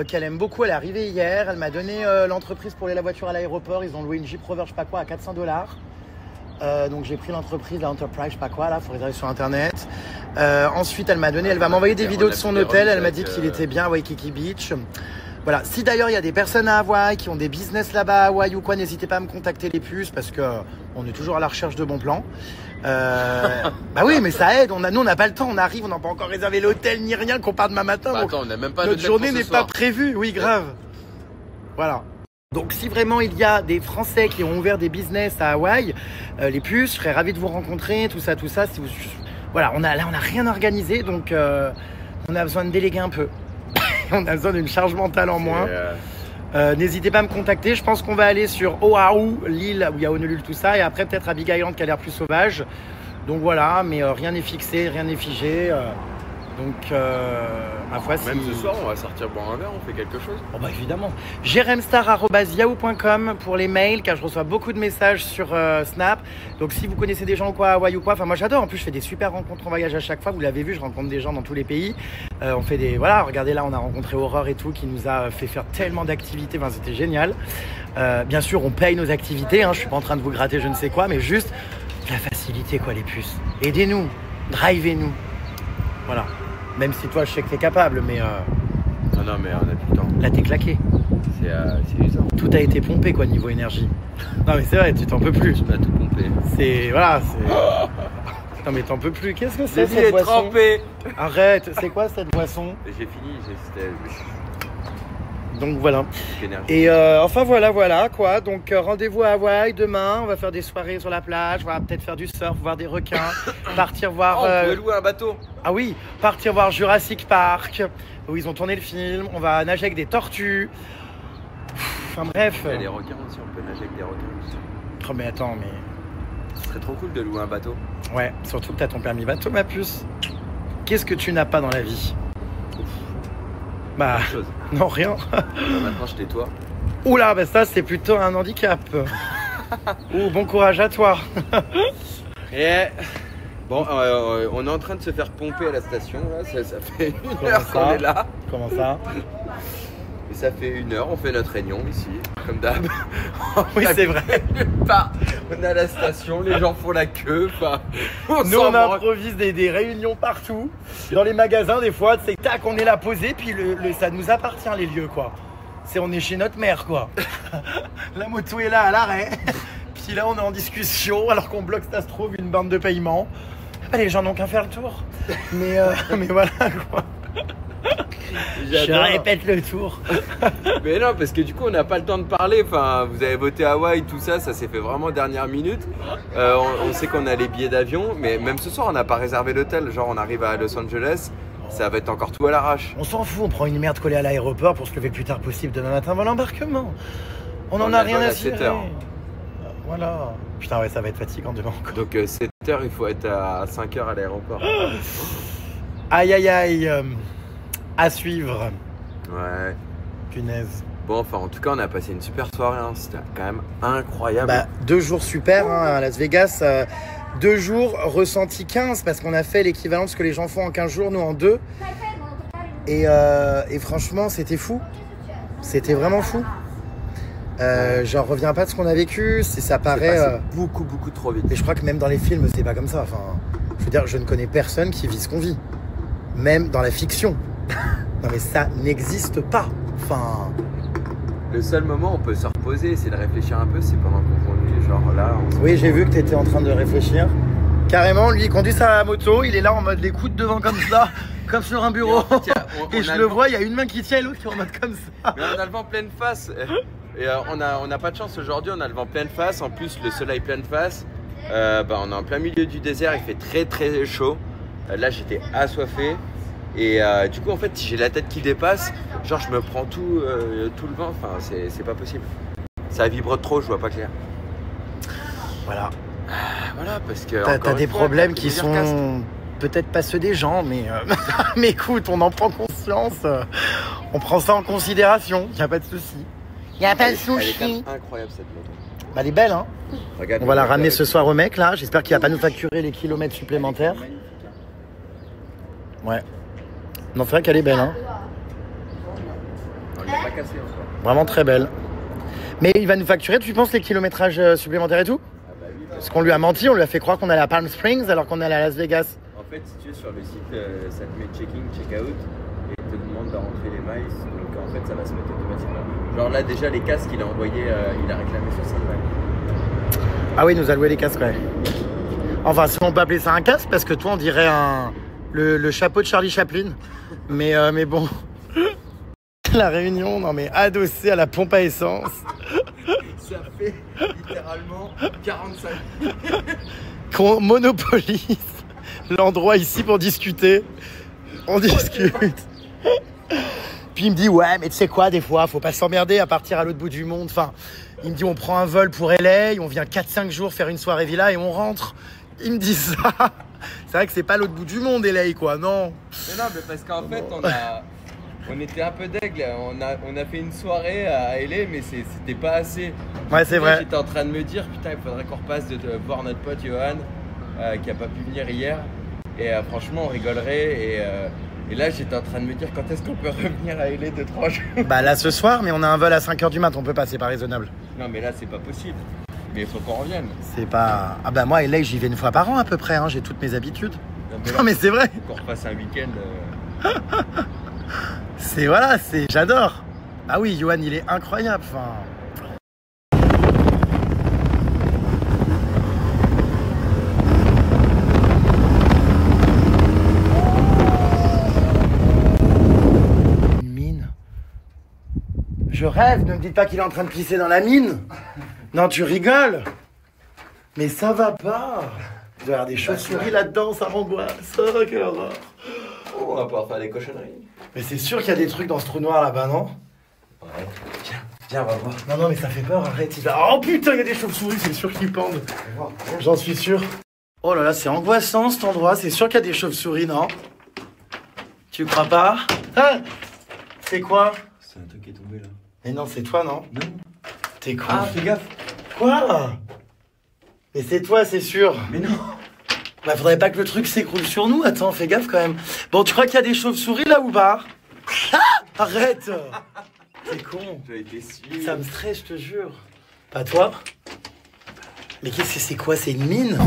S5: Qu'elle aime beaucoup, elle est arrivée hier, elle m'a donné l'entreprise pour la voiture à l'aéroport, ils ont loué une Jeep Rover je sais pas quoi à $400. Donc j'ai pris l'entreprise, la Enterprise je sais pas quoi là, faut réserver sur internet. Ensuite elle va m'envoyer des vidéos de son hôtel, elle m'a dit qu'il était bien à Waikiki Beach. Voilà, si d'ailleurs il y a des personnes à Hawaï qui ont des business là-bas à Hawaï ou quoi, n'hésitez pas à me contacter les puces parce que on est toujours à la recherche de bons plans. Bah oui, mais ça aide. Nous, on n'a pas le temps. On arrive, on n'a pas encore réservé l'hôtel ni rien, qu'on part demain matin.
S3: Bah, attends, on n'a même pas
S5: notre journée n'est pas prévue. Oui, grave. Voilà. Donc, si vraiment il y a des Français qui ont ouvert des business à Hawaï, les puces, je serais ravi de vous rencontrer. Tout ça. Si vous... Voilà, on a rien organisé, donc on a besoin de déléguer un peu. On a besoin d'une charge mentale en moins. N'hésitez pas à me contacter. Je pense qu'on va aller sur Oahu, l'île où il y a Honolulu, tout ça. Et après, peut-être à Big Island qui a l'air plus sauvage. Donc voilà, mais rien n'est fixé, rien n'est figé. Donc, ma foi,
S3: même ce soir, on va sortir boire un verre, on fait quelque chose.
S5: Oh bah évidemment. jeremstar@yahoo.com pour les mails, car je reçois beaucoup de messages sur Snap. Donc si vous connaissez des gens ou quoi à Hawaï ou quoi, enfin moi j'adore. En plus, je fais des super rencontres en voyage à chaque fois. Vous l'avez vu, je rencontre des gens dans tous les pays. On fait des... Voilà, regardez là, on a rencontré Aurore et tout, qui nous a fait faire tellement d'activités. Enfin, c'était génial. Bien sûr, on paye nos activités. Hein. Je suis pas en train de vous gratter je ne sais quoi, mais juste la facilité, quoi, les puces. Aidez-nous, drivez-nous. Voilà. Même si toi, je sais que t'es capable, mais...
S3: Non, mais on a plus le temps.
S5: Là, t'es claqué.
S3: C'est usant.
S5: Tout a été pompé, quoi, niveau énergie. Non, mais c'est vrai, tu t'en peux plus.
S3: Tu m'as tout pompé.
S5: C'est... Voilà, c'est... Non, mais t'en peux plus. Qu'est-ce que c'est, cette boisson?
S3: trempé.
S5: Arrête, c'est quoi, cette boisson?
S3: J'ai fini,
S5: Donc, voilà. Et enfin, voilà, quoi. Donc, rendez-vous à Hawaï demain. On va faire des soirées sur la plage. On va peut-être faire du surf, voir des requins. Partir voir...
S3: on pourrait louer un bateau.
S5: Ah oui, partir voir Jurassic Park, où ils ont tourné le film. On va nager avec des tortues. Enfin bref.
S3: Il y a des requins aussi, on peut nager avec des requins aussi.
S5: Oh mais attends, mais...
S3: Ce serait trop cool de louer un bateau.
S5: Ouais, surtout que t'as ton permis bateau, ma puce. Qu'est-ce que tu n'as pas dans la vie? Bah, non, rien.
S3: Maintenant, je tais-toi.
S5: Oula, bah ça, c'est plutôt un handicap. Ouh, bon courage à toi.
S3: Et... Bon, on est en train de se faire pomper à la station, là. Ça fait 1 heure qu'on est là.
S5: Comment ça?
S3: Et ça fait 1 heure, on fait notre réunion ici, comme d'hab.
S5: Oui, c'est vrai.
S3: On est à la station, les gens font la queue.
S5: Nous, on improvise des réunions partout. Dans les magasins, des fois, c'est tac, on est là posé, puis ça nous appartient, les lieux, quoi. On est chez notre mère, quoi. La moto est là à l'arrêt. Puis là, on est en discussion, alors qu'on bloque, ça se trouve, une bande de paiement. Les gens n'ont qu'à faire le tour. Mais voilà, quoi. Je répète le tour.
S3: Mais non, parce que du coup, on n'a pas le temps de parler. Enfin, vous avez voté Hawaï, tout ça, ça s'est fait vraiment dernière minute. On sait qu'on a les billets d'avion, mais même ce soir, on n'a pas réservé l'hôtel. Genre, on arrive à Los Angeles, ça va être encore tout à l'arrache.
S5: On s'en fout, on prend une merde collée à l'aéroport pour se lever le plus tard possible demain matin avant l'embarquement. On en a rien à cirer.
S3: 7 heures.
S5: Voilà. Putain, ouais, ça va être fatigant demain encore.
S3: Donc 7 heures, il faut être à 5 heures à l'aéroport.
S5: Aïe, aïe, aïe. À suivre.
S3: Ouais.
S5: Punaise.
S3: Bon, enfin, en tout cas, on a passé une super soirée. Hein. C'était quand même incroyable.
S5: Bah, 2 jours super hein, à Las Vegas. 2 jours ressenti 15 parce qu'on a fait l'équivalent de ce que les gens font en 15 jours, nous en 2. Et franchement, c'était fou. C'était vraiment fou. J'en reviens pas de ce qu'on a vécu. Ça paraît
S3: beaucoup trop vite.
S5: Et je crois que même dans les films, c'est pas comme ça. Enfin, je veux dire, je ne connais personne qui vit ce qu'on vit. Même dans la fiction. Non mais ça n'existe pas. Enfin...
S3: Le seul moment où on peut se reposer, c'est de réfléchir un peu, c'est pendant qu'on conduit. Genre là,
S5: Oui, j'ai vu que tu étais en train de réfléchir. Carrément, lui, il conduit sa moto, il est là en mode les coudes devant comme ça, comme sur un bureau. Et je le vois, il y a une main qui tient et l'autre qui est en mode comme ça.
S3: Mais on a le vent pleine face. Et on n'a pas de chance aujourd'hui, on a le vent pleine face. En plus, le soleil pleine face. On est en plein milieu du désert, il fait très très chaud. Là, j'étais assoiffé. Et du coup, en fait, j'ai la tête qui dépasse. Genre, je me prends tout le vent. Enfin, c'est pas possible. Ça vibre trop, je vois pas clair.
S5: Voilà.
S3: Voilà, parce que.
S5: T'as des problèmes qui sont peut-être pas ceux des gens, mais, mais écoute, on en prend conscience. On prend ça en considération. Y a pas de souci. Y a pas de souci.
S3: Elle est incroyable cette moto.
S5: Bah, elle est belle, hein.
S3: Regarde,
S5: on va la ramener ce soir au mec, là. J'espère qu'il va pas nous facturer les kilomètres supplémentaires. Ouais. Non, c'est vrai qu'elle est belle, hein.
S3: On l'a pas cassée encore.
S5: Vraiment très belle. Mais il va nous facturer, tu penses, les kilométrages supplémentaires et tout? Parce qu'on lui a menti, on lui a fait croire qu'on allait à Palm Springs alors qu'on est à Las Vegas.
S3: En fait, si tu es sur le site, ça te met check-in, check-out et te demande de rentrer les miles. Donc en fait, ça va se mettre automatiquement. Genre là, déjà, les casques, il a envoyé, il a réclamé 60 balles.
S5: Ah oui, il nous a loué les casques, ouais. Enfin, si on peut appeler ça un casque, parce que toi, on dirait le chapeau de Charlie Chaplin. Mais bon. La Réunion, non mais adossé à la pompe à essence.
S3: Ça fait littéralement 45.
S5: Qu'on monopolise l'endroit ici pour discuter. On discute. Puis il me dit, ouais, mais tu sais quoi, des fois, faut pas s'emmerder à partir à l'autre bout du monde. Enfin, il me dit, on prend un vol pour LA, on vient 4-5 jours faire une soirée villa et on rentre. Il me dit ça. C'est vrai que c'est pas l'autre bout du monde, LA, quoi, non.
S3: Mais non, mais parce qu'en fait, on était un peu deg, on a fait une soirée à LA, mais c'était pas assez.
S5: Ouais, c'est vrai.
S3: J'étais en train de me dire, putain, il faudrait qu'on repasse de voir notre pote Johan, qui a pas pu venir hier. Et franchement, on rigolerait. Et là, j'étais en train de me dire, quand est-ce qu'on peut revenir à LA 2-3 jours?
S5: Bah là, ce soir, mais on a un vol à 5h du mat, on peut pas, c'est pas raisonnable.
S3: Non, mais là, c'est pas possible. Mais il faut qu'on revienne.
S5: C'est pas... Ah bah moi, LA, j'y vais une fois par an à peu près, hein. J'ai toutes mes habitudes. Non, mais c'est vrai.
S3: Qu'on repasse un week-end.
S5: C'est voilà, c'est... J'adore. Ah oui, Johan, il est incroyable, enfin... Une mine. Je rêve, ne me dites pas qu'il est en train de pisser dans la mine. Non, tu rigoles. Mais ça va pas. Il doit y avoir des chauves-souris là-dedans, ça m'angoisse. Oh, quelle horreur.
S3: On va pouvoir faire des cochonneries.
S5: Mais c'est sûr qu'il y a des trucs dans ce trou noir là-bas, non?
S3: Ouais. Viens, on va voir.
S5: Non, mais ça fait peur, arrête. Oh putain, il y a des chauves-souris, c'est sûr qu'ils pendent. J'en suis sûr. Oh là là, c'est angoissant cet endroit. C'est sûr qu'il y a des chauves-souris, non? Tu crois pas? Ah, c'est quoi?
S3: C'est un truc qui est tombé là.
S5: Mais non, c'est toi, non?
S3: Non.
S5: T'es con.
S3: Ah, fais gaffe.
S5: Quoi? Mais c'est toi, c'est sûr.
S3: Mais non.
S5: Bah, faudrait pas que le truc s'écroule sur nous. Attends, fais gaffe quand même. Bon, tu crois qu'il y a des chauves-souris là ou pas? Ah, arrête. T'es con.
S3: J'ai été déçu.
S5: Ça me stresse, je te jure. Pas toi? Mais qu'est-ce que c'est quoi? C'est une mine?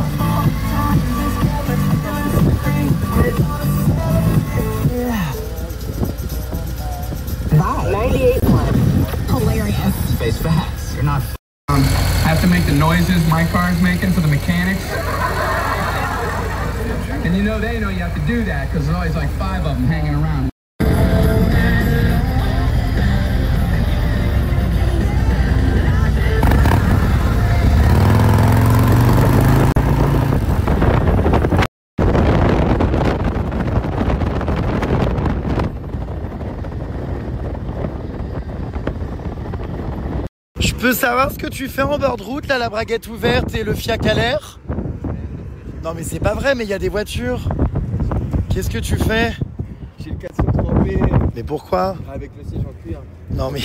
S10: Face fast. You're not have to make the noises my car's making for the mechanics. And you know they know you have to do that because there's always like 5 of them hanging around.
S5: Je peux savoir ce que tu fais en bord de route, là, la braguette ouverte et le fiac à l'air? Non mais c'est pas vrai, mais il y a des voitures. Qu'est-ce que tu fais?
S3: J'ai le casson trempé.
S5: Mais pourquoi?
S3: Avec le siège en cuir.
S5: Non mais...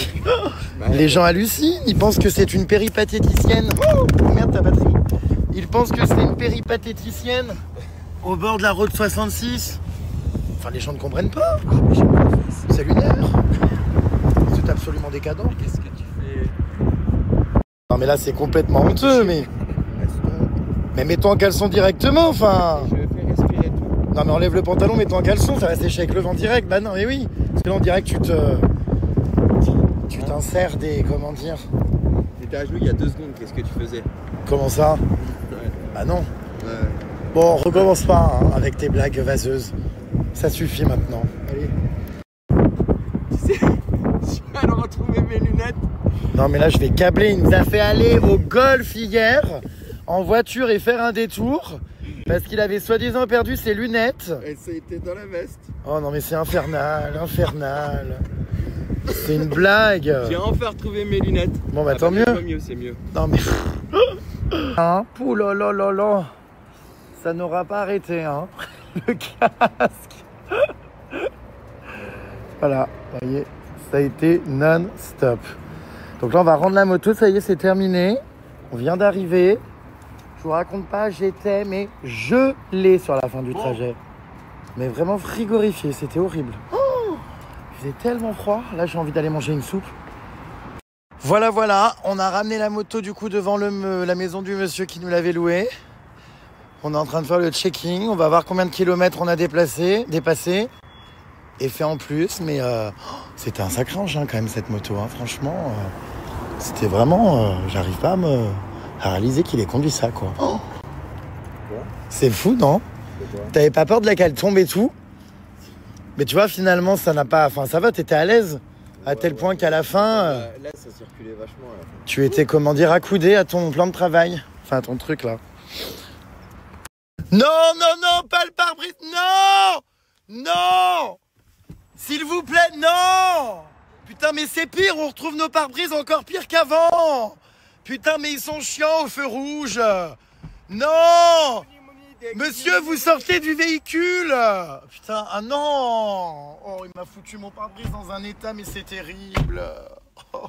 S5: Les gens hallucinent, ils pensent que c'est une péripatéticienne. Oh merde, ta batterie. Ils pensent que c'est une péripatéticienne au bord de la route 66. Enfin, les gens ne comprennent pas. C'est lunaire. C'est absolument décadent.
S3: Qu'est-ce que tu fais?
S5: Non mais là c'est complètement honteux, mais mets-toi en caleçon directement, enfin.
S3: Je vais faire respirer tout.
S5: Non mais enlève le pantalon, mets-toi en caleçon, ça va sécher avec le vent direct. Bah non mais oui, parce que là on dirait que tu te... J'insère des... comment dire?
S3: T'étais à genoux il y a 2 secondes, qu'est-ce que tu faisais?
S5: Comment ça?
S3: Ouais.
S5: Bah non.
S3: Ouais.
S5: Bon, on recommence pas hein, avec tes blagues vaseuses. Ça suffit maintenant. Allez.
S3: Tu sais, je viens de retrouver mes lunettes.
S5: Non mais là je vais câbler. Il nous a fait aller au golf hier en voiture et faire un détour parce qu'il avait soi-disant perdu ses lunettes.
S3: Et ça était dans la veste.
S5: Oh non mais c'est infernal, infernal. C'est une blague.
S3: J'ai enfin retrouvé mes lunettes.
S5: Bon bah tant mieux.
S3: C'est mieux.
S5: Non mais... hein? Ouh là là là là. Ça n'aura pas arrêté hein. Le casque. Voilà, vous voyez, ça a été non-stop. Donc là on va rendre la moto, ça y est c'est terminé. On vient d'arriver. Je vous raconte pas, j'étais mais gelé sur la fin du trajet. Mais vraiment frigorifié, c'était horrible. Oh, il faisait tellement froid, là j'ai envie d'aller manger une soupe. Voilà, on a ramené la moto du coup devant la maison du monsieur qui nous l'avait louée. On est en train de faire le checking, on va voir combien de kilomètres on a dépassé et fait en plus. Mais c'était un sacré engin quand même cette moto, hein. Franchement, c'était vraiment... j'arrive pas à réaliser qu'il ait conduit ça quoi. Oh, c'est fou non? T'avais pas peur de laquelle tombe et tout? Mais tu vois finalement ça n'a pas... Enfin ça va, t'étais à l'aise à tel point qu'à la fin...
S3: Là ça circulait vachement à la fin.
S5: Tu étais comment dire accoudé à ton plan de travail. Enfin à ton truc là. Non, pas le pare-brise, non, s'il vous plaît, non. Putain, mais c'est pire, on retrouve nos pare-brises encore pire qu'avant. Putain, mais ils sont chiants au feu rouge. Non. Monsieur, vous sortez du véhicule. Putain, ah non. Oh, il m'a foutu mon pare-brise dans un état, mais c'est terrible. Oh.